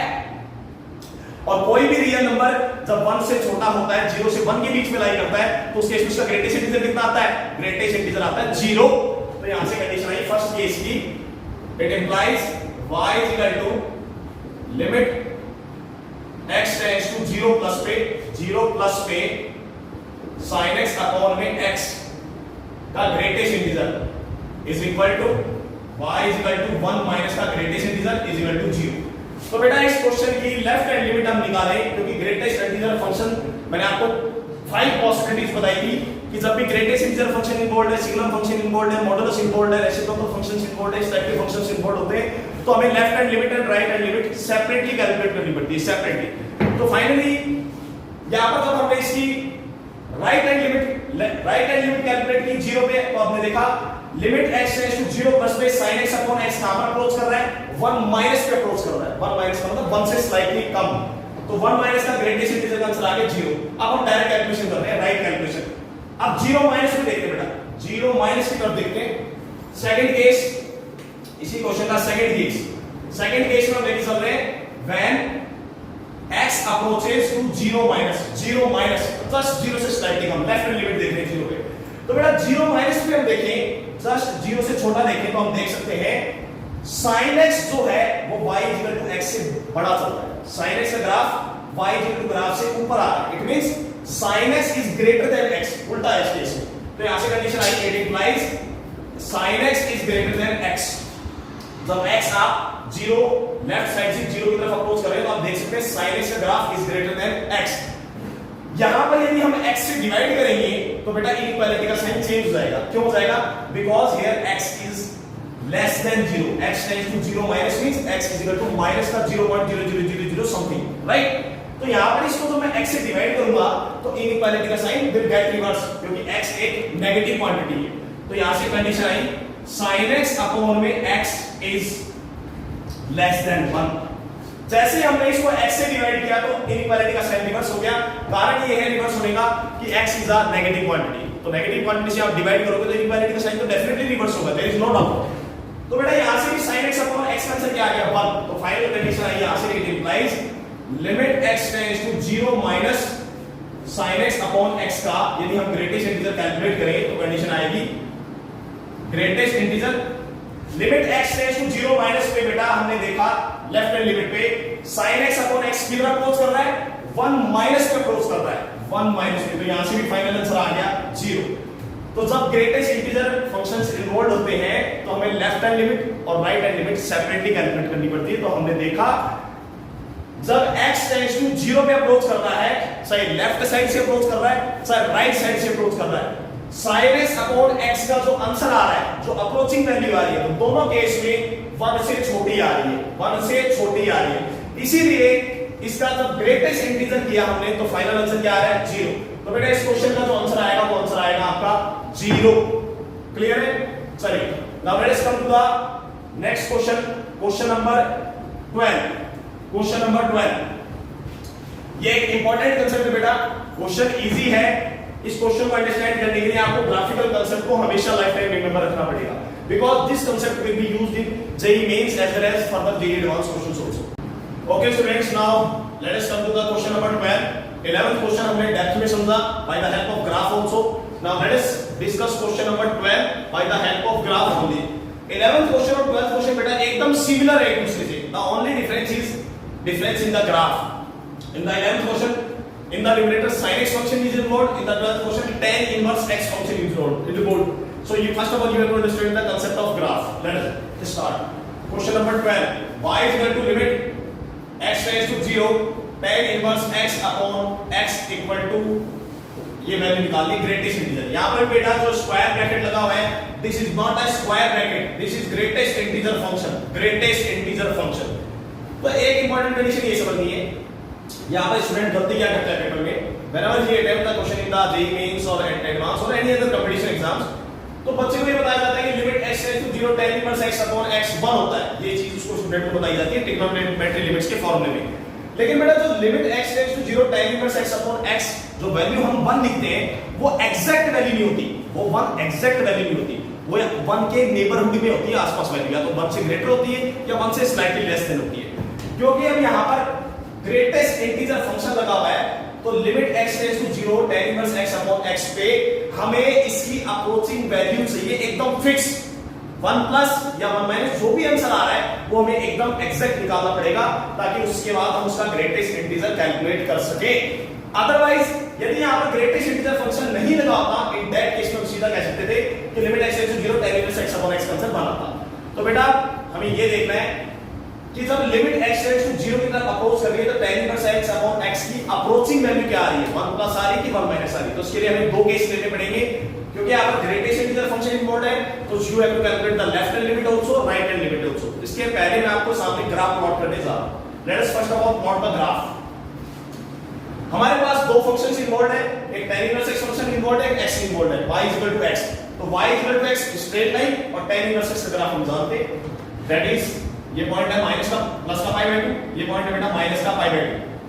और कोई भी रियल नंबर जब 1 से छोटा होता है, 0 से 1 के बीच में लाई करता है, तो उस केस में उसका ग्रेटेस्ट इंटीजर कितना आता है, ग्रेटेस्ट इंटीजर आता है 0। तो यहां से कंडीशन आई फर्स्ट केस की, it implies y limit x tends to 0+ पे, 0+ पे sin x अपॉन में x का greatest integer is equal to y is equal to 1 minus का greatest integer is equal to 0। तो बेटा इस क्वेश्चन की लेफ्ट हैंड लिमिट हम निकालें, क्योंकि ग्रेटेस्ट इंटीजर फंक्शन मैंने आपको 5 पॉसिबिलिटीज बताई थी कि जब भी ग्रेटेस्ट इंटीजर फंक्शन इन्वॉल्वड है, सिग्नल फंक्शन इन्वॉल्वड है, मॉडुलस इन्वॉल्वड है, रेसिप्रोकल फंक्शंस इन्वॉल्वड है, इस टाइप के फंक्शंस इन्वॉल्वड होते हैं, तो हमें left hand limit and right hand limit separately calculate करनी पड़ती है, सेपरेटली। तो फाइनली यहां पर जब हमने इसकी राइट हैंड लिमिट कैलकुलेट की 0 पे, तो आपने देखा लिमिट x टेंड्स टू 0+ पे sin x अपॉन x कहां पर अप्रोच कर रहा है, 1- पे अप्रोच कर रहा है। 1- का मतलब 1 से स्लाइटली कम, तो 1- का ग्रेटेस्ट इंटीजर का आंसर आ गया 0। अब हम डायरेक्ट कैलकुलेशन कर रहे हैं, राइट कैलकुलेशन। अब 0- पे देखते हैं बेटा, 0- की तरफ देखते हैं। सेकंड केस, इसी इसी क्वेश्चन का सेकंड केस में हम लेके चल रहे हैं when x approaches to 0 minus just 0 से स्लाइटली कम, लेफ्ट हैंड लिमिट देख रहे हैं 0 पे। तो बेटा 0 माइनस पे हम देखें, जस्ट 0 से छोटा देखें तो हम देख सकते हैं sin x जो है वो y x से बड़ा चल रहा है। sin x का ग्राफ y ग्राफ से ऊपर आ रहा है। It means sin x is greater than x, उल्टा है इस केस में। तो यहां से कंडीशन आई, it implies sin x is greater than x। जब x आप 0 लेफ्ट साइड से 0 की तरफ अप्रोच कर रहे हैं तो आप देख सकते हैं sin x का graph is greater than x। यहां पर यदि हम x से डिवाइड करेंगे तो बेटा इनइक्वालिटी का साइन चेंज हो जाएगा। क्यों हो जाएगा? Because here x is less than 0, x tends to 0 minus means x is equal to minus का 0.0000 समथिंग, राइट? तो यहां पर इसको जब मैं x से डिवाइड करूंगा तो इनइक्वालिटी का साइन विल गेट रिवर्स, क्योंकि x एक नेगेटिव क्वांटिटी है। तो यहां से कंडीशन आई sin x अपॉन में x इज लेस देन 1। जैसे हमने इसको x से डिवाइड किया तो इनइक्वालिटी का साइन रिवर्स हो गया। कारण ये है रिवर्स होने का कि x is a negative quantity. तो नेगेटिव क्वांटिटी से आप डिवाइड करोगे तो इनइक्वालिटी का साइन तो डेफिनेटली रिवर्स होगा, देयर इज नो डाउट। तो बेटा यहां से भी sin x अपॉन x का आंसर क्या आ गया? 1। तो फाइनल कंडीशन आई यहां से, it implies limit x tends to 0 minus sin x upon x का यदि हम ग्रेटेस्ट इंटीजर कैलकुलेट करें तो कंडीशन आएगी greatest integer limit x tends to 0 minus पे बेटा हमने देखा लेफ्ट हैंड लिमिट पे sin x अपॉन x किधर अप्रोच कर रहा है? 1 माइनस पे अप्रोच कर रहा है, 1 माइनस पे। तो यहां से भी फाइनल आंसर आ गया 0। तो जब ग्रेटेस्ट इंटीजर फंक्शंस इन्वॉल्व होते हैं तो हमें लेफ्ट हैंड लिमिट और right hand limit separately calculate करनी पड़ती है। तो हमने देखा जब x टेंड्स टू 0 पे अप्रोच कर रहा है, चाहे लेफ्ट साइड से अप्रोच कर रहा है चाहे राइट साइड से अप्रोच कर रहा है, sin x अपॉन x का जो आंसर आ रहा है, जो अप्रोचिंग वैल्यू आ रही है, तो दोनों केस में 1 से छोटी आ रही है, 1 से छोटी आ रही है। इसीलिए इसका जब ग्रेटेस्ट इंटीजर किया हमने तो फाइनल आंसर क्या आ रहा है? 0। तो बेटा इस क्वेश्चन का जो आंसर आएगा वो आंसर आएगा आपका 0। क्लियर है? चलिए now let us come to the next question, question number 12। Question number 12 ये एक इंपॉर्टेंट कांसेप्ट है बेटा, क्वेश्चन इजी है। इस क्वेश्चन को अंडरस्टैंड करने के लिए आपको ग्राफिकल कांसेप्ट को हमेशा लाइफ टाइम रिमेंबर रखना पड़ेगा, because this concept will be used in JEE mains as well as further JEE advance questions also. Okay students, now let us come to the question number 12। 11th question हमने depth में समझा by the help of graph also. Now let us discuss question number 12 by the help of graph only. 11th question और 12th question बेटा एकदम similar है एक दूसरे से। The only difference is difference in the graph. In the 11th question, in the numerator sin x function is involved. In the 12th question, tan inverse x function is involved. So you first of all you have to understand the concept of graph. Let us start. Question number 12. Y is equal to limit x tends to 0, tan inverse x upon x equal to ये value निकालनी greatest integer. यहाँ पर बेटा जो square bracket लगा हुआ है, this is not a square bracket, this is greatest integer function, greatest integer function. तो एक इंपॉर्टेंट कंडीशन ये समझनी है, यहाँ पर स्टूडेंट गलती क्या करता है पेपर में, whenever he attempt the question in the JEE Mains or advanced or any other competition exams, तो बच्चे को ये बताया जाता है कि limit x tends to 0 tan inverse x upon x 1 होता है। ये चीज उसको स्टूडेंट को बताई जाती है ट्रिग्नोमेट्री लिमिट्स के फॉर्मूले में। लेकिन बेटा जो limit x tends to 0 tan inverse x upon x जो वैल्यू हम 1 लिखते हैं वो एग्जैक्ट वैल्यू नहीं होती, वो 1 एग्जैक्ट वैल्यू नहीं होती, वो 1 के नेबरहुड में होती है, आसपास वैल्यू या तो 1 से ग्रेटर होती है या 1 से स्लाइटली लेस देन होती है। क्योंकि अब यहां पर ग्रेटेस्ट इंटीजर फंक्शन लगा हुआ है तो limit x tends to 0 tan inverse x upon x पे हमें इसकी अप्रोचिंग वैल्यू चाहिए एकदम फिक्स, 1 प्लस या 1 माइनस जो भी आंसर आ रहा है वो हमें एकदम एग्जैक्ट निकालना पड़ेगा ताकि उसके बाद हम उसका ग्रेटेस्ट इंटीजर कैलकुलेट कर सके। अदरवाइज यदि यहां पर ग्रेटेस्ट इंटीजर फंक्शन नहीं लगा होता, इन दैट केस में हम सीधा कह सकते थे कि limit x tends to 0 tan inverse x upon x का आंसर बना था। तो बेटा हमें ये देखना है कि जब लिमिट x टेंड्स टू 0 की तरफ अप्रोच कर रही है तो tan inverse x upon x की अप्रोचिंग वैल्यू क्या आ रही है, 1 प्लस आ रही है कि 1 माइनस आ रही है। तो उसके लिए हमें दो केस लेने पड़ेंगे, क्योंकि यहाँ पर ग्रेटेस्ट इंटीजर फंक्शन इन्वॉल्व है तो you have to calculate the left hand limit also right hand limit also. इसके पहले मैं आपको सामने ग्राफ प्लॉट करने जा रहा हूं। Let us first of all plot the graph. हमारे पास दो फंक्शंस इन्वॉल्व है, एक tan inverse x function involve है, एक x इन्वॉल्व है, y इक्वल टू x। तो y equal to x straight line और tan इनवर्स x का ग्राफ हम जानते हैं, दैट इज ये पॉइंट है माइनस का प्लस का π/2, ये पॉइंट है बेटा माइनस का π/2।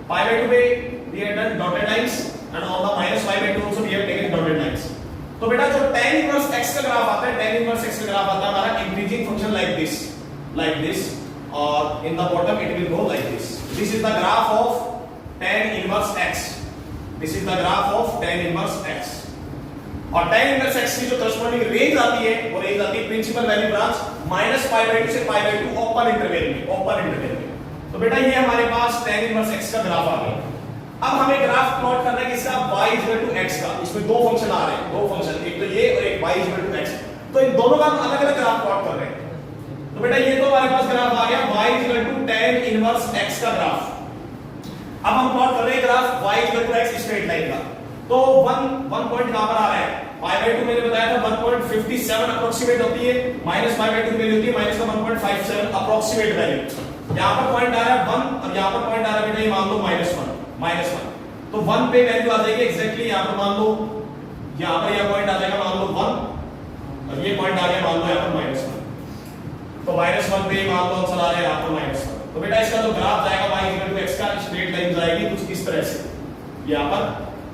π/2 पे we have done dotted lines and on the minus π/2 also we have taken dotted lines. तो बेटा जो tan इनवर्स x का ग्राफ आता है, tan इनवर्स x का ग्राफ आता है हमारा increasing function like this, like this, or in the bottom it will go like this. This is the graph of tan inverse x. This is the graph of tan inverse x. और tan inverse x की जो corresponding range आती है वो range आती है principal value branch -π/2 से π/2 open interval में। तो बेटा ये हमारे पास tan inverse x का ग्राफ आ गया। अब हमें ग्राफ प्लॉट करना है किसका, y x का। इसमें दो फंक्शन आ रहे हैं, दो फंक्शन, एक तो ये और एक y x। तो इन दोनों का हम अलग-अलग ग्राफ प्लॉट कर रहे हैं। तो बेटा ये तो हमारे पास ग्राफ आ गया y tan inverse x का ग्राफ। अब हम प्लॉट कर रहे हैं graph y x straight line का। तो 1 पॉइंट कहां पर आ रहा है, π/2 मैंने बताया था 1.57 अप्रोक्सीमेट होती है, -π/2 वैल्यू होती है माइनस का 1.57 अप्रोक्सीमेट वैल्यू। यहां पर पॉइंट आ रहा है 1 और यहां पर पॉइंट आ रहा है बेटा ये मान लो -1। तो 1 पे वैल्यू आ जाएगी एग्जैक्टली, यहां पर मान लो यहां पर यह पॉइंट आ जाएगा मान लो 1 और ये पॉइंट आ गया मान लो यहां पर -1। तो -1 पे मान लो आंसर आ रहा है यहां पर -1। तो बेटा इसका जो ग्राफ जाएगा y x का स्ट्रेट लाइन जाएगी कुछ इस तरह से यहां पर,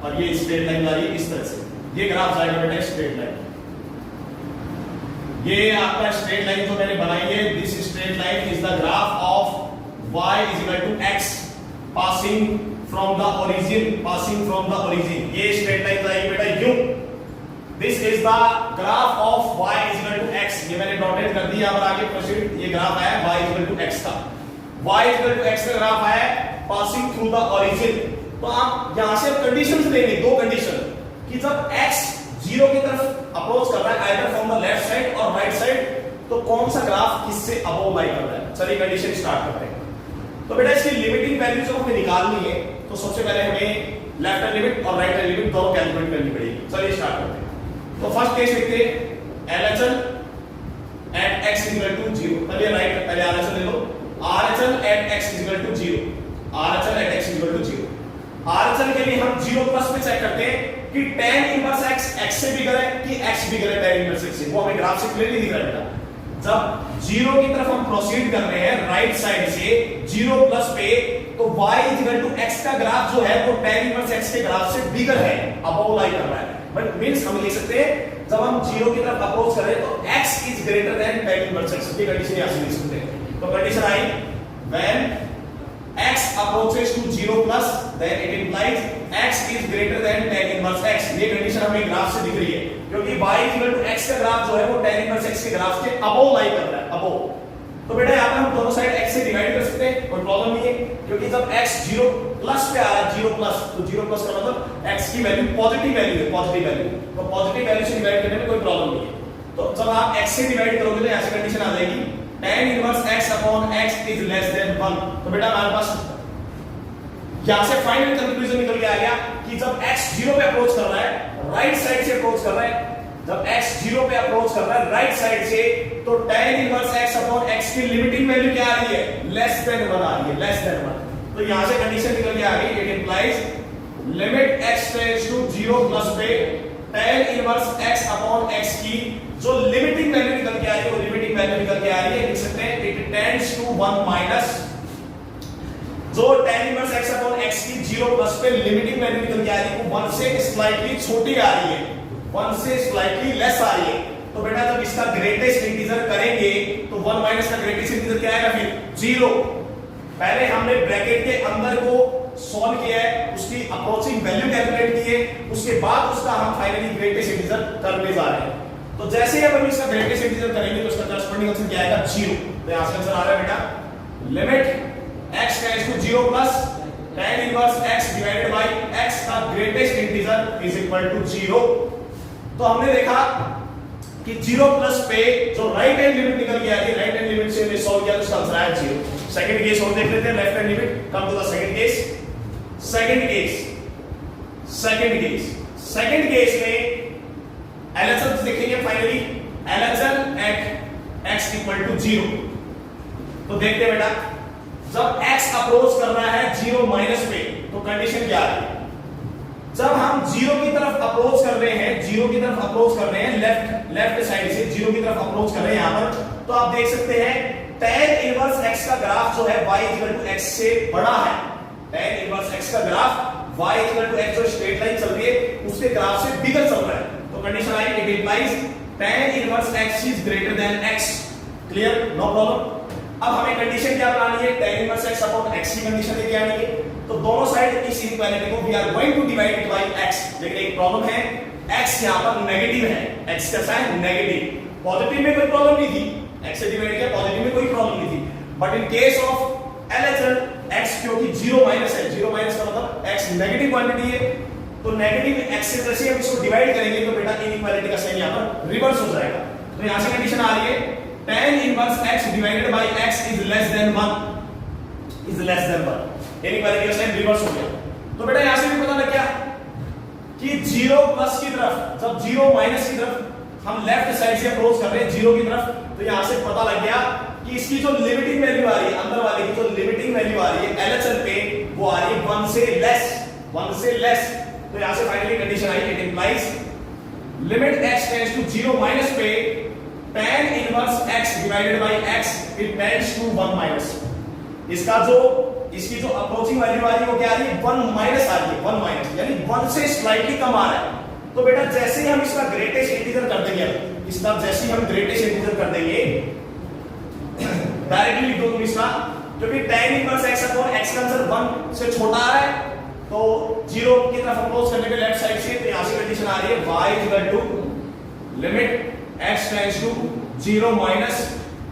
और ये स्ट्रेट लाइन जा रही है इस तरह से, ये ग्राफ जाएगा बेटा स्ट्रेट लाइन। ये आपका स्ट्रेट लाइन जो मैंने बनाई है, this straight line is the graph of y x passing from the origin, ये स्ट्रेट लाइन जाएगी बेटा u। This is the graph of y x, ये मैंने डॉटेड कर दिया। अब आगे प्रोसीड, ये ग्राफ है y x का, y x का ग्राफ है पासिंग थ्रू द ओरिजिन। तो आप यहां से कंडीशंस लेंगे, दो कंडीशन, कि जब x 0 की तरफ अप्रोच कर रहा है either from the left side और राइट साइड, तो कौन सा ग्राफ किससे अबव लाई कर रहा है। चलिए कंडीशन स्टार्ट करते हैं। तो बेटा इसकी लिमिटिंग वैल्यू जब हमें निकालनी है तो सबसे पहले हमें लेफ्ट हैंड लिमिट और राइट हैंड लिमिट दोनों कैलकुलेट करनी पड़ेगी। चलिए स्टार्ट करते हैं। तो फर्स्ट केस लिखते हैं LHL at x = 0। पहले राइट, पहले RHL ले लो, RHL at x = 0, RHL at x = 0। RHL के लिए हम 0+ पे चेक करते हैं कि tan इनवर्स x से बिगर है कि x बिगर है tan इनवर्स x से, वो हमें ग्राफ से क्लियरली दिख रहा है बेटा। जब 0 की तरफ हम प्रोसीड कर रहे हैं राइट साइड से 0+ पे, तो y x का ग्राफ जो है वो tan इनवर्स x के ग्राफ से बिगर है, अबव लाई कर रहा है। बट मींस हम लिख सकते हैं जब हम 0 की तरफ अप्रोच कर रहे हैं तो x is greater then tan inverse x, ये कंडीशन यहां से लिख सकते हैं। तो कंडीशन आई when x approaches to 0+, then it implies x is greater than tan inverse x। ये कंडीशन हमें ग्राफ से दिख रही है क्योंकि y x का ग्राफ जो है वो tan inverse x के ग्राफ के अबव लाई कर रहा है, अबव। तो बेटा यहाँ पर हम दोनों साइड x से डिवाइड कर सकते हैं, कोई प्रॉब्लम नहीं है, क्योंकि जब x 0+ पे आ रहा है 0+, तो 0+ का मतलब x की वैल्यू पॉजिटिव वैल्यू है, पॉजिटिव वैल्यू, तो पॉजिटिव वैल्यू से डिवाइड करने में कोई प्रॉब्लम नहीं है। तो जब आप x से डिवाइड करोगे तो ऐसी कंडीशन आ जाएगी tan inverse x upon x is less than 1। तो बेटा हमारे पास यहां से फाइनल कंक्लूजन निकल के आ गया कि जब x 0 पे अप्रोच कर रहा है, राइट साइड से अप्रोच कर रहा है, जब x 0 पे अप्रोच कर रहा है राइट साइड से, तो tan inverse x upon x की लिमिटिंग वैल्यू क्या आ रही है, लेस देन 1 आ रही है, लेस देन 1। तो यहां से कंडीशन निकल के आ गई, it implies limit x tends to 0+ पे tan inverse x upon x की जो लिमिटिंग वैल्यू निकल के आ रही है, वो लिमिटिंग वैल्यू निकल के आ रही है, लिख सकते हैं इट टेंड्स टू 1 माइनस जो tan inverse x upon x की 0+ पे लिमिटिंग वैल्यू निकल के आ रही है वो 1 से स्लाइटली छोटी आ रही है, 1 से स्लाइटली लेस आ रही है। तो बेटा जब इसका ग्रेटेस्ट इंटीजर करेंगे तो 1 माइनस का ग्रेटेस्ट इंटीजर क्या आएगा, फिर 0। पहले हमने ब्रैकेट के अंदर को सॉल्व किया है, उसकी अप्रोचिंग वैल्यू कैलकुलेट की है, उसके बाद उसका हम फाइनली ग्रेटेस्ट इंटीजर करने जा रहे हैं। तो जैसे ही हम इसका ग्रेटेस्ट इंटीजर करेंगे तो उसका करस्पॉन्डिंग आंसर क्या आएगा, 0। तो यहां से आंसर आ रहा है बेटा limit x tends to 0+ tan inverse x divided by x का greatest integer is equal to 0। तो हमने देखा कि 0+ पे जो राइट हैंड लिमिट निकल के आ रही है, राइट हैंड लिमिट से हमने सॉल्व किया तो उसका आंसर आया 0। सेकंड केस और देख लेते हैं, left hand limit, come to the second case में LHL देखेंगे फाइनली, LHL at x = 0। तो देखते हैं बेटा जब x अप्रोच कर रहा है 0- पे तो कंडीशन क्या है, जब हम 0 की तरफ अप्रोच कर रहे हैं, 0 की तरफ अप्रोच कर रहे हैं लेफ्ट साइड से 0 की तरफ अप्रोच कर रहे हैं यहां पर, तो आप देख सकते हैं tan इनवर्स x का ग्राफ जो है y = x से बड़ा है, tan इनवर्स x का ग्राफ y = x जो स्ट्रेट लाइन चल रही है उसके ग्राफ से बिगर चल रहा है। तो कंडीशन आई it implies tan inverse x is greater than x। Clear, no problem. अब हमें कंडीशन क्या बनानी है, tan inverse x upon x की कंडीशन लेके आनी है। तो दोनों साइड इस इनइक्वालिटी को we are going to divide it by x, लेकिन एक प्रॉब्लम है, x यहां पर नेगेटिव है, x का साइन नेगेटिव, पॉजिटिव में कोई प्रॉब्लम नहीं थी, x से डिवाइड किया, पॉजिटिव में कोई प्रॉब्लम नहीं थी, but in case of LHS x क्योंकि 0 माइनस है, 0 माइनस का मतलब x नेगेटिव क्वांटिटी है, तो नेगेटिव x से जैसे हम इसको डिवाइड करेंगे तो बेटा इनइक्वालिटी का साइन यहां पर रिवर्स हो जाएगा। तो यहां से कंडीशन आ रही है tan inverse x divided by x is less than 1, is less than 1, inequality का साइन रिवर्स हो गया। तो बेटा यहां से भी पता लग गया कि 0 प्लस की तरफ, जब 0 माइनस की तरफ हम लेफ्ट साइड से अप्रोच कर रहे हैं 0 की तरफ, तो यहां से पता लग गया कि इसकी जो लिमिटिंग वैल्यू आ रही है, अंदर वाले की जो लिमिटिंग वैल्यू आ रही है LHS पे, वो आ रही है 1 से लेस, 1 से लेस। तो यहां से फाइनली कंडीशन आई, it implies limit x tends to 0 minus पे tan inverse x divided by x it tends to 1 minus. इसकी जो अप्रोचिंग वैल्यू आ रही है वो क्या आ रही है, 1 माइनस आ रही है, 1 माइनस, यानी 1 से स्लाइटली कम आ रहा है। तो बेटा जैसे ही हम इसका ग्रेटेस्ट इंटीजर कर देंगे, इसका जैसे ही हम ग्रेटेस्ट इंटीजर कर देंगे, डायरेक्टली लिख दो तुम इसका, क्योंकि tan inverse x upon x का आंसर 1 से छोटा आ रहा है, तो 0 की तरफ अप्रोच करने के लेफ्ट साइड से, तो यहां से कंडीशन आ रही है y equal to limit x tends to 0 minus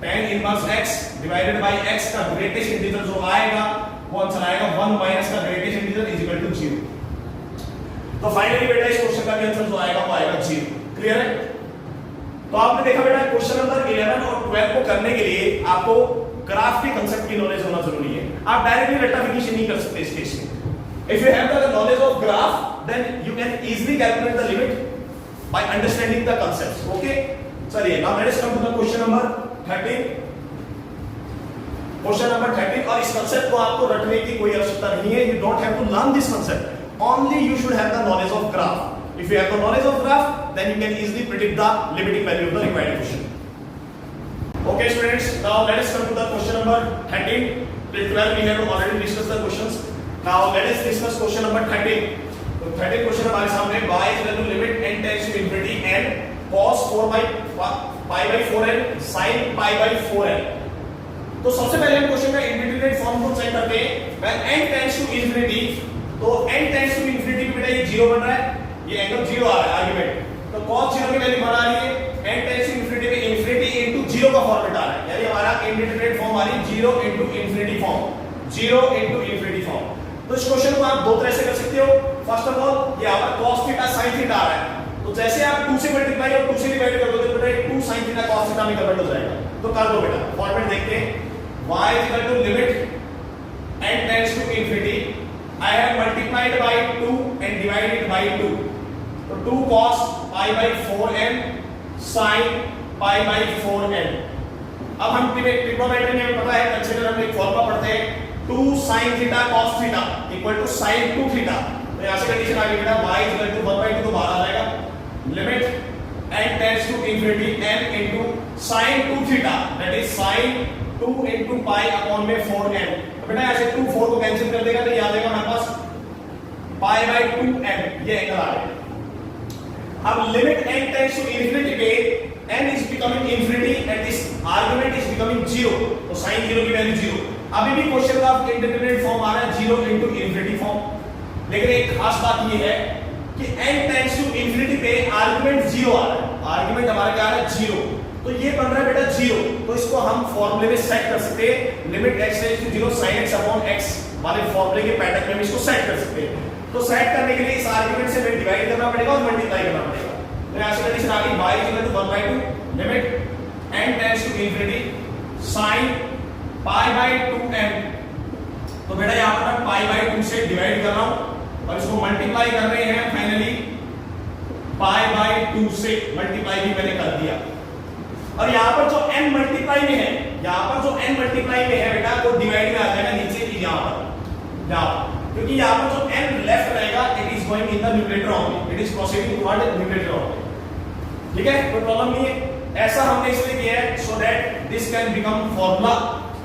tan inverse x divided by x का ग्रेटेस्ट इंटीजर जो आएगा वो आंसर आएगा 1 माइनस का greatest integer is equal to 0। तो फाइनली बेटा इस क्वेश्चन का भी आंसर जो आएगा वो आएगा 0। क्लियर है? तो आपने देखा बेटा क्वेश्चन नंबर 11 और 12 को करने के लिए आपको ग्राफ के कांसेप्ट की नॉलेज होना जरूरी है। आप डायरेक्टली रेक्टिफिकेशन नहीं कर सकते इस केस में। If you have the knowledge of graph, then you can easily calculate the limit by understanding the concepts. Okay? चलिए, now let us come to the question number 13. Question number 13, और इस concept को आपको रटने की कोई आवश्यकता नहीं है. You don't have to learn this concept. Only you should have the knowledge of graph. If you have the knowledge of graph, then you can easily predict the limiting value of the required equation. Okay, students. Now let us come to the question number 13. Till 12 we have already discussed the questions. Now let us discuss question number 13. तो 13 question हमारे सामने y is equal to limit n tends to infinity n cos 4 by pi by 4n sin pi by 4n। तो सबसे पहले हम question का integrated form को check करते हैं। when n tends to infinity, तो n tends to infinity बेटा ये 0 बन रहा है, ये एंगल 0 आ रहा है आर्गुमेंट, तो cos 0 की वैल्यू बना रही है n tends to infinity में infinity into 0 का फॉर्मेट आ रहा है, यानी हमारा इंटीग्रेटेड फॉर्म आ रही है 0 into infinity form, 0 into infinity form. तो इस क्वेश्चन को आप दो तरह से कर सकते हो। फर्स्ट ऑफ ऑल यहां पर cos थीटा sin थीटा आ रहा है, तो जैसे आप 2 से मल्टीप्लाई और 2 से डिवाइड कर दोगे तो बेटा 2 sin थीटा cos थीटा में कन्वर्ट हो जाएगा। तो कर दो बेटा, फॉर्मेट देखते हैं। y is equal to limit n tends to infinity, I have multiplied by 2 and divided by 2, तो 2 cos pi by 4n sin pi by 4n। अब हम ट्रिग्नोमेट्री में पता है, कंसीडर हम एक फॉर्मूला पढ़ते हैं 2 sin theta cos theta equal to sin 2 theta. तो यहां से कंडीशन आ गई बेटा y इक्वल टू 1/2 तो बाहर आ जाएगा limit n tends to infinity n into sin 2 theta that is sin 2 into pi upon में 4n। तो बेटा यहां से 2 4 को कैंसिल कर देगा तो ये आ जाएगा हमारे पास pi by 2n, ये एंगल आ रहा है। अब limit n tends to infinity पे n is becoming infinity and this argument is becoming 0, तो sin 0 की वैल्यू 0। अभी भी क्वेश्चन का इंटीग्रेटेड फॉर्म आ रहा है 0 into infinity फॉर्म, लेकिन एक खास बात ये है कि n टेंड्स टू इंफिनिटी पे आर्गुमेंट 0 आ रहा है, आर्गुमेंट हमारा क्या आ रहा है 0, तो ये बन रहा है बेटा 0। तो इसको हम फॉर्मूले में सेट कर सकते हैं, limit x tends to 0 sin x upon x वाले फॉर्मूले के पैटर्न में हम इसको सेट कर सकते हैं। तो सेट करने के लिए इस आर्गुमेंट से हमें डिवाइड करना पड़ेगा और मल्टीप्लाई करना पड़ेगा। तो यहां से कंडीशन आ गई y equal to 1/2 limit n tends to infinity sin pi by 2n। तो बेटा यहां पर मैं pi by 2 से डिवाइड कर रहा हूं और इसको मल्टीप्लाई कर रहे हैं फाइनली pi by 2 से, मल्टीप्लाई भी मैंने कर दिया। और यहां पर जो n मल्टीप्लाई में है, यहां पर जो n मल्टीप्लाई में है बेटा वो डिवाइड में आ जाएगा नीचे की यहां पर, क्योंकि यहां पर जो n लेफ्ट रहेगा it is going in the numerator only, it is proceeding toward numerator only. ठीक है, कोई प्रॉब्लम नहीं है। ऐसा हमने इसलिए किया है so that this can become formula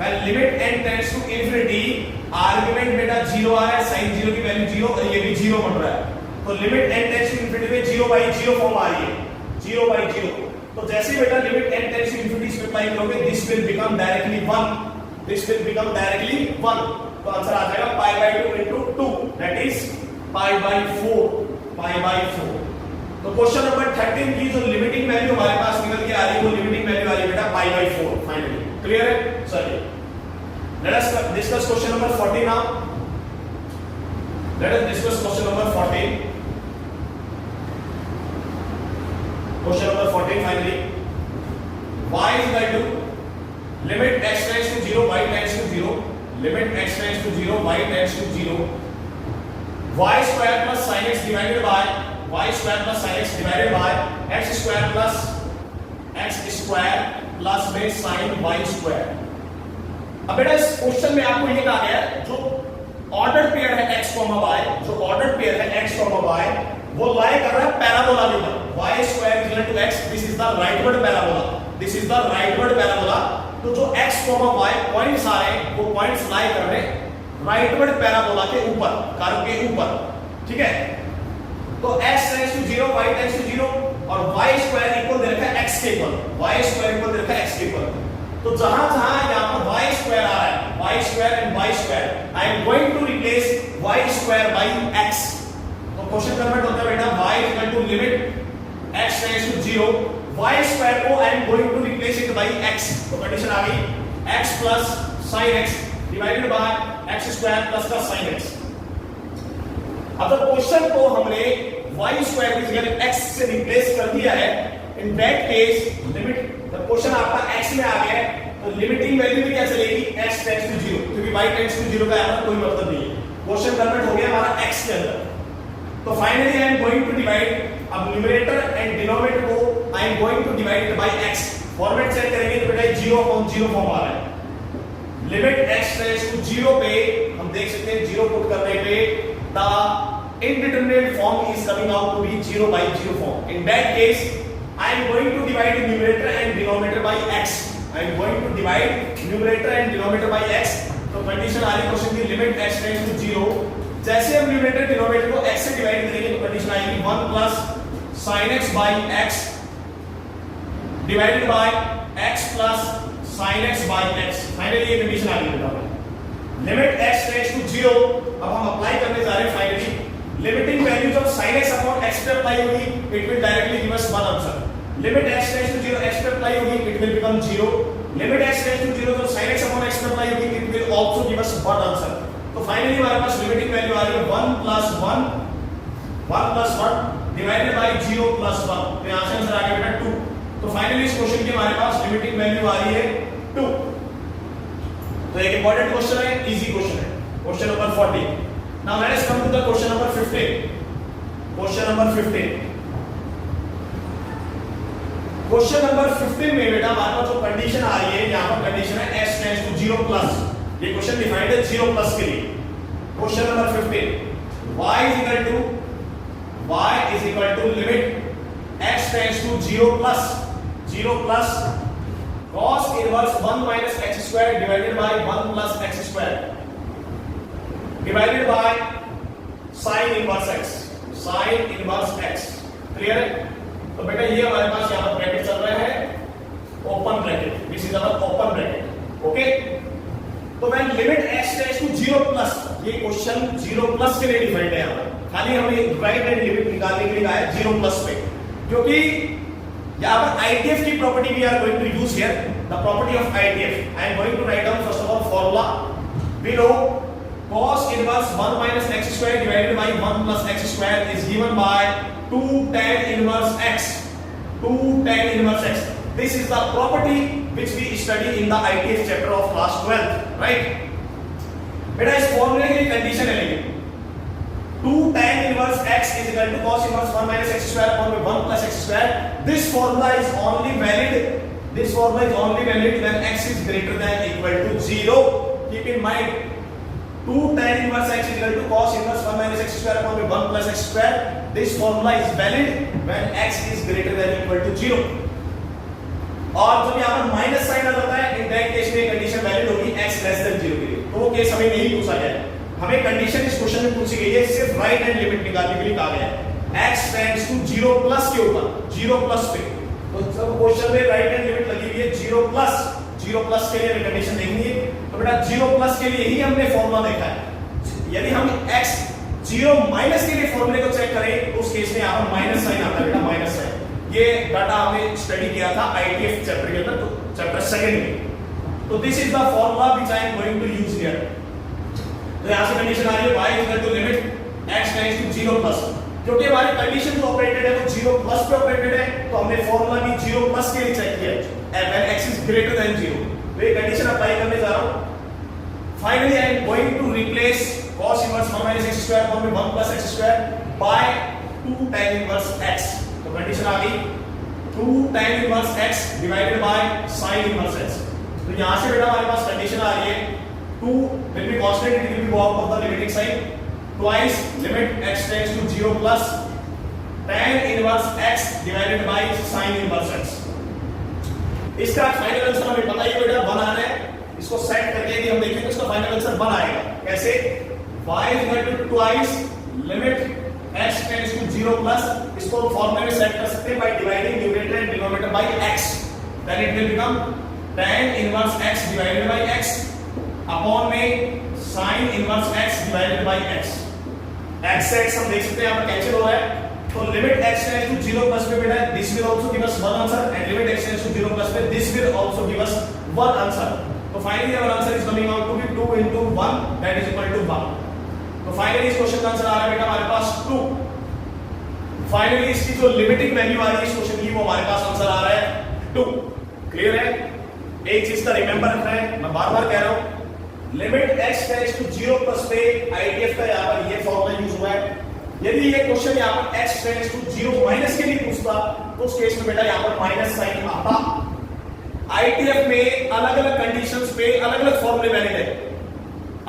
when limit n tends to infinity, argument बेटा 0 आ रहा है, sin 0 की वैल्यू 0 और ये भी 0 बन रहा है, तो limit n tends to infinity में 0/0 फॉर्म आ रही है, 0/0। तो जैसे बेटा limit n tends to infinity से अप्लाई करोगे this will become directly 1 this will become directly 1, तो आंसर आ जाएगा पाई by 2 into 2 that is pi by 4। तो क्वेश्चन नंबर 13 की जो लिमिटिंग वैल्यू हमारे पास निकल के आ रही है वो लिमिटिंग वैल्यू आ रही है बेटा पाई बाई 4 फाइनली। क्लियर है? चलिए let us discuss question number 14 now. Let us discuss question number 14। Question number 14 finally y is equal to limit x tends to 0 y tends to 0 limit x tends to 0 y tends to 0 y square plus sin x divided by y square plus sin x divided by x square plus में sin y square। अब बेटा इस question में आपको ये कहा गया है जो ऑर्डर्ड पेयर है x, y, जो ऑर्डर्ड पेयर है x, y वो लाई कर रहा है पैराबोला के ऊपर y square is equal to x, this is the rightward parabola, this is the rightward parabola. तो जो x, y पॉइंट्स आ रहे हैं वो पॉइंट्स लाई कर रहे हैं राइटवर्ड पैराबोला के ऊपर, कर्व के ऊपर, ठीक है। तो x tends to 0 y tends to 0 और y square इक्वल दे रखा है x के इक्वल, y square इक्वल दे रखा है x के इक्वल। तो जहां जहां यहां पर y square आ रहा है, y square and y square, I am going to replace y square by x। तो क्वेश्चन कन्वर्ट होता है बेटा y equal to limit x tends to 0 y square को I am going to replace it by x। तो condition आ गई x plus sin x divided by x square plus का sin x। अब तो क्वेश्चन को हमने y square की जगह x से रिप्लेस कर दिया है। इन that case limit the question आपका x में आ गया है तो लिमिटिंग वैल्यू भी क्या चलेगी x tends to 0 क्योंकि y tends to 0 का यहाँ कोई मतलब नहीं है। क्वेश्चन कन्वर्ट हो गया हमारा x के अंदर। तो finally I am going to divide, अब न्यूमरेटर एंड डिनोमिनेटर को I am going to divide it by x। Format set करेंगे तो बेटा 0/0 फॉर्म आ रहा है। लिमिट x टेंड्स टू 0 पे हम देख सकते हैं 0 पुट करने पे the indeterminate form is coming out to be 0/0 form। In that case I am going to divide numerator and denominator by x। I am going to divide numerator and denominator by x। तो condition आ रही question की limit x tends to 0, जैसे हम numerator denominator को x से divide करेंगे तो कंडीशन आएगी 1 plus sin x by x divided by x plus sin x by x। Finally ये कंडीशन आ गई बेटा। लिमिट x टेंड्स टू 0, अब हम अप्लाई करने जा रहे हैं फाइनली लिमिटिंग वैल्यू जब sin x अपॉन x पे अप्लाई होगी it will directly give us one answer. Limit x tends to 0 x पे अप्लाई होगी it will become 0। Limit x tends to 0 जब sin x अपॉन x पे apply होगी it will also give us one answer. तो finally हमारे पास limiting value आ रही है 1 plus 1 डिवाइडेड बाय 0 plus 1। तो यहां से आंसर आ गया बेटा 2। तो फाइनली इस क्वेश्चन की हमारे पास लिमिटिंग वैल्यू आ रही है 2। तो एक इंपॉर्टेंट क्वेश्चन है, इजी क्वेश्चन है, question number 14। Now let us come to the question number 15. Question number 15. Question number 15 में बेटा हमारे पास जो कंडीशन आ रही है यहाँ पर कंडीशन है x tends to 0 plus। ये क्वेश्चन डिफाइंड है 0 plus के लिए। Question number 15 y is equal to limit x tends to 0 plus cos inverse 1 minus x square divided by 1 plus x square divided by sin inverse x। Clear है? तो बेटा ये हमारे पास यहां पर ब्रैकेट चल रहा है open bracket, this is our open bracket. Okay, तो when limit x tends to 0 plus, ये क्वेश्चन 0 प्लस के लिए डिफाइंड है यहां पर, खाली हमें राइट हैंड लिमिट निकालने के लिए कहा है 0 प्लस पे, क्योंकि यहां पर ITF की property we are going to use here, the property of ITF। I am going to write down first of all formula below cos inverse 1 minus x square divided by 1 plus x square is given by 2 tan inverse x। 2 tan inverse x, this is the property which we study in the ITF chapter of class 12, right? बेटा इस फॉर्मूले की condition है लेकिन 2 tan inverse x is equal to cos inverse 1 minus x square upon 1 plus x square। This formula is only valid when x is greater than equal to 0। Keep in mind 2 tan inverse x is equal to cos inverse 1 minus x square upon 1 plus x square। This formula is valid when x is greater than equal to 0। और जब यहाँ पर minus sign आ जाता है इन that case में condition valid होगी x less than 0 के लिए। तो वो केस हमें नहीं पूछा गया है, हमें कंडीशन इस क्वेश्चन में पूछी गई है, सिर्फ राइट हैंड लिमिट निकालने के लिए कहा गया है x टेंड्स टू 0 प्लस के ऊपर, 0 प्लस पे। तो जब क्वेश्चन में राइट हैंड लिमिट लगी हुई है 0 जीरो प्लस के लिए कंडीशन देखनी है, तो बेटा जीरो प्लस के लिए ही हमने फॉर्मूला देखा है। यदि हम x जीरो माइनस के लिए फॉर्मूले को चेक करें तो उस केस में यहाँ पर माइनस साइन आता है बेटा, माइनस साइन। ये डाटा हमने स्टडी किया था ITF चैप्टर के अंदर, तो चैप्टर सेकंड में। तो this is the formula which I am going to use here. तो यहाँ से कंडीशन आ रही है y equal to limit x tends to zero plus, क्योंकि हमारी कंडीशन जो ऑपरेटेड है वो जीरो प्लस पे ऑपरेटेड है, तो हमने फॉर्मूला भी जीरो प्लस के लिए चेक किया when x is greater than zero. तो ये कंडीशन अप्लाई करने जा रहा हूं। Finally I am going to replace cos inverse 1 minus x square form में 1 plus x square by 2 tan inverse x। तो कंडीशन आ गई 2 tan inverse x divided by sin inverse x। तो यहां से बेटा हमारे पास कंडीशन आ रही है 2 will be constant, it will be go out of the limiting sign, twice limit x tends to 0 plus tan inverse x divided by sin inverse x। इसका फाइनल आंसर हमें पता ही बेटा 1 आ रहा है। इसको सेट करके यदि हम देखें तो इसका फाइनल आंसर 1 आएगा। कैसे? y is equal to twice limit x tends to 0 plus, इसको फॉर्मूले में सेट कर सकते हैं by dividing numerator and denominator by x, then it will become tan inverse x divided by x upon में sin inverse x divided by x। x से x हम देख सकते हैं यहाँ पर कैंसिल हो रहा है, तो limit x tends to 0 plus पे बेटा this will also give us one answer and limit x tends to 0 plus पे this will also give us one answer। तो finally our answer is coming out to be 2 into 1 that is equal to 1। तो finally इस question का answer आ रहा है बेटा हमारे पास 2। फाइनली इसकी जो लिमिटिंग वैल्यू आ रही है इस क्वेश्चन की वो हमारे पास आंसर आ रहा है 2। क्लियर है? एक चीज का रिमेंबर रखना है, मैं बार-बार कह रहा हूं, limit x tends to 0 plus पे ITF का यहां पर ये फॉर्मूला यूज हुआ है। यदि ये क्वेश्चन यहां पर x टेंड्स टू 0 माइनस के लिए पूछता तो उस केस में बेटा यहां पर माइनस साइन आता। ITF में अलग-अलग कंडीशंस पे अलग-अलग फॉर्मूले वैलिड है।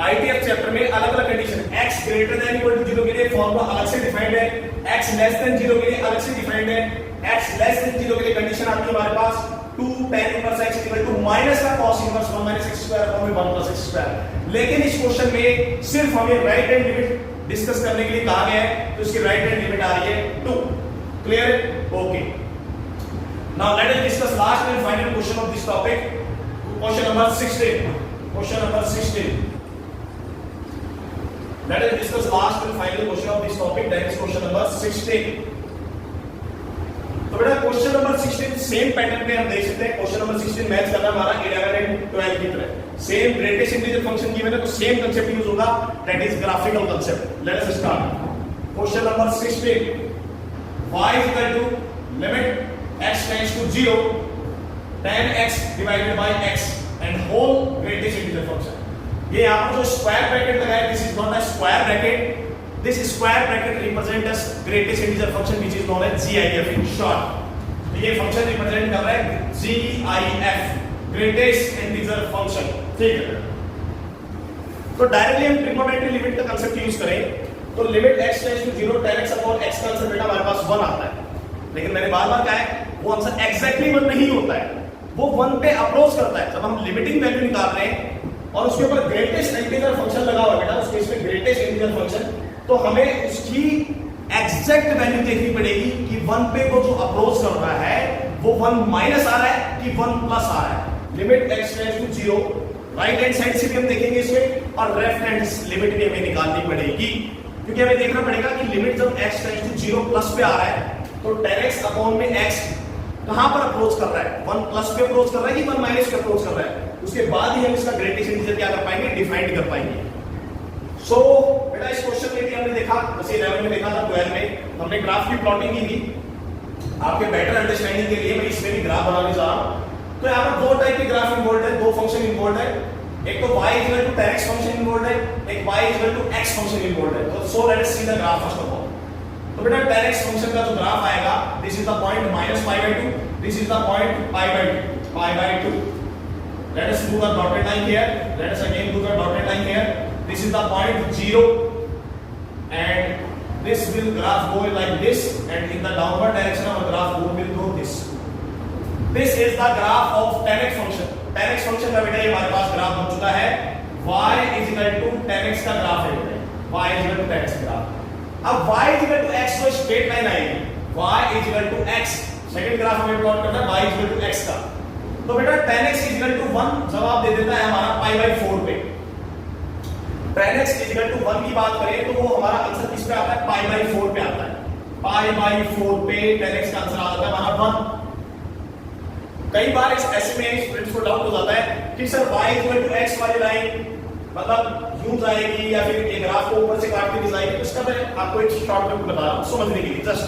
ITF चैप्टर में अलग-अलग condition, x greater than equal to 0 के लिए फॉर्मूला अलग से डिफाइंड है, x लेस देन 0 के लिए अलग से डिफाइंड है, x लेस देन 0 के लिए कंडीशन आती है हमारे पास 2 tan inverse x equal to minus का cos inverse 1 minus x square form में 1 प्लस x स्क्वायर। लेकिन इस क्वेश्चन में सिर्फ हमें राइट हैंड लिमिट डिस्कस करने के लिए कहा गया है, तो इसकी राइट हैंड लिमिट आ रही है 2। Clear? Okay, now let us discuss last and final question of this topic, question number 16। Question number 16, let us discuss last and final question of this topic, that is question number 16। तो बेटा question number 16 same pattern पे हम देख सकते हैं। Question number 16 match करना हमारा 11 and 12 की तरह, सेम ग्रेटेस्ट इंटीजर फंक्शन की वजह तो सेम कांसेप्ट यूज होगा, that is graphical concept. Late us start. Question number 16, y is equal to limit x tends to 0 tan x divided by x and whole greatest integer function। ये यहाँ पर जो square bracket लगाया, this is not a square bracket, this square bracket represents greatest integer function which is known as GIF in short. ये function represent कर रहा है GIF, greatest integer function. ठीक है, तो डायरेक्टली हम ट्रिग्नोमेट्री लिमिट का कांसेप्ट यूज करें तो limit x tends to 0 tan x upon x का आंसर बेटा हमारे पास 1 आता है। लेकिन मैंने बार-बार कहा है वो आंसर एग्जैक्टली 1 नहीं होता है, वो 1 पे अप्रोच करता है। जब हम लिमिटिंग वैल्यू निकाल रहे हैं और उसके ऊपर ग्रेटेस्ट इंटीजर फंक्शन लगा हुआ है बेटा, उस केस में ग्रेटेस्ट इंटीजर फंक्शन, तो हमें उसकी एग्जैक्ट वैल्यू देखनी पड़ेगी कि 1 पे वो जो अप्रोच कर रहा है वो 1 माइनस आ रहा है कि 1 प्लस आ रहा है। Limit x tends to 0, right hand side से भी हम देखेंगे इसमें, और लेफ्ट हैंड लिमिट भी हमें निकालनी पड़ेगी, क्योंकि हमें देखना पड़ेगा कि लिमिट जब x टेंड्स टू 0 प्लस पे आ रहा है तो tan x अपॉन में x कहां पर अप्रोच कर रहा है, 1 प्लस पे अप्रोच कर रहा है कि 1 माइनस पे अप्रोच कर रहा है। उसके बाद ही हम इसका ग्रेटेस्ट इंटीजर क्या कर पाएंगे, डिफाइन कर पाएंगे। सो बेटा इस क्वेश्चन में भी हमने देखा, जैसे 11 में देखा था, 12 में हमने ग्राफ की प्लॉटिंग की थी। आपके बेटर अंडरस्टैंडिंग के लिए मैं इसमें भी ग्राफ बनाने जा रहा हूं। तो यहाँ पर 2 टाइप के ग्राफ इन्वॉल्व है, 2 फंक्शन इन्वॉल्व है। एक तो y equal to tan x function involve है, एक y equal to x function involve है। तो so let us see the graph first of all. तो बेटा tan x फंक्शन का जो ग्राफ आएगा, this is the point -π/2, this is the point π/2। Let us do the dotted line here. Let us again do the dotted line here. This is the point 0, and this will graph go like this, and in the downward direction our graph will go this. This is the graph of tan x function. Tan x function का बेटा ये हमारे पास graph बन चुका है। y is equal to tan x का graph है बेटा, y is equal to tan x graph. अब y is equal to x तो स्ट्रेट लाइन आएगी, y is equal to x। Second graph हमें प्लॉट करना है y is equal to x का। तो बेटा tan x इक्वल टू 1 जवाब दे देता है हमारा पाई बाई 4 पे। tan x इक्वल टू 1 की बात करें तो वो हमारा आंसर किस पे आता है, पाई बाई 4 पे आता है। पाई बाई 4 पे tan x का आंसर आता है हमारा 1। कई बार ऐसे में स्टूडेंट्स को डाउट हो जाता है कि sir y equal to x वाली लाइन मतलब यूं जाएगी या फिर ये ग्राफ को ऊपर से काट के जाएगी। तो इसका मैं आपको एक शॉर्टकट बता रहा हूं समझने के लिए जस्ट।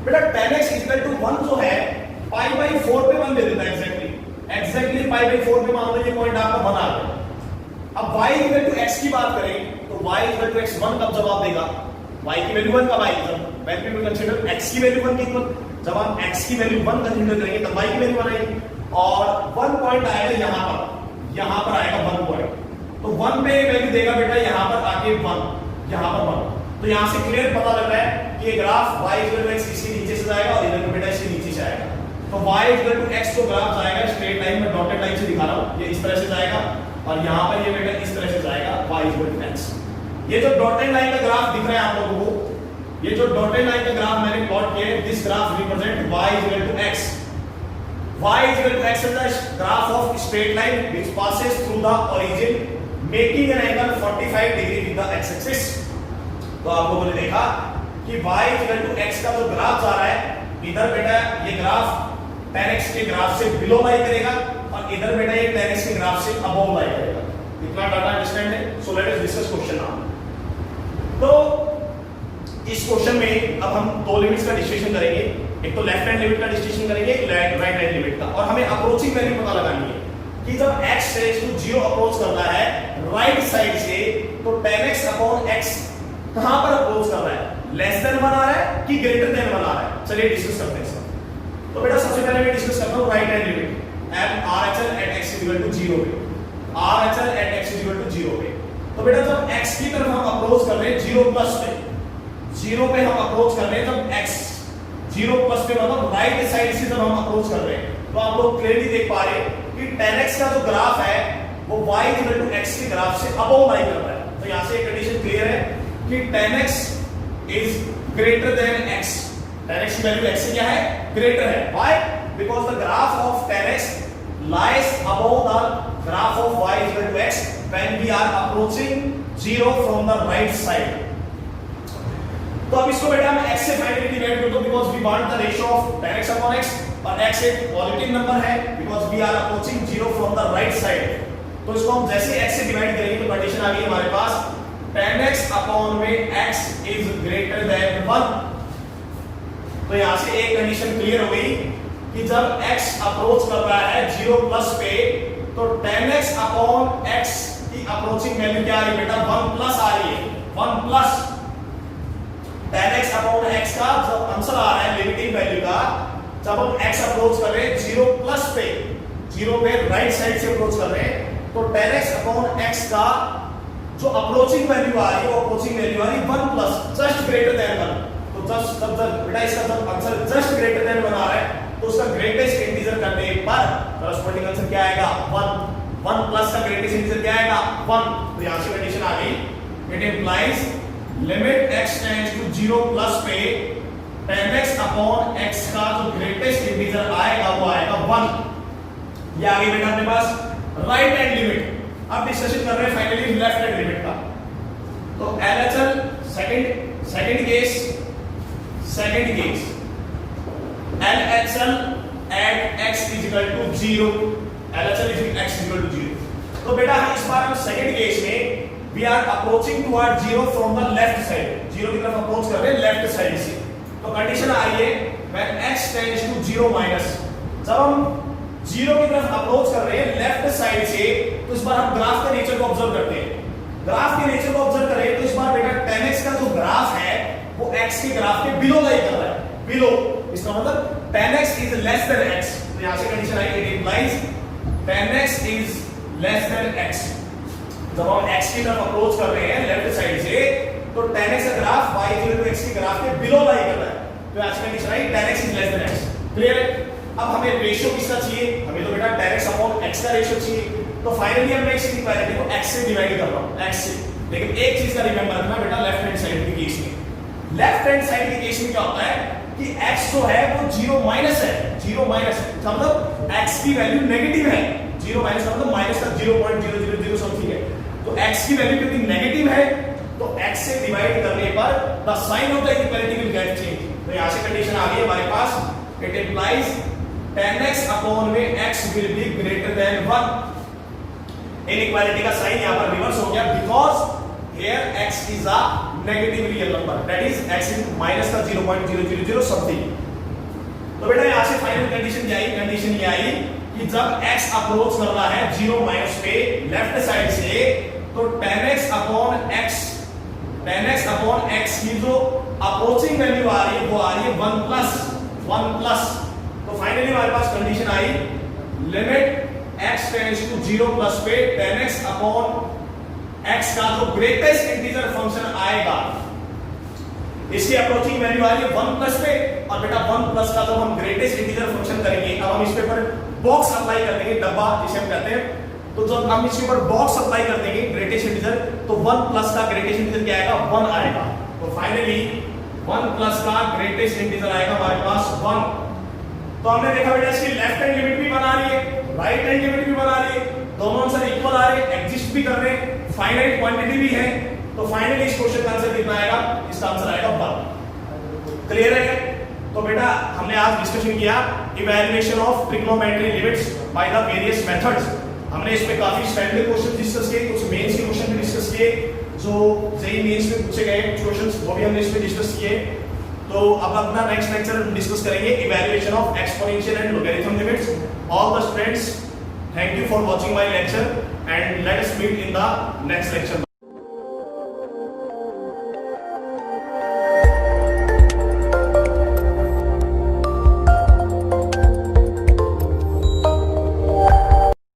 बेटा tan x इक्वल टू 1 जो है पाई बाई 4 पे 1 दे देता है एग्जैक्टली पाई बाई 4 पे मान लो ये पॉइंट आपका 1 आ गया। अब y इक्वल टू x की बात करें तो y इक्वल टू x 1 कब जवाब देगा, y की वैल्यू 1 कब आएगी, जब when we will consider x की वैल्यू 1 की इक्वल, जब हम x की वैल्यू 1 कंसीडर करेंगे तब y की वैल्यू 1 आएगी और 1 पॉइंट आएगा यहां पर आएगा 1 पॉइंट। तो 1 पे वैल्यू देगा बेटा यहां पर आके 1, यहां पर 1। तो यहां से क्लियर पता लग रहा है कि ये graph y equal to x इसके नीचे से जाएगा और इधर बेटा इसके नीचे से आएगा। तो y इक्वल टू x जो ग्राफ जाएगा स्ट्रेट लाइन में डॉटेड लाइन से दिखा रहा हूं, ये इस तरह से जाएगा और यहां पर ये बेटा इस तरह से जाएगा y इक्वल टू x। ये जो डॉटेड लाइन का ग्राफ दिख रहा है आप लोगों को, ये जो डॉटेड लाइन का ग्राफ मैंने प्लॉट किया है, this graph represent y equal to x। y equal to x is the graph of straight line which passes through the origin making an angle 45 degree with the x axis। तो आप लोगों ने देखा कि y equal to x का जो graph जा रहा है, इधर बेटा ये ग्राफ tan x के ग्राफ से बिलो लाई करेगा और इधर बेटा ये tan x के ग्राफ से अबव लाई करेगा। इतना डाटा अंडरस्टैंड है? सो let us discuss question now. तो इस क्वेश्चन में अब हम दो लिमिट्स का डिस्कशन करेंगे, एक तो लेफ्ट हैंड लिमिट का डिस्कशन करेंगे, एक राइट हैंड लिमिट का। और हमें अप्रोचिंग वैल्यू पता लगानी है कि जब x टेंड्स टू 0 अप्रोच करता है राइट साइड से तो tan x अपॉन x कहां पर अप्रोच कर रहा है, लेस देन 1 आ रहा है कि ग्रेटर देन 1 आ रहा है। चलिए डिस्कस करते हैं इसको। तो बेटा सबसे पहले मैं डिस्कस करता हूं right hand limit at RHL at x equal to 0 पे, RHL at x equal to 0 पे। तो बेटा जब x की तरफ हम अप्रोच कर रहे हैं 0 प्लस पे, 0 पे हम अप्रोच कर रहे हैं जब x 0 प्लस पे मतलब राइट साइड से जब हम अप्रोच कर रहे हैं तो आप लोग क्लियरली देख पा रहे हैं कि tan x का जो ग्राफ है वो y इक्वल टू x के ग्राफ से अबव लाई कर रहा है। तो यहां से एक कंडीशन क्लियर है कि tan x is greater than x। tan x की वैल्यू x से क्या है, ग्रेटर है। why? because the graph of tan x lies above the graph of y equal to x when we are approaching 0 from the right side। तो अब इसको बेटा हम x से फाइनली डिवाइड कर दो because we want the ratio of tan x upon x और x एक पॉजिटिव नंबर है because we are approaching 0 from the right side. तो इसको हम जैसे x से डिवाइड करेंगे तो कंडीशन आ गई हमारे पास tan x अपॉन में x इज ग्रेटर देन 1। तो यहां से एक कंडीशन क्लियर हो गई कि जब x अप्रोच कर रहा है 0 प्लस पे तो tan x अपॉन x की अप्रोचिंग वैल्यू क्या आ रही है बेटा, 1 प्लस आ रही है। 1 plus tan x upon x का जब आंसर आ रहा है लिमिटिंग वैल्यू का, जब हम x अप्रोच कर रहे हैं 0 प्लस पे, 0 पे राइट साइड से अप्रोच कर रहे हैं तो tan x अपॉन x का जो अप्रोचिंग वैल्यू आ रही है वो अप्रोचिंग वैल्यू आ रही है 1 प्लस जस्ट ग्रेटर देन 1। तो जस्ट जब बेटा इसका जब आंसर जस्ट ग्रेटर देन 1 आ रहा है तो उसका ग्रेटेस्ट इंटीजर करने पर कॉरस्पॉन्डिंग आंसर क्या आएगा, 1। 1 प्लस का ग्रेटेस्ट इंटीजर क्या आएगा, 1। तो यहां से कंडीशन आ गई it implies limit x tends to 0 plus पे tan x अपॉन x का जो ग्रेटेस्ट इंटीजर आएगा वो आएगा 1। ये आ गई बेटा अपने पास राइट हैंड लिमिट। अब डिस्कशन कर रहे हैं फाइनली लेफ्ट हैंड लिमिट का। तो LHL second case LHL at x is equal to 0, LHL is x is equal to 0। तो बेटा इस बार सेकंड केस में we are approaching toward 0 from the left side, 0 की तरफ अप्रोच कर रहे हैं लेफ्ट साइड से। तो कंडीशन आ रही है when x tends to 0 minus, जब हम 0 की तरफ अप्रोच कर रहे हैं लेफ्ट साइड से तो इस बार हम ग्राफ के नेचर को ऑब्जर्व करते हैं। ग्राफ के नेचर को ऑब्जर्व करें तो इस बार बेटा tan x का जो ग्राफ है वो x के ग्राफ के बिलो लाई कर रहा है, बिलो। इसका मतलब tan x is less than x। तो यहां से कंडीशन आई it implies tan x is less than x। जब हम x की तरफ अप्रोच कर रहे हैं लेफ्ट साइड से तो tan x का graph y equal to x के ग्राफ के बिलो लाई कर रहा है। तो आज का कंडीशन आई tan x is less than x। Clear है? अब हमें रेशियो किसका चाहिए, हमें तो बेटा tan x अपॉन x का रेशियो चाहिए। तो फाइनली हम x की वैल्यू को x से डिवाइड कर रहा हूं, x से। लेकिन एक चीज का रिमेंबर रखना बेटा लेफ्ट हैंड साइड के केस में, लेफ्ट हैंड साइड के केस में क्या होता है कि x जो है वो 0 माइनस है, 0 माइनस मतलब x की वैल्यू नेगेटिव है, 0 माइनस का मतलब माइनस का 0.000 समथिंग है, तो x की वैल्यू कितनी नेगेटिव है, तो x से डिवाइड करने पर the sign of the equality will get change. तो यहां से कंडीशन आ गई हमारे पास, it implies tan x upon में x will be greater than 1। Inequality का साइन यहां पर रिवर्स हो गया, because here x is a negative real number, that is x is minus का 0.000 समथिंग। तो बेटा यहां से फाइनल कंडीशन क्या आई, कंडीशन ये आई कि जब x अप्रोच कर रहा है 0 माइनस पे लेफ्ट साइड से, तो tan x अपॉन x की जो अप्रोचिंग वैल्यू आ रही है वो आ रही है 1 प्लस। तो फाइनली हमारे पास कंडीशन आई, limit x tends to 0 plus पे tan x अपॉन x का जो ग्रेटेस्ट इंटीजर फंक्शन आएगा, इसकी अप्रोचिंग वैल्यू आ रही है 1 प्लस पे, और बेटा 1 प्लस का जब हम ग्रेटेस्ट इंटीजर फंक्शन करेंगे, अब हम इस पे पर बॉक्स अप्लाई कर देंगे, डब्बा जिसे हम कहते हैं, तो जब हम इसके ऊपर बॉक्स अप्लाई कर देंगे ग्रेटेस्ट इंटीजर, तो 1 प्लस का ग्रेटेस्ट इंटीजर क्या आएगा, 1 आएगा। तो फाइनली 1 प्लस का ग्रेटेस्ट इंटीजर आएगा हमारे पास 1। तो हमने देखा बेटा इसकी लेफ्ट हैंड लिमिट भी बना रही है, राइट हैंड लिमिट भी बना रही है, दोनों आंसर इक्वल आ रहे हैं, एग्जिस्ट भी कर रहे हैं, फाइनाइट क्वांटिटी भी है। तो फाइनली इस क्वेश्चन का आंसर कितना आएगा, इसका आंसर आएगा 1। क्लियर है? तो बेटा हमने आज डिस्कशन किया evaluation of trigonometry limits by the various methods. हमने इसमें काफी स्टैंडर्ड क्वेश्चन डिस्कस किए, कुछ मेंस के क्वेश्चन भी डिस्कस किए, जो जेईई मेंस में पूछे गए क्वेश्चंस वो भी हमने इसमें डिस्कस किए। तो अब अपना नेक्स्ट लेक्चर डिस्कस करेंगे evaluation of exponential and logarithm limits. All the students, thank you for watching my lecture and let us meet in the next lecture.